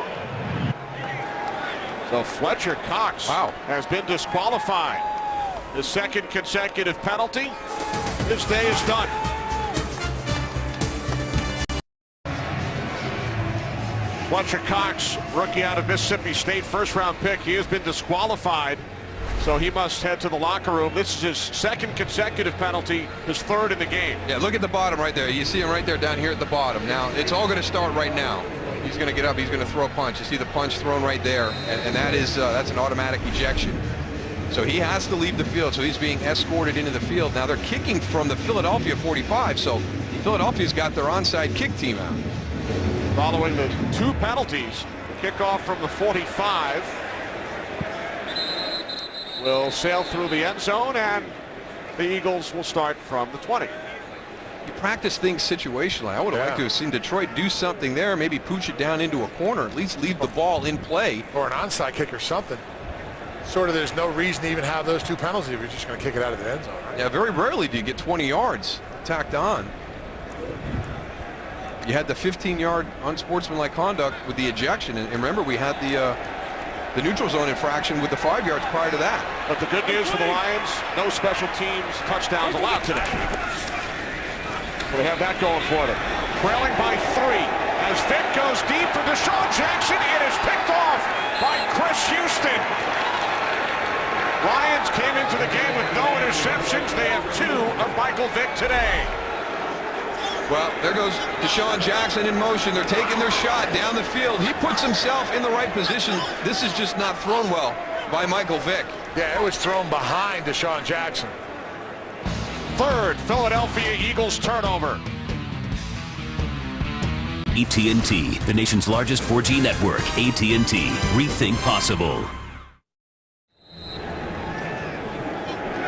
So Fletcher Cox has been disqualified. The second consecutive penalty. His day is done. Fletcher Cox, rookie out of Mississippi State, first-round pick. He has been disqualified, so he must head to the locker room. This is his second consecutive penalty, his third in the game. Yeah, look at the bottom right there. You see him right there down here at the bottom. Now, it's all going to start right now. He's going to get up. He's going to throw a punch. You see the punch thrown right there, and that is that's an automatic ejection. So he has to leave the field. So he's being escorted into the field. Now they're kicking from the Philadelphia 45. So Philadelphia's got their onside kick team out. Following the two penalties, the kickoff from the 45 will sail through the end zone, and the Eagles will start from the 20. You practice things situationally. I would have liked to have seen Detroit do something there, maybe pooch it down into a corner, at least leave the ball in play. Or an onside kick or something. Sort of there's no reason to even have those two penalties if you're just going to kick it out of the end zone. Right? Yeah, very rarely do you get 20 yards tacked on. You had the 15-yard unsportsmanlike conduct with the ejection, and remember we had the neutral zone infraction with the 5 yards prior to that. But the good news for the Lions, no special teams touchdowns allowed today. So they have that going for them. Trailing by 3 as Vick goes deep for Deshaun Jackson. It is picked off by Chris Houston. Lions came into the game with no interceptions. They have 2 of Michael Vick today. Well, there goes Deshaun Jackson in motion. They're taking their shot down the field. He puts himself in the right position. This is just not thrown well by Michael Vick. Yeah, it was thrown behind Deshaun Jackson. Third Philadelphia Eagles turnover. AT&T, the nation's largest 4G network. AT&T. Rethink possible.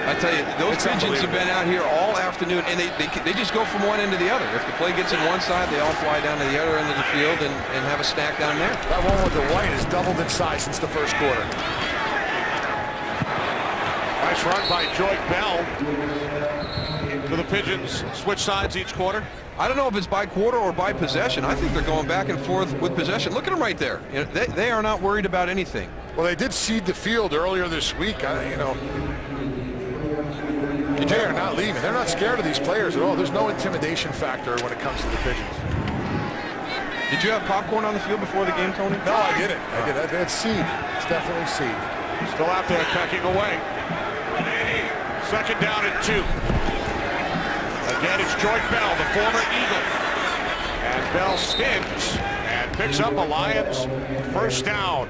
I tell you, those pigeons have been out here all afternoon, and they just go from one end to the other. If the play gets in one side, they all fly down to the other end of the field and have a snack down there. That one with the white has doubled in size since the first quarter. Nice run by Joyke Bell. Do the Pigeons switch sides each quarter? I don't know if it's by quarter or by possession. I think they're going back and forth with possession. Look at them right there. You know, they are not worried about anything. Well, they did seed the field earlier this week. They are not leaving. They're not scared of these players at all. There's no intimidation factor when it comes to the Pigeons. Did you have popcorn on the field before the game, Tony? No, I didn't. It's seed. It's definitely seed. Still out there pecking away. Second down and 2. Again, it's Joyke Bell, the former Eagle. And Bell spins and picks up a Lions first down.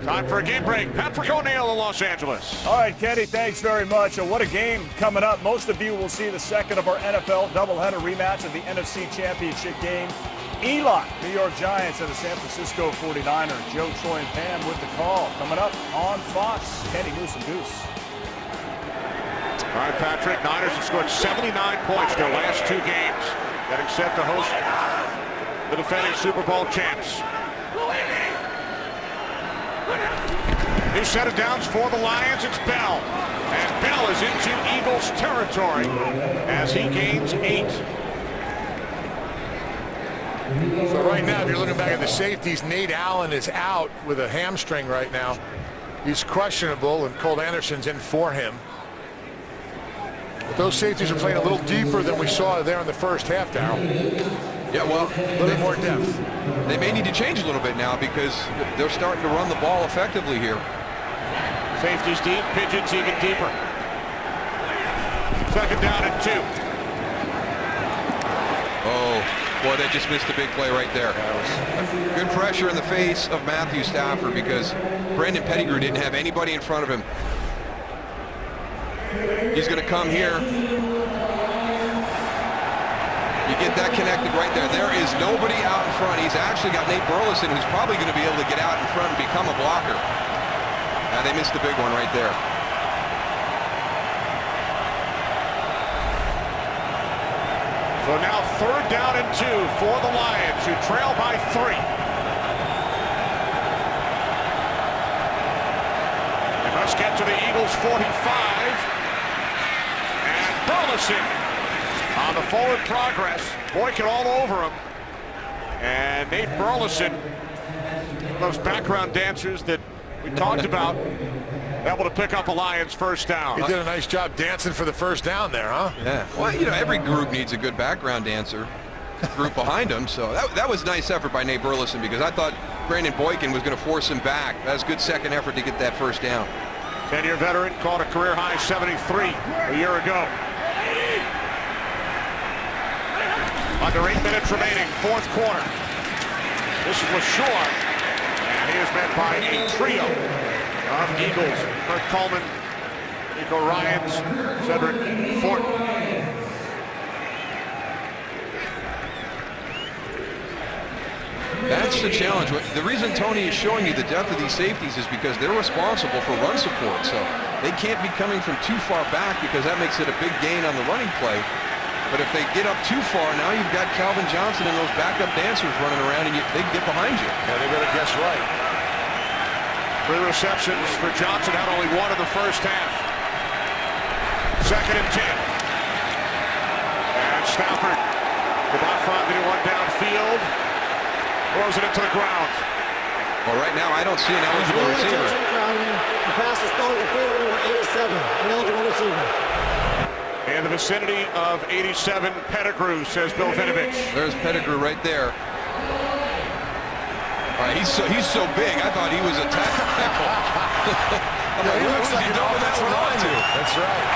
Time for a game break. Patrick O'Neill in Los Angeles. All right, Kenny, thanks very much. And what a game coming up. Most of you will see the second of our NFL doubleheader rematch of the NFC Championship game. Eli, New York Giants and the San Francisco 49ers. Joe, Troy, and Pam with the call. Coming up on Fox, Kenny Moose and Goose. All right, Patrick, Niners have scored 79 points their last 2 games, getting set to host the defending Super Bowl champs. New set of downs for the Lions. It's Bell. And Bell is into Eagles territory as he gains 8. So right now, if you're looking back at the safeties, Nate Allen is out with a hamstring right now. He's questionable, and Cole Anderson's in for him. But those safeties are playing a little deeper than we saw there in the first half, Darryl. Yeah, well, a little bit more depth. They may need to change a little bit now because they're starting to run the ball effectively here. Safeties deep, Pigeons even deeper. Second down and 2. Oh, boy, they just missed a big play right there. Good pressure in the face of Matthew Stafford because Brandon Pettigrew didn't have anybody in front of him. He's going to come here. You get that connected right there. There is nobody out in front. He's actually got Nate Burleson, who's probably going to be able to get out in front and become a blocker. Now they missed the big one right there. So now third down and 2 for the Lions, who trail by 3. They must get to the Eagles 45. Burleson on the forward progress. Boykin all over him. And Nate Burleson, those background dancers that we talked about, able to pick up a Lions first down. He did a nice job dancing for the first down there, huh? Yeah. Well, you know, every group needs a good background dancer group behind him. So that was a nice effort by Nate Burleson, because I thought Brandon Boykin was going to force him back. That was a good second effort to get that first down. 10-year veteran caught a career-high 73 a year ago. Under 8 minutes remaining, fourth quarter. This is LaShaw, and he is met by a trio of Eagles. Kurt Coleman, Nico Ryans, Cedric Fort. That's the challenge. The reason Tony is showing you the depth of these safeties is because they're responsible for run support. So they can't be coming from too far back, because that makes it a big gain on the running play. But if they get up too far, now you've got Calvin Johnson and those backup dancers running around, and they get behind you. Yeah, they better guess right. 3 receptions for Johnson, had only 1 in the first half. Second and 10. And Stafford, about 5 anyone downfield, throws it into the ground. Well, right now I don't see an eligible receiver. The pass is thrown to field number 87, an eligible receiver. In the vicinity of 87, Pettigrew, says Bill Vinovich. There's Pettigrew right there. All right, he's so big, I thought he was a tackle. He looks like an offensive lineman. That's right.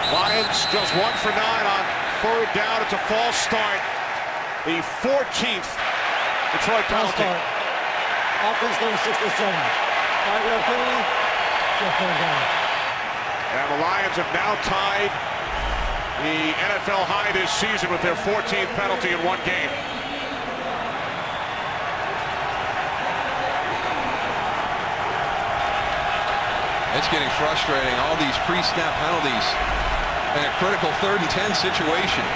Lions just 1 for 9 on third down. It's a false start. The 14th Detroit penalty. Offense number 67. 5-yard penalty. And the Lions have now tied the NFL high this season with their 14th penalty in 1 game. It's getting frustrating, all these pre-snap penalties in a critical 3rd and 10 situation.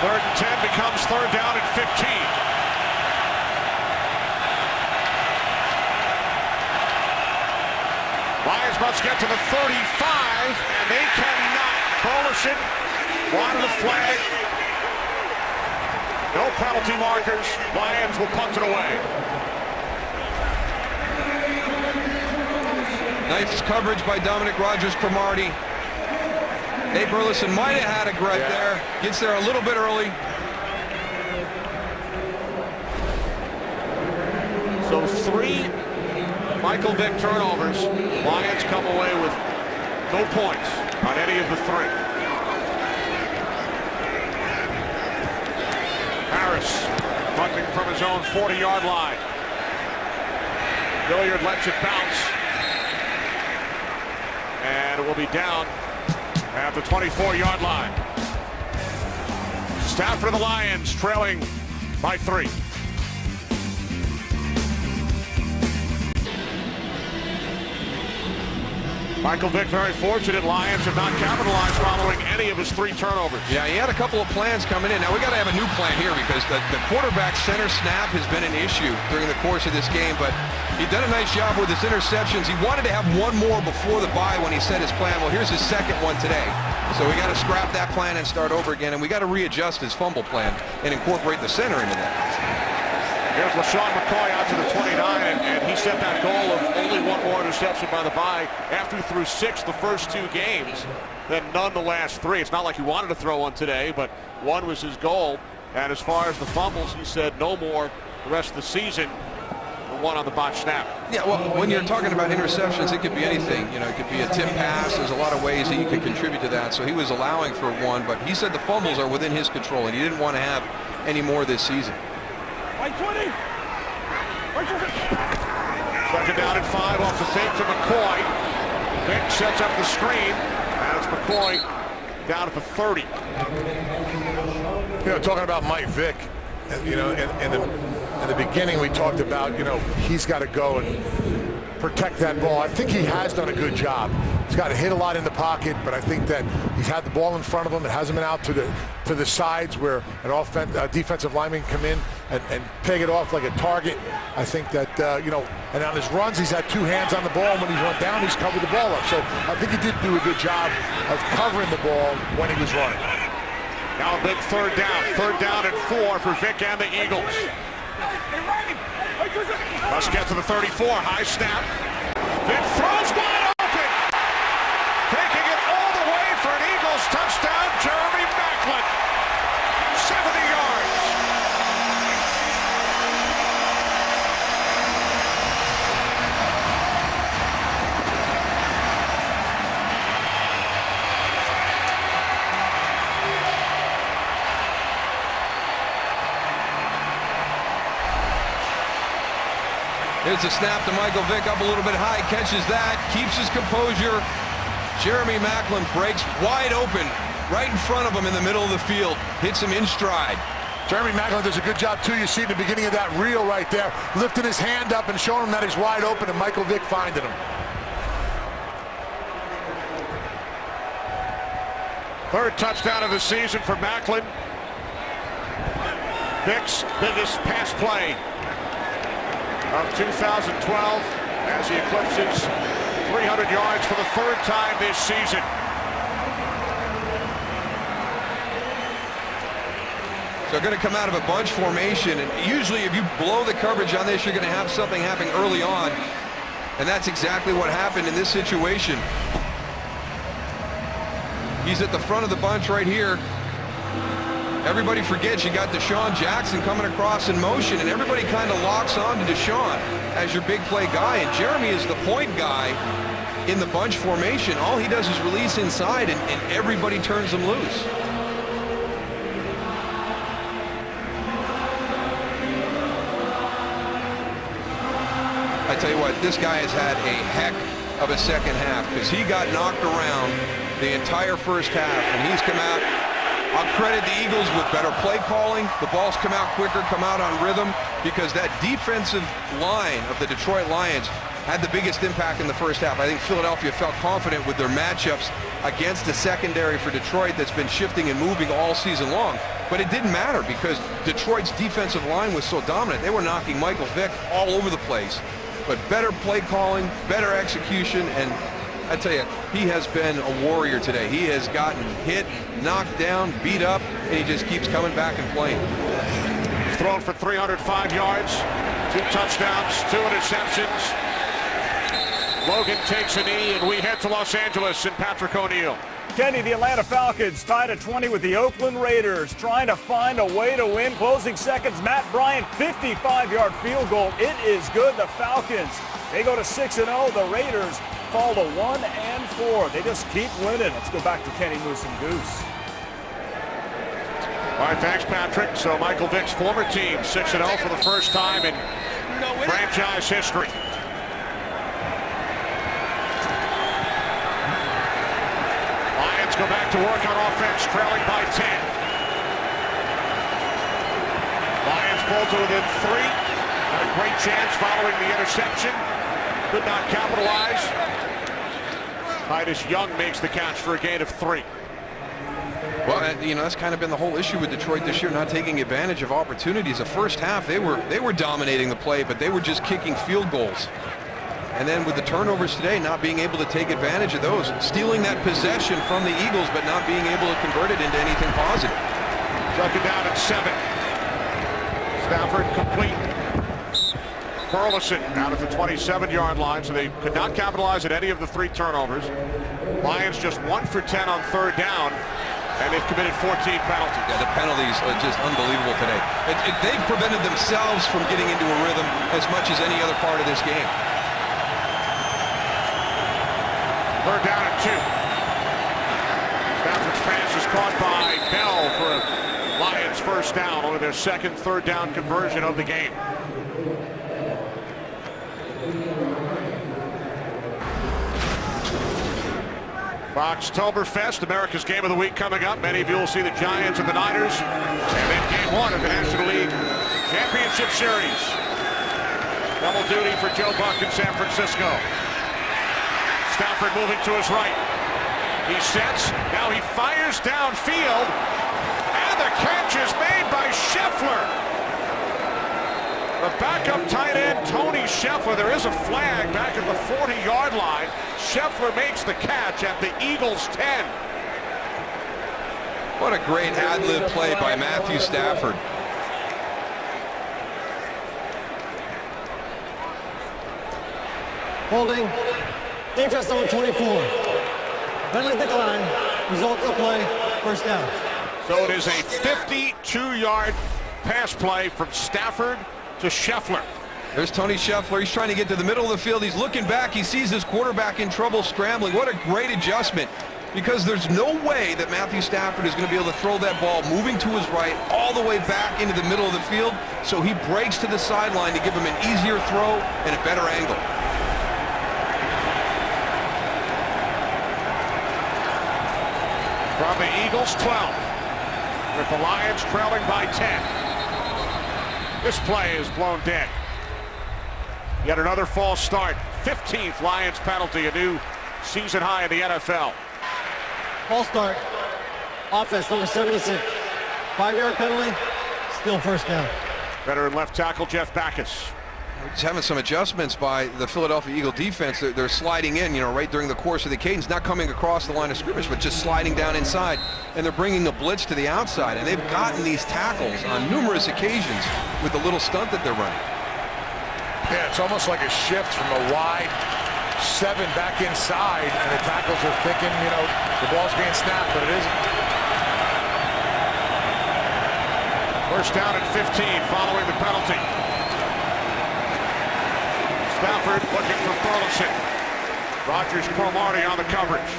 3rd and 10 becomes 3rd down and 15. Lions must get to the 35, and they cannot. Burleson wanted the flag. No penalty markers. Lions will punt it away. Nice coverage by Dominic Rodgers-Cromartie. Nate Burleson might have had a right there. Gets there a little bit early. So 3 Michael Vick turnovers. Lions come away with no points on any of the 3. Harris punting from his own 40-yard line. Hilliard lets it bounce. And it will be down at the 24-yard line. Stafford of the Lions trailing by 3. Michael Vick very fortunate. Lions have not capitalized following any of his 3 turnovers. Yeah, he had a couple of plans coming in. Now we got to have a new plan here, because the quarterback center snap has been an issue during the course of this game, but he's done a nice job with his interceptions. He wanted to have 1 more before the bye when he set his plan. Well, here's his 2nd one today. So we got to scrap that plan and start over again, and we got to readjust his fumble plan and incorporate the center into that. Here's LaShawn McCoy out to the 29, and he set that goal of only 1 more interception by the bye after he threw 6 the first 2 games, then none the last 3. It's not like he wanted to throw one today, but 1 was his goal. And as far as the fumbles, he said no more the rest of the season. The 1 on the botch snap. Yeah, well, when you're talking about interceptions, it could be anything. You know, it could be a tip pass. There's a lot of ways that you could contribute to that. So he was allowing for 1, but he said the fumbles are within his control, and he didn't want to have any more this season. Right 20. Right 20. 2nd down and 5 off the fake to McCoy. Vick sets up the screen, and it's McCoy down at the 30. You know, talking about Mike Vick, you know, in the beginning we talked about, you know, he's got to go and protect that ball. I think he has done a good job. He's got to hit a lot in the pocket, but I think that he's had the ball in front of him. It hasn't been out to the sides where an defensive lineman can come in and peg it off like a target. I think that, and on his runs, he's had two hands on the ball. And when he's run down, he's covered the ball up. So I think he did do a good job of covering the ball when he was running. Now a big third down. Third down and 4 for Vic and the Eagles. Must get to the 34. High snap. Vic throws wide open. Taking it all the way for an Eagles touchdown, Jeremy Maclin. 70 yards. Here's a snap to Michael Vick, up a little bit high, catches that, keeps his composure. Jeremy Maclin breaks wide open, right in front of him in the middle of the field, hits him in stride. Jeremy Maclin does a good job, too. You see at the beginning of that reel right there, lifting his hand up and showing him that he's wide open, and Michael Vick finding him. Third touchdown of the season for Maclin. Vick's biggest pass play of 2012 as he eclipses 300 yards for the third time this season. So they're going to come out of a bunch formation, and usually if you blow the coverage on this, you're going to have something happen early on, and that's exactly what happened in this situation. He's at the front of the bunch right here. Everybody forgets you got Deshaun Jackson coming across in motion, and everybody kind of locks on to Deshaun as your big play guy, and Jeremy is the point guy in the bunch formation. All he does is release inside, and everybody turns him loose. I tell you what, this guy has had a heck of a second half because he got knocked around the entire first half, and he's come out. I'll credit the Eagles with better play calling. The balls come out quicker, come out on rhythm, because that defensive line of the Detroit Lions had the biggest impact in the first half. I think Philadelphia felt confident with their matchups against a secondary for Detroit that's been shifting and moving all season long. But it didn't matter because Detroit's defensive line was so dominant. They were knocking Michael Vick all over the place. But better play calling, better execution, and I tell you, he has been a warrior today. He has gotten hit, knocked down, beat up, and he just keeps coming back and playing. He's thrown for 305 yards, 2 touchdowns, 2 interceptions. Logan takes a knee, and we head to Los Angeles and Patrick O'Neill. Kenny, the Atlanta Falcons tied at 20 with the Oakland Raiders, trying to find a way to win. Closing seconds, Matt Bryant, 55-yard field goal. It is good. The Falcons, they go to 6-0. The Raiders fall to 1-4. They just keep winning. Let's go back to Kenny Moose and Goose. All right, thanks, Patrick. So Michael Vick's former team, 6-0 for the first time in franchise history. Lions go back to work on offense, trailing by 10. Lions pull to within 3. Had a great chance following the interception. Could not capitalize. Titus Young makes the catch for a gain of 3. Well, that's kind of been the whole issue with Detroit this year, not taking advantage of opportunities. The first half, they were dominating the play, but they were just kicking field goals. And then with the turnovers today, not being able to take advantage of those, stealing that possession from the Eagles, but not being able to convert it into anything positive. Second down at 7. Stafford complete. Burleson down at the 27-yard line, so they could not capitalize at any of the 3 turnovers. Lions just 1 for 10 on third down, and they've committed 14 penalties. Yeah, the penalties are just unbelievable today. They've prevented themselves from getting into a rhythm as much as any other part of this game. Third down at 2. Stafford's pass is caught by Bell for a Lions first down, only their second third down conversion of the game. Foxtoberfest, America's Game of the Week coming up. Many of you will see the Giants and the Niners. And then Game 1 of the National League Championship Series. Double duty for Joe Buck in San Francisco. Stafford moving to his right. He sets, now he fires downfield, and the catch is made by Scheffler. The backup tight end, Tony Scheffler. There is a flag back at the 40-yard line. Scheffler makes the catch at the Eagles' 10. What a great ad-lib play by Matthew Stafford. Holding. Defense number 24. Penalty decline. Result of the play. First down. So it is a 52-yard pass play from Stafford to Scheffler. There's Tony Scheffler. He's trying to get to the middle of the field. He's looking back. He sees his quarterback in trouble scrambling. What a great adjustment, because there's no way that Matthew Stafford is going to be able to throw that ball moving to his right all the way back into the middle of the field. So he breaks to the sideline to give him an easier throw and a better angle. From the Eagles' 12, with the Lions trailing by 10. This play is blown dead. Yet another false start. 15th Lions penalty, a new season high in the NFL. False start. Offense number 76. 5-yard penalty. Still first down. Veteran left tackle Jeff Backus. Just having some adjustments by the Philadelphia Eagle defense. They're sliding in, right during the course of the cadence, not coming across the line of scrimmage, but just sliding down inside. And they're bringing the blitz to the outside. And they've gotten these tackles on numerous occasions with the little stunt that they're running. Yeah, it's almost like a shift from a wide 7 back inside, and the tackles are thinking, the ball's being snapped, but it isn't. First down at 15 following the penalty. Stafford looking for Burleson. Rogers Cromartie on the coverage.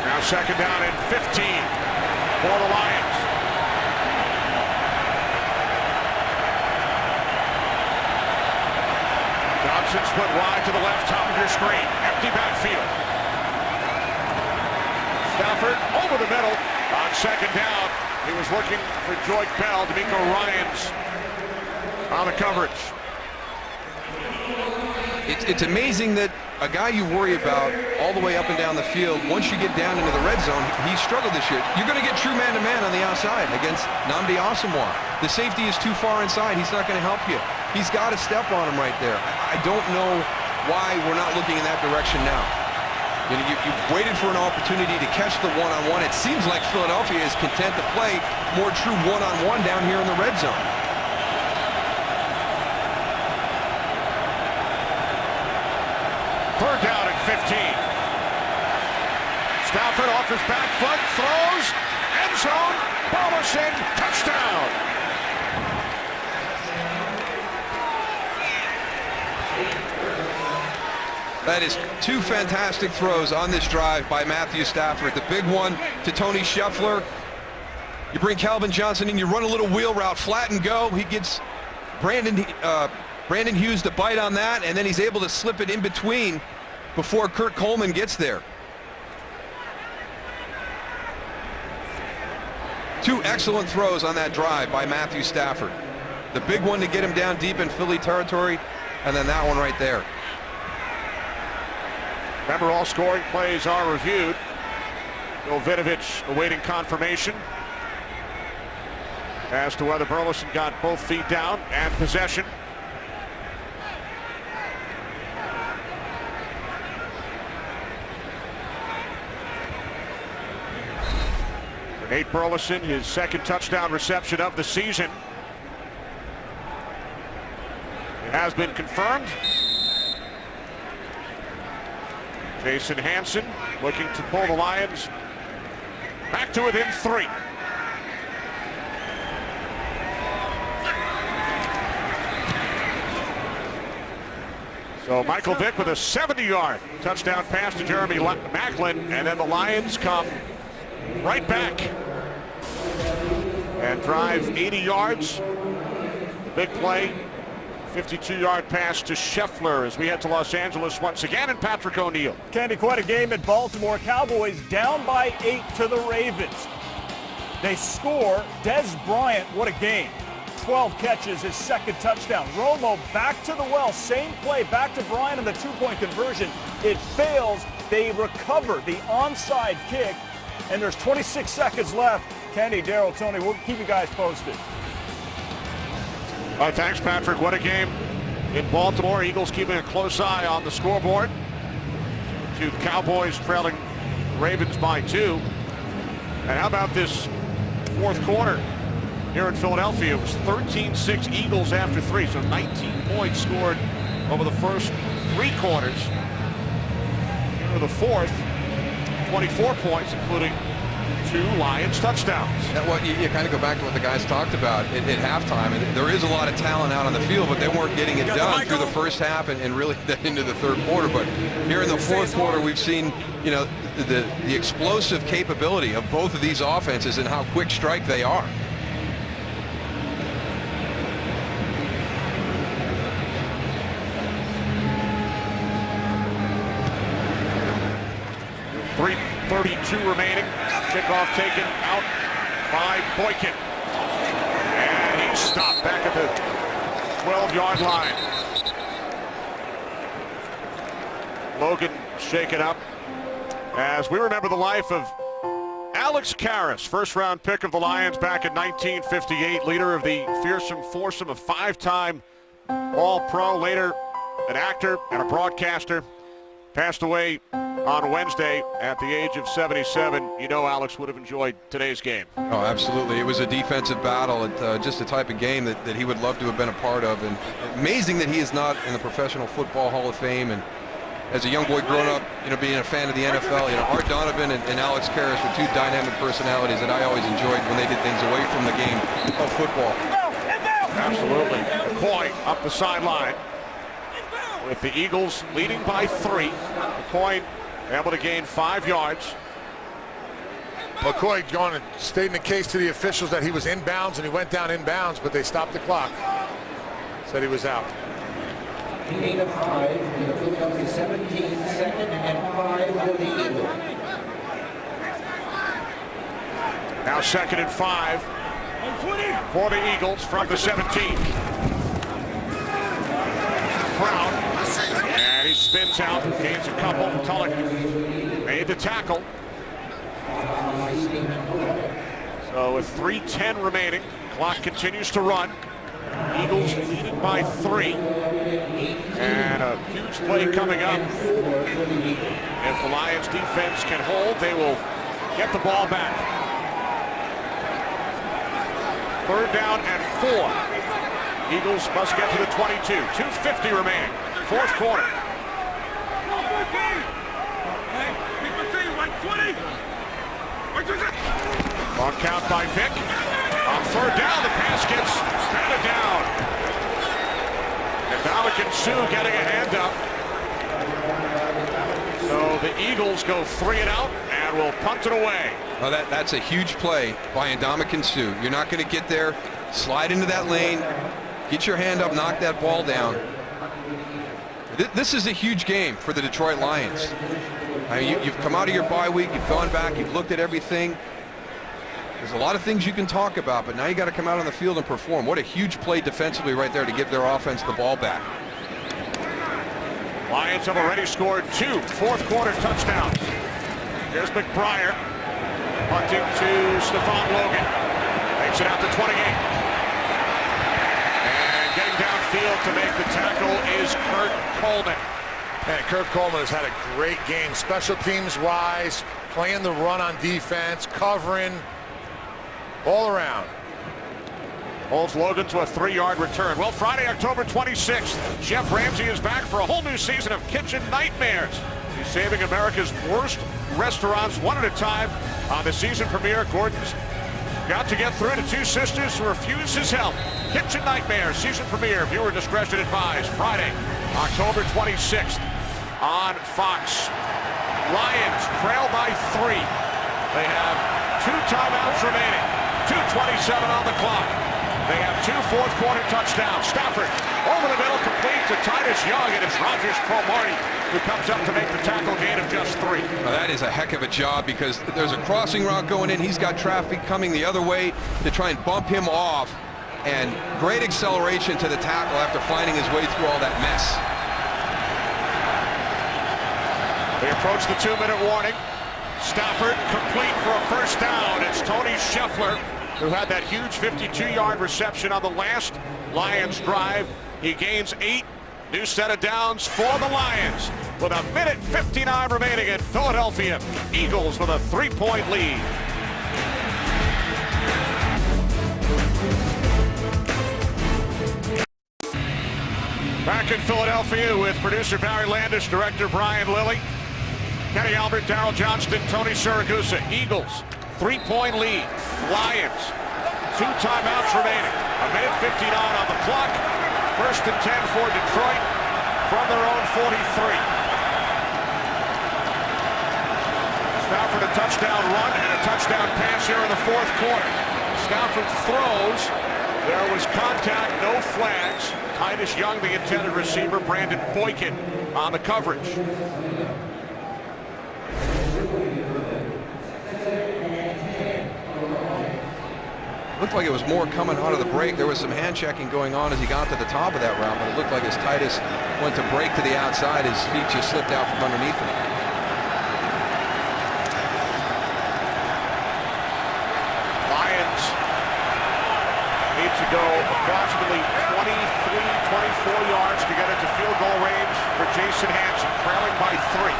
Now second down and 15 for the Lions. Johnson split wide to the left, top of your screen. Empty backfield. Stafford over the middle. On second down, he was looking for Joyke Bell. D'Amico Ryans on the coverage. It's amazing that a guy you worry about all the way up and down the field, once you get down into the red zone, he struggled this year. You're going to get true man-to-man on the outside against Nnamdi Asomugha. The safety is too far inside. He's not going to help you. He's got to step on him right there. I don't know why we're not looking in that direction now. You've waited for an opportunity to catch the one-on-one. It seems like Philadelphia is content to play more true one-on-one down here in the red zone. Third down at 15. Stafford off his back foot, throws, end zone, Burleson, touchdown. That is 2 fantastic throws on this drive by Matthew Stafford. The big one to Tony Scheffler. You bring Calvin Johnson in, you run a little wheel route, flat and go. He gets Brandon Hughes to bite on that, and then he's able to slip it in between before Kurt Coleman gets there. 2 excellent throws on that drive by Matthew Stafford. The big one to get him down deep in Philly territory, and then that one right there. Remember, all scoring plays are reviewed. Bill Vinovich awaiting confirmation as to whether Burleson got both feet down and possession. For Nate Burleson, his second touchdown reception of the season. It has been confirmed. Jason Hanson looking to pull the Lions back to within 3. So Michael Vick with a 70-yard touchdown pass to Jeremy Maclin, and then the Lions come right back and drive 80 yards. The big play 52-yard pass to Scheffler as we head to Los Angeles once again, and Patrick O'Neill. Candy, quite a game at Baltimore. Cowboys down by 8 to the Ravens. They score. Des Bryant, what a game. 12 catches, his second touchdown. Romo back to the well, same play, back to Bryant on the two-point conversion. It fails. They recover the onside kick, and there's 26 seconds left. Candy, Daryl, Tony, we'll keep you guys posted. All right, thanks, Patrick. What a game in Baltimore. Eagles keeping a close eye on the scoreboard. To the Cowboys trailing Ravens by 2. And how about this fourth quarter here in Philadelphia? It was 13-6 Eagles after 3, so 19 points scored over the first 3 quarters. Into the fourth, 24 points, including 2 Lions touchdowns. Well, you kind of go back to what the guys talked about at halftime. And there is a lot of talent out on the field, but they weren't getting it done through the first half and really then into the third quarter. But here in the fourth quarter, we've seen, you know, the explosive capability of both of these offenses and how quick strike they are. .32 remaining. Kickoff taken out by Boykin. And he's stopped back at the 12-yard line. Logan shaken up as we remember the life of Alex Karras, first-round pick of the Lions back in 1958, leader of the fearsome foursome, a 5-time All-Pro, later an actor and a broadcaster. Passed away on Wednesday at the age of 77. You know Alex would have enjoyed today's game. Oh, absolutely. It was a defensive battle, just the type of game that he would love to have been a part of. And amazing that he is not in the Professional Football Hall of Fame. And as a young boy growing up, you know, being a fan of the NFL, you know, Art Donovan and Alex Karras were 2 dynamic personalities that I always enjoyed when they did things away from the game of football. Absolutely. McCoy up the sideline with the Eagles leading by 3. McCoy able to gain 5 yards. McCoy going and stating the case to the officials that he was inbounds, and he went down inbounds, but they stopped the clock. Said he was out. Gain of 5, it'll pick up the 17, second and 5 for the Eagles. Now 2nd and 5 for the Eagles from the 17. Brown, and he spins out, gains a couple. Tulloch made the tackle. So with 3:10 remaining, clock continues to run. Eagles leading by 3. And a huge play coming up. If the Lions defense can hold, they will get the ball back. 3rd down and 4. Eagles must get to the 22. 2:50 remaining. 4th quarter. Long count by Vick. On 3rd down, the pass gets batted down. And Ndamukong Suh getting a hand up. So the Eagles go 3 and out and will punt it away. Well, that's a huge play by Ndamukong Suh. You're not going to get there, slide into that lane, get your hand up, knock that ball down. This is a huge game for the Detroit Lions. I mean, you've come out of your bye week, you've gone back, you've looked at everything. There's a lot of things you can talk about, but now you got to come out on the field and perform. What a huge play defensively right there to give their offense the ball back. Lions have already scored 2 4th quarter touchdowns. Here's McBriar punting to Stephon Logan. Makes it out to 28. And getting downfield to make the tackle is Kurt Coleman. And Kurt Coleman has had a great game, special teams wise, playing the run on defense, covering, all around. Holds Logan to a 3-yard return. Well, Friday, October 26th, Chef Ramsay is back for a whole new season of Kitchen Nightmares. He's saving America's worst restaurants one at a time. On the season premiere, Gordon's got to get through to 2 sisters who refuse his help. Kitchen Nightmares, season premiere. Viewer discretion advised. Friday, October 26th on Fox. Lions trail by 3. They have 2 timeouts remaining. 2:27 on the clock. They have 2 4th quarter touchdowns. Stafford over the middle, complete to Titus Young, and it's Rogers Cromartie who comes up to make the tackle, gain of just 3. Well, that is a heck of a job because there's a crossing route going in. He's got traffic coming the other way to try and bump him off. And great acceleration to the tackle after finding his way through all that mess. They approach the 2-minute warning. Stafford complete for a first down. It's Tony Scheffler who had that huge 52-yard reception on the last Lions drive. He gains 8. New set of downs for the Lions with 1:59 remaining in Philadelphia. Eagles with a 3-point lead. Back in Philadelphia with producer Barry Landis, director Brian Lilly, Kenny Albert, Darryl Johnston, Tony Siragusa. Eagles, 3-point lead. Lions, 2 timeouts remaining. 1:59 on the clock. First and 10 for Detroit from their own 43. Stafford a touchdown run and a touchdown pass here in the 4th quarter. Stafford throws. There was contact, no flags. Titus Young, the intended receiver. Brandon Boykin on the coverage. Looked like it was more coming out of the break. There was some hand checking going on as he got to the top of that route, but it looked like as Titus went to break to the outside, his feet just slipped out from underneath him. Lions need to go approximately 24 yards to get into field goal range for Jason Hanson, trailing by 3.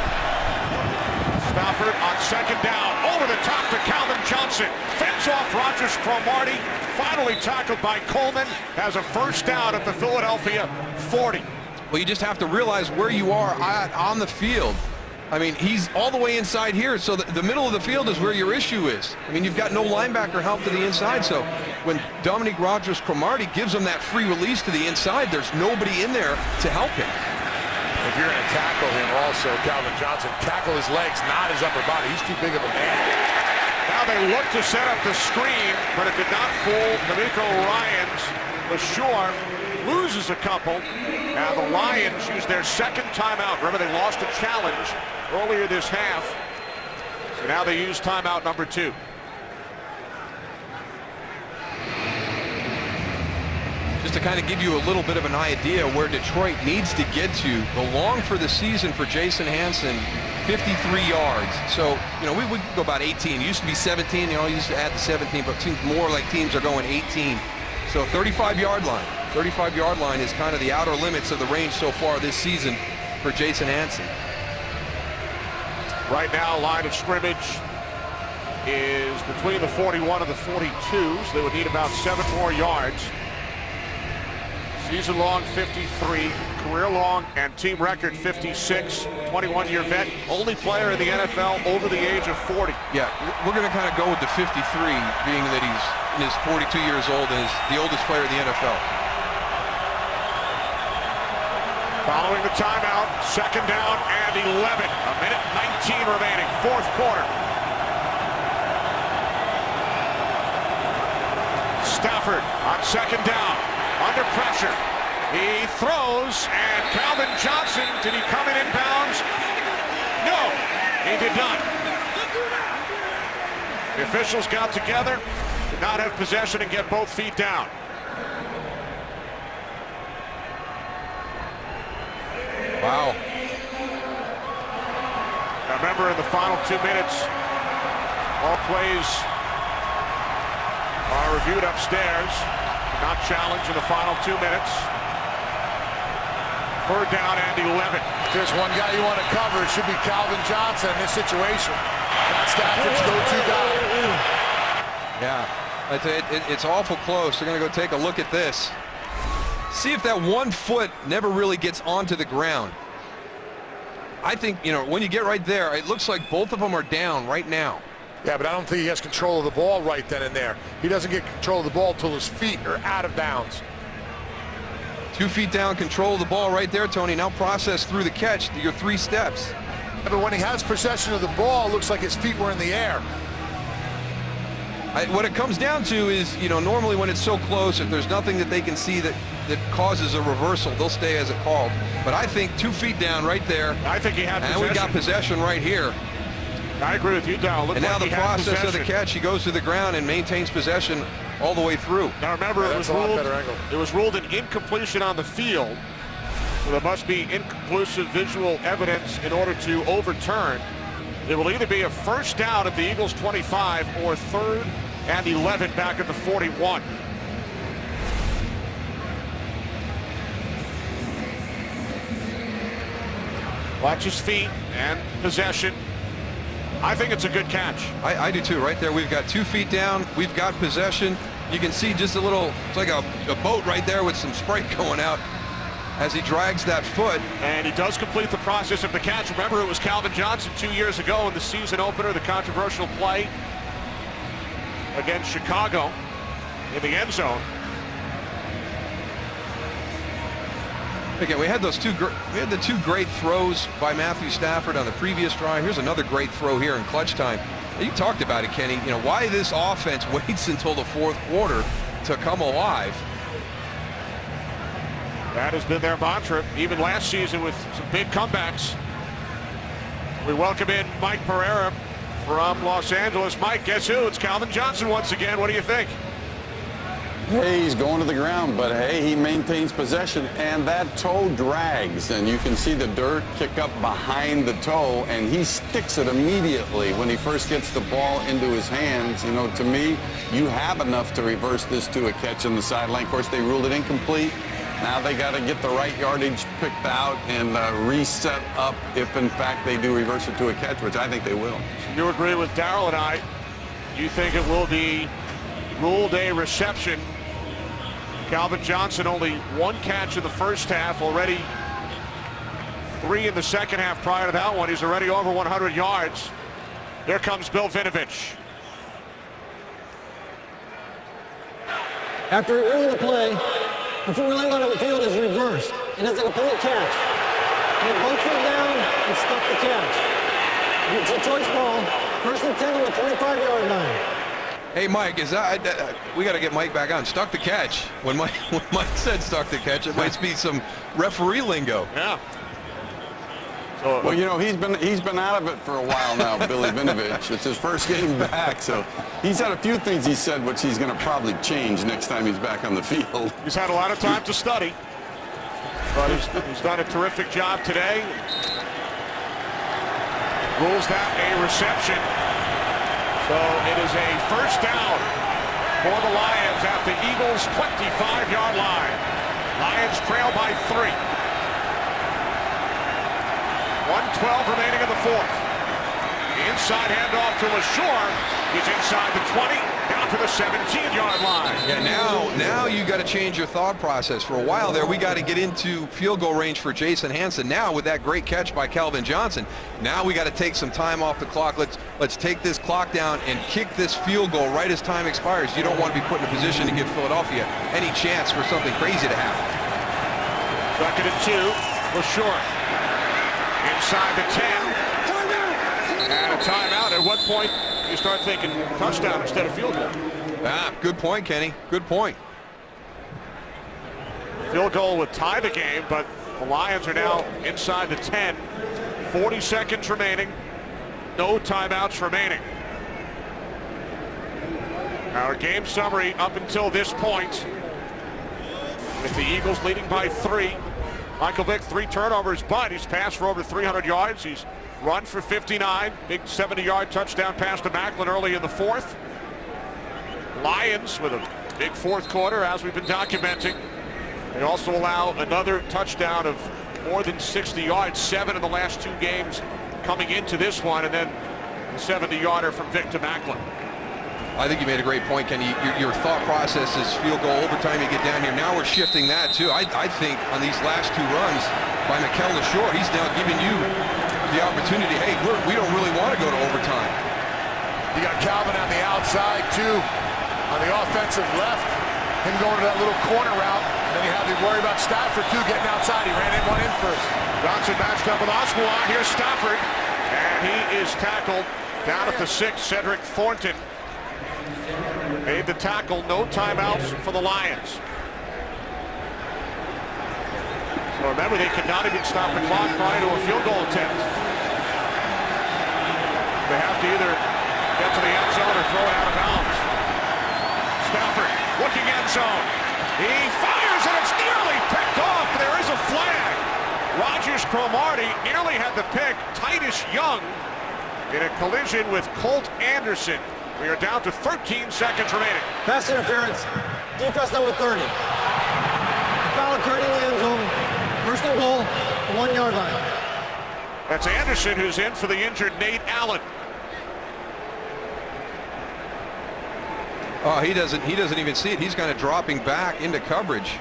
Stafford on second down, over the top to Calvin Johnson. Fends off Rogers Cromartie. Finally tackled by Coleman. Has a first down at the Philadelphia 40. Well, you just have to realize where you are on the field. I mean, he's all the way inside here, so the middle of the field is where your issue is. I mean, you've got no linebacker help to the inside, so when Dominique Rogers Cromartie gives him that free release to the inside, there's nobody in there to help him. If you're going to tackle him also, Calvin Johnson, tackle his legs, not his upper body. He's too big of a man. Now they look to set up the screen, but it did not fool D'Amico Ryans. LaSure loses a couple, and the Lions use their second timeout. Remember, they lost a challenge earlier this half, so now they use timeout number 2. Just to kind of give you a little bit of an idea where Detroit needs to get to, the long for the season for Jason Hanson, 53 yards. So, you know, we would go about 18. It used to be 17, you know, used to add the 17, but it seems more like teams are going 18. So 35-yard line. 35-yard line is kind of the outer limits of the range so far this season for Jason Hanson. Right now, line of scrimmage is between the 41 and the 42s. They would need about 7 more yards. Season long 53, career long and team record 56, 21-year vet, only player in the NFL over the age of 40. Yeah, we're going to kind of go with the 53, being that he's in his 42 years old and is the oldest player in the NFL. Following the timeout, second down and 11, 1:19 remaining, 4th quarter. Stafford on second down, under pressure. He throws, and Calvin Johnson, did he come in bounds? No, he did not. The officials got together, did not have possession and get both feet down. Wow. Now remember, in the final 2 minutes, all plays are reviewed upstairs. Not challenged in the final 2 minutes. 3rd down and 11. If there's one guy you want to cover, it should be Calvin Johnson in this situation. That's Stafford's go-to guy. Yeah, it's awful close. They're going to go take a look at this. See if that 1 foot never really gets onto the ground. I think, you know, when you get right there, it looks like both of them are down right now. Yeah, but I don't think he has control of the ball right then and there. He doesn't get control of the ball until his feet are out of bounds. 2 feet down, control of the ball right there, Tony. Now process through the catch, your 3 steps. Yeah, but when he has possession of the ball, it looks like his feet were in the air. What it comes down to is, you know, normally when it's so close, if there's nothing that they can see that that causes a reversal, they'll stay as it called. But I think 2 feet down right there. I think he had possession. And we got possession right here. I agree with you, Darryl. And now the process of the catch, he goes to the ground and maintains possession all the way through. Now remember, it was ruled an incompletion on the field. So there must be inconclusive visual evidence in order to overturn. It will either be a first down at the Eagles 25 or 3rd and 11 back at the 41. Watch his feet and possession. I think it's a good catch. I do too. Right there, we've got 2 feet down. We've got possession. You can see just a little, it's like a boat right there with some spray going out as he drags that foot. And he does complete the process of the catch. Remember, it was Calvin Johnson 2 years ago in the season opener, the controversial play against Chicago in the end zone. Again, we had the 2 great throws by Matthew Stafford on the previous drive. Here's another great throw here in clutch time. You talked about it, Kenny. You know, why this offense waits until the 4th quarter to come alive. That has been their mantra, even last season with some big comebacks. We welcome in Mike Pereira from Los Angeles. Mike, guess who? It's Calvin Johnson once again. What do you think? Hey, he's going to the ground, but hey, he maintains possession, and that toe drags, and you can see the dirt kick up behind the toe, and he sticks it immediately when he first gets the ball into his hands. You know, to me, you have enough to reverse this to a catch on the sideline. Of course, they ruled it incomplete. Now they got to get the right yardage picked out and reset up if, in fact, they do reverse it to a catch, which I think they will. You agree with Darryl and I. You think it will be ruled a reception. Calvin Johnson only 1 catch in the first half, already 3 in the second half prior to that one. He's already over 100 yards. There comes Bill Vinovich. After ruling the play, the ruling on the field is reversed. It is a complete catch. He had 1 foot down and stuck the catch. It's a choice ball. 1st and 10 on the 25-yard line. Hey, Mike, is that we got to get Mike back on. Stuck the catch. When Mike said stuck the catch, it might be some referee lingo. Yeah. So, well, you know, he's been out of it for a while now, Billy Vinovich. It's his first game back, so he's had a few things he said which he's going to probably change next time he's back on the field. He's had a lot of time to study, but he's done a terrific job today. Rules that a reception. So it is a first down for the Lions at the Eagles' 25-yard line. Lions trail by 3. 1:12 remaining in the 4th. The inside handoff to LaSure. He's inside the 20, down to the 17-yard line. Yeah, now you got to change your thought process. For a while there, we got to get into field goal range for Jason Hanson. Now, with that great catch by Calvin Johnson, now we got to take some time off the clock. Let's take this clock down and kick this field goal right as time expires. You don't want to be put in a position to give Philadelphia any chance for something crazy to happen. 2nd and 2, LaSure. Inside the 10. And a timeout. At what point you start thinking touchdown instead of field goal? Good point, Kenny. Good point. Field goal would tie the game, but the Lions are now inside the 10. 40 seconds remaining. No timeouts remaining. Our game summary up until this point, with the Eagles leading by 3. Michael Vick, 3 turnovers, but he's passed for over 300 yards. He's run for 59. Big 70-yard touchdown pass to Macklin early in the 4th. Lions with a big 4th quarter, as we've been documenting. They also allow another touchdown of more than 60 yards, 7 in the last 2 games coming into this one, and then the 70-yarder from Vick to Macklin. I think you made a great point, Kenny. Your thought process is field goal, overtime, you get down here. Now we're shifting that, too. I think on these last 2 runs by Mikel LaSure, he's now giving you the opportunity. Hey, we don't really want to go to overtime. You got Calvin on the outside, too, on the offensive left. Him going to that little corner route. And then you have to worry about Stafford, too, getting outside. He ran one in first. Johnson matched up with Osborne. Here's Stafford. And he is tackled down at the 6. Cedric Thornton made the tackle. No timeouts for the Lions. So remember, they could not even stop the clock prior to a field goal attempt. They have to either get to the end zone or throw it out of bounds. Stafford looking end zone. He fires and it's nearly picked off. There is a flag. Rogers Cromartie nearly had the pick. Titus Young in a collision with Colt Anderson. We are down to 13 seconds remaining. Pass interference. Defense number 30. Foul occurred in the end zone. First and goal, the 1 yard line. That's Anderson who's in for the injured Nate Allen. Oh, he doesn't even see it. He's kind of dropping back into coverage.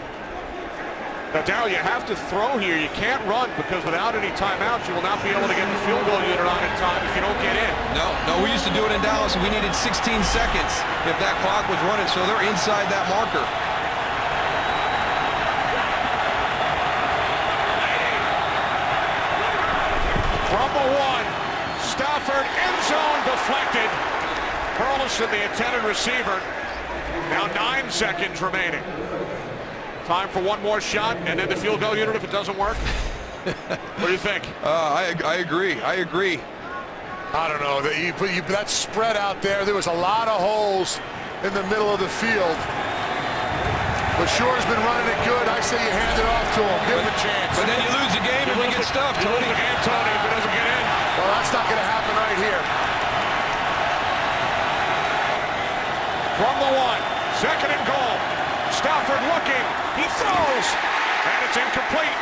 Now, Darryl, you have to throw here. You can't run because without any timeouts, you will not be able to get the field goal unit on in time if you don't get in. No, we used to do it in Dallas, and we needed 16 seconds if that clock was running, so they're inside that marker. From the 1, Stafford end zone deflected. Burleson, the intended receiver. Now 9 seconds remaining. Time for one more shot, and then the field goal unit if it doesn't work. What do you think? I agree. I don't know. That spread out there, there was a lot of holes in the middle of the field. But Shore's been running it good. I say you hand it off to him. Give him a chance. But then you lose the game if you get stuffed, You Tony. lose the game, Tony, if it doesn't get in. Well, that's not going to happen right here. From the 1, second and goal. Stafford looking. He throws. And it's incomplete.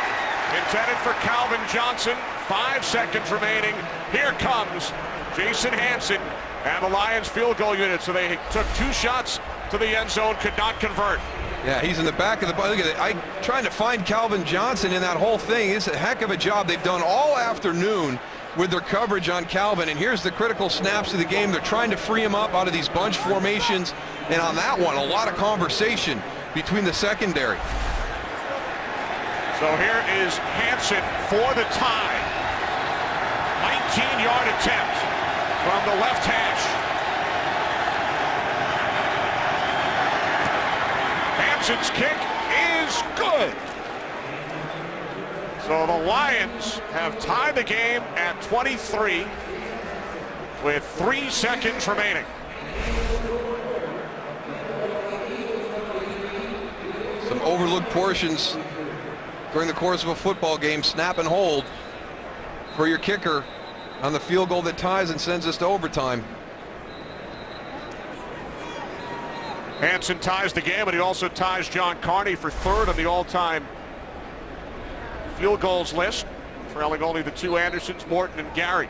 Intended for Calvin Johnson. 5 seconds remaining. Here comes Jason Hanson and the Lions field goal unit. So they took 2 shots to the end zone, could not convert. Yeah, he's in the back of the ball. Look at it. I'm trying to find Calvin Johnson in that whole thing. It's a heck of a job they've done all afternoon with their coverage on Calvin. And here's the critical snaps of the game. They're trying to free him up out of these bunch formations. And on that one, a lot of conversation between the secondary. So here is Hanson for the tie. 19-yard attempt from the left hash. Hanson's kick is good. So the Lions have tied the game at 23 with 3 seconds remaining. Some overlooked portions during the course of a football game. Snap and hold for your kicker on the field goal that ties and sends us to overtime. Hanson ties the game, and he also ties John Carney for 3rd on the all-time field goals list, trailing only the 2 Andersons, Morton and Gary.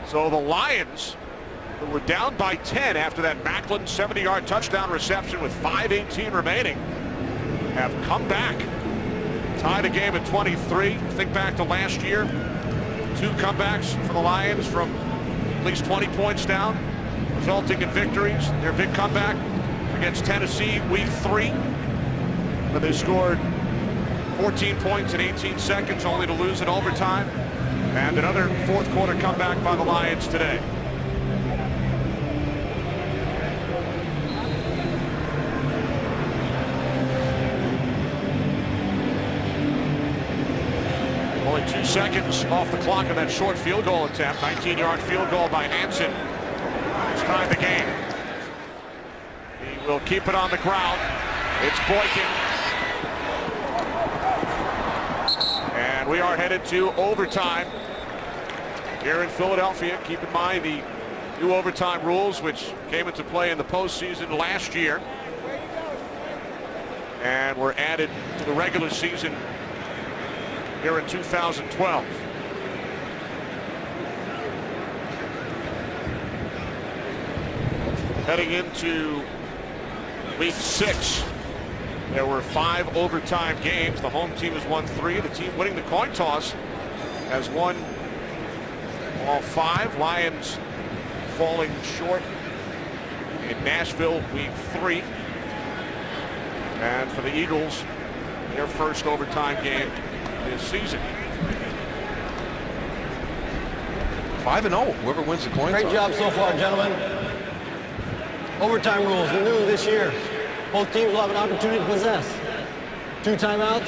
So the Lions, who were down by 10 after that Macklin 70-yard touchdown reception with 5:18 remaining, have come back, tied the game at 23. Think back to last year, 2 comebacks for the Lions from at least 20 points down, resulting in victories. Their big comeback against Tennessee week 3, but they scored 14 points in 18 seconds only to lose in overtime, and another 4th quarter comeback by the Lions today. Only 2 seconds off the clock of that short field goal attempt. 19-yard field goal by Hanson. It's tied the game. He will keep it on the ground. It's Boykin. And we are headed to overtime here in Philadelphia. Keep in mind the new overtime rules, which came into play in the postseason last year and were added to the regular season here in 2012. Heading into week 6, there were 5 overtime games. The home team has won 3. The team winning the coin toss has won all 5. Lions falling short in Nashville week 3. And for the Eagles, their first overtime game this season. 5-0, whoever wins the coin toss. Great job so far, gentlemen. Overtime rules are new this year. Both teams will have an opportunity to possess 2 timeouts,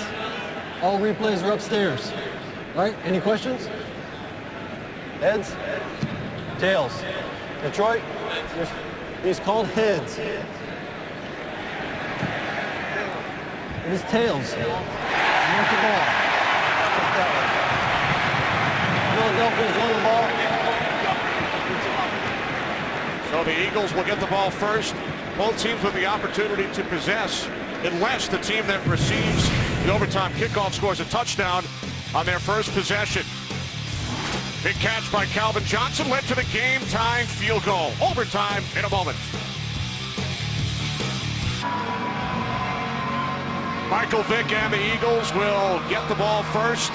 All replays are upstairs. All right, any questions? Heads? Tails? Detroit? He's called heads. It is tails. You want the ball. Philadelphia's on the ball. So the Eagles will get the ball first. Both teams with the opportunity to possess, unless the team that receives the overtime kickoff scores a touchdown on their first possession. Big catch by Calvin Johnson led to the game-tying field goal. Overtime in a moment. Michael Vick and the Eagles will get the ball first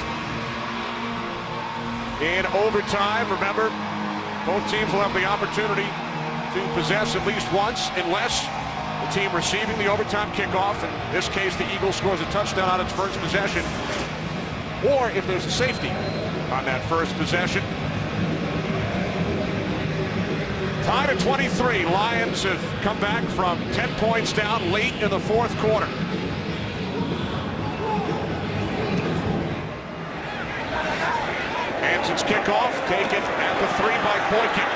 in overtime. Remember, both teams will have the opportunity to possess at least once, unless the team receiving the overtime kickoff, in this case the Eagles, scores a touchdown on its first possession, or if there's a safety on that first possession. Tied at 23. Lions have come back from 10 points down late in the fourth quarter. Hanson's kickoff taken at the 3 by Boykin.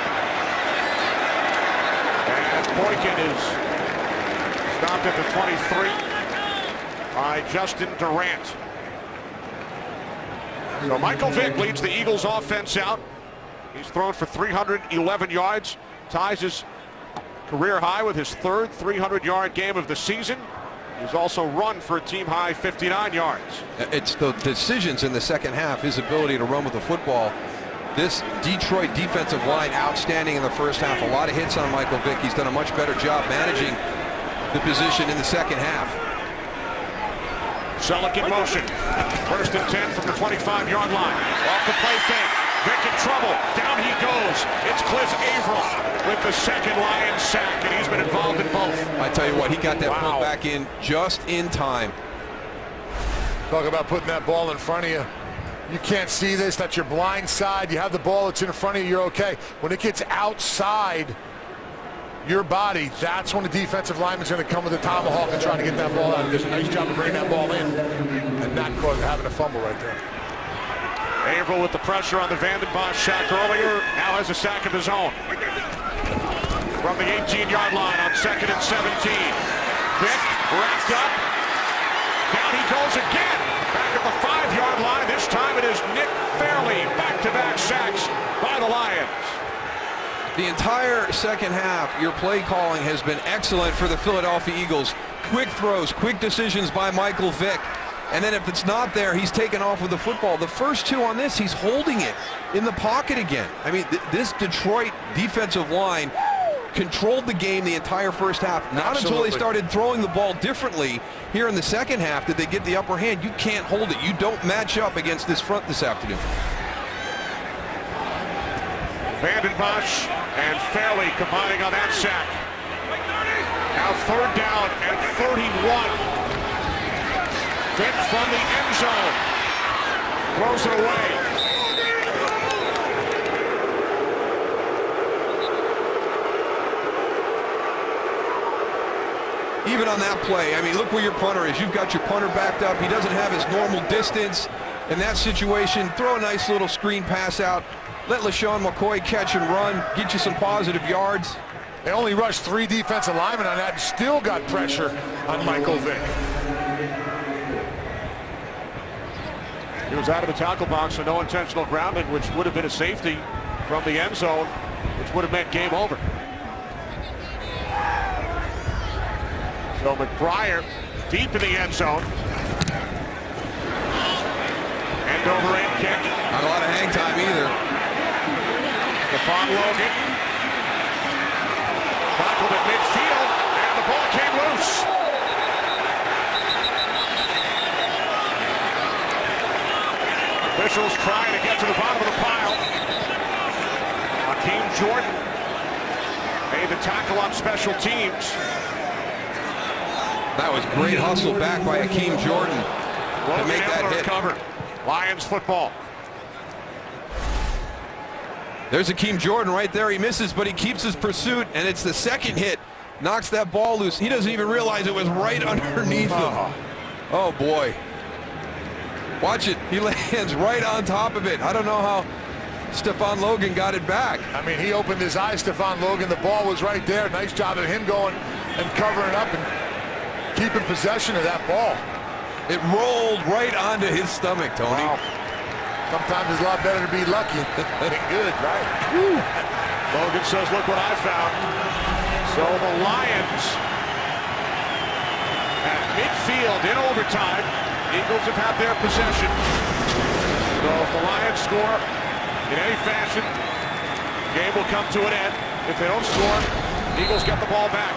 And Boykin is stopped at the 23 by Justin Durant. So Michael Vick leads the Eagles offense out. He's thrown for 311 yards, ties his career high with his third 300-yard game of the season. He's also run for a team-high 59 yards. It's the decisions in the second half, his ability to run with the football. This Detroit defensive line outstanding in the first half. A lot of hits on Michael Vick. He's done a much better job managing the position in the second half. Selleck in motion. First and 10 from the 25-yard line. Off the play fake. Vick in trouble. Down he goes. It's Cliff Averill with the second Lions sack, and he's been involved in both. I tell you what, he got that pull back in just in time. Talk about putting that ball in front of you. You can't see this. That's your blind side. You have the ball that's in front of you, you're okay. When it gets outside your body, that's when the defensive lineman's going to come with a tomahawk and try to get that ball out. He does a nice job of bringing that ball in and not having a fumble right there. Averill with the pressure on the Vanden Bosch sack earlier, now has a sack of his own. From the 18-yard line on 2nd and 17. Vick wrapped up. Down he goes again. Back at the 5-yard line. This time it is Nick Fairley. Back-to-back sacks by the Lions. The entire second half, your play calling has been excellent for the Philadelphia Eagles. Quick throws, quick decisions by Michael Vick. And then if it's not there, he's taken off with the football. The first two on this, he's holding it in the pocket again. I mean, this Detroit defensive line controlled the game the entire first half. Not until they started throwing the ball differently here in the second half did they get the upper hand. You can't hold it. You don't match up against this front this afternoon. Vanden Bosch and Fairley combining on that sack. Now third down and 31. Vick from the end zone. Throws it away. Even on that play, I mean, look where your punter is. You've got your punter backed up. He doesn't have his normal distance. In that situation, throw a nice little screen pass out. Let LeSean McCoy catch and run. Get you some positive yards. They only rushed 3 defensive linemen on that and still got pressure on Michael Vick. He was out of the tackle box, so no intentional grounding, which would have been a safety from the end zone, which would have meant game over. So McBriar deep in the end zone. End over end kick. Not a lot of hang time either. Stephon Logan. Tackled at midfield, and the ball came loose. Officials trying to get to the bottom of the pile. Hakeem Jordan made the tackle on special teams. That was great hustle back by Hakeem Jordan to make that hit. Cover. Lions football. There's Hakeem Jordan right there. He misses, but he keeps his pursuit, and it's the second hit. Knocks that ball loose. He doesn't even realize it was right underneath him. Oh, boy. Watch it. He lands right on top of it. I don't know how Stephon Logan got it back. I mean, he opened his eyes, Stephon Logan. The ball was right there. Nice job of him going and covering up and keeping possession of that ball. It rolled right onto his stomach, Tony. Wow. Sometimes it's a lot better to be lucky than good, right? Logan says, look what I found. So the Lions at midfield in overtime. Eagles have had their possession. So if the Lions score in any fashion, game will come to an end. If they don't score, Eagles get the ball back.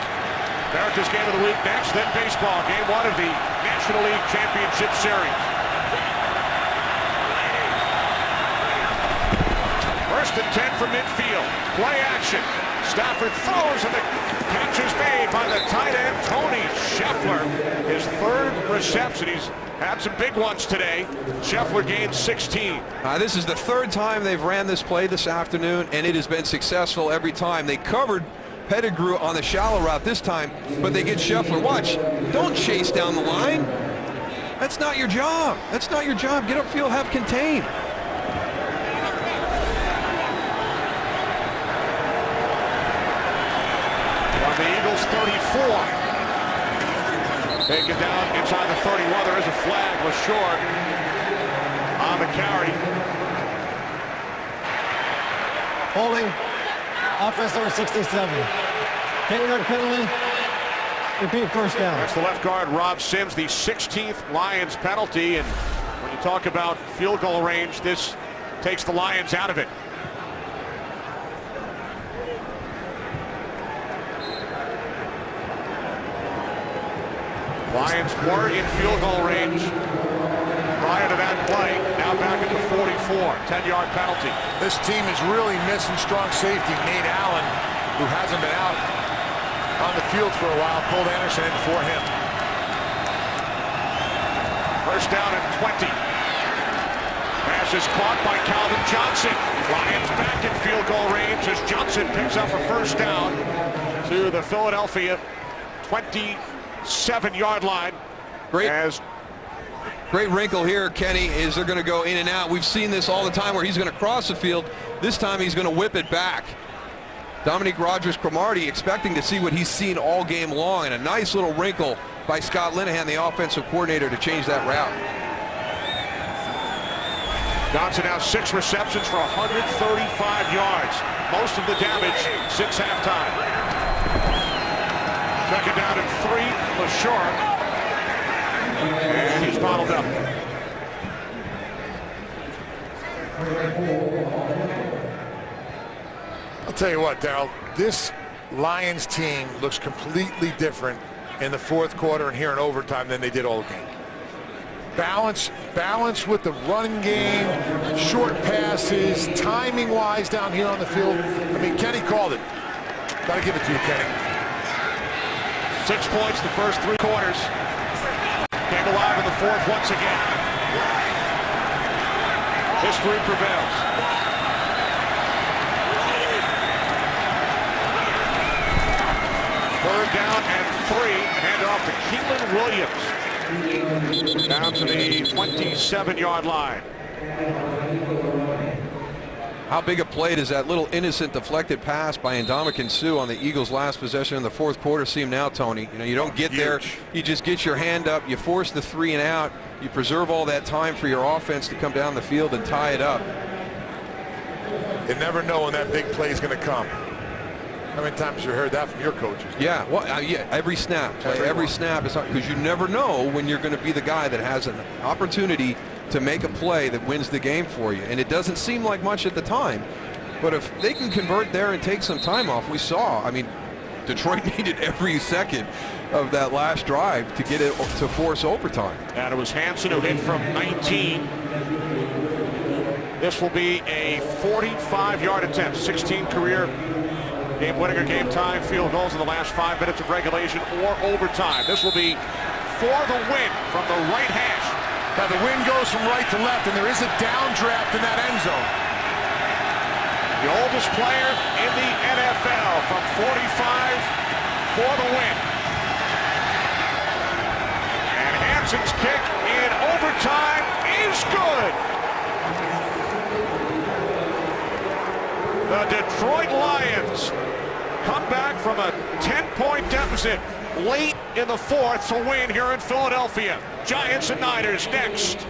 America's Game of the Week next, then baseball. Game 1 of the National League Championship Series. First and 10 from midfield. Play action. Stafford throws and the catch is made by the tight end, Tony Scheffler. His third reception. He's had some big ones today. Scheffler gained 16. This is the third time they've ran this play this afternoon, and it has been successful every time. They covered Pettigrew on the shallow route this time, but they get Scheffler. Watch. Don't chase down the line. That's not your job. That's not your job. Get upfield, have contain. On the Eagles 34. Taken down inside the 31. There is a flag. Was short on the carry. Holding. Offense number 67. 10-yard penalty. Repeat first down. That's the left guard, Rob Sims, the 16th Lions penalty. And when you talk about field goal range, this takes the Lions out of it. Lions were in field goal range prior to that play. Now back at the 44. 10-yard penalty. This team is really missing strong safety. Nate Allen, who hasn't been out on the field for a while, pulled Anderson in for him. First down and 20. Pass is caught by Calvin Johnson. Lions back in field goal range as Johnson picks up a first down to the Philadelphia 27-yard line. Great wrinkle here, Kenny, is they're going to go in and out. We've seen this all the time where he's going to cross the field. This time he's going to whip it back. Dominique Rodgers-Cromartie expecting to see what he's seen all game long, and a nice little wrinkle by Scott Linehan, the offensive coordinator, to change that route. Johnson now 6 receptions for 135 yards. Most of the damage since halftime. Second down and 3, LaShaw. And he's bottled up. I'll tell you what, Darryl, this Lions team looks completely different in the fourth quarter and here in overtime than they did all game. Balance with the running game, short passes, timing-wise down here on the field. I mean, Kenny called it. Got to give it to you, Kenny. 6 points the first 3 quarters. Came alive in the fourth once again. History prevails. Third down and 3. Hand off to Keelan Williams. Down to the 27-yard line. How big a play does that little innocent deflected pass by Ndamukong Suh on the Eagles' last possession in the fourth quarter seem now, Tony? You know, you don't get there. You just get your hand up. You force the 3 and out. You preserve all that time for your offense to come down the field and tie it up. You never know when that big play is going to come. How many times have you heard that from your coaches? Yeah, well, yeah, every snap. Every snap is because you never know when you're going to be the guy that has an opportunity to make a play that wins the game for you. And it doesn't seem like much at the time, but if they can convert there and take some time off, we saw, I mean, Detroit needed every second of that last drive to get it to force overtime. And it was Hansen who hit from 19. This will be a 45-yard attempt, 16 career game-winning or game-time field goals in the last 5 minutes of regulation or overtime. This will be for the win from the right hash. Now the wind goes from right to left, and there is a downdraft in that end zone. The oldest player in the NFL from 45 for the win. And Hansen's kick in overtime is The Detroit Lions come back from a 10-point deficit late in the fourth to win here in Philadelphia. Giants and Niners next.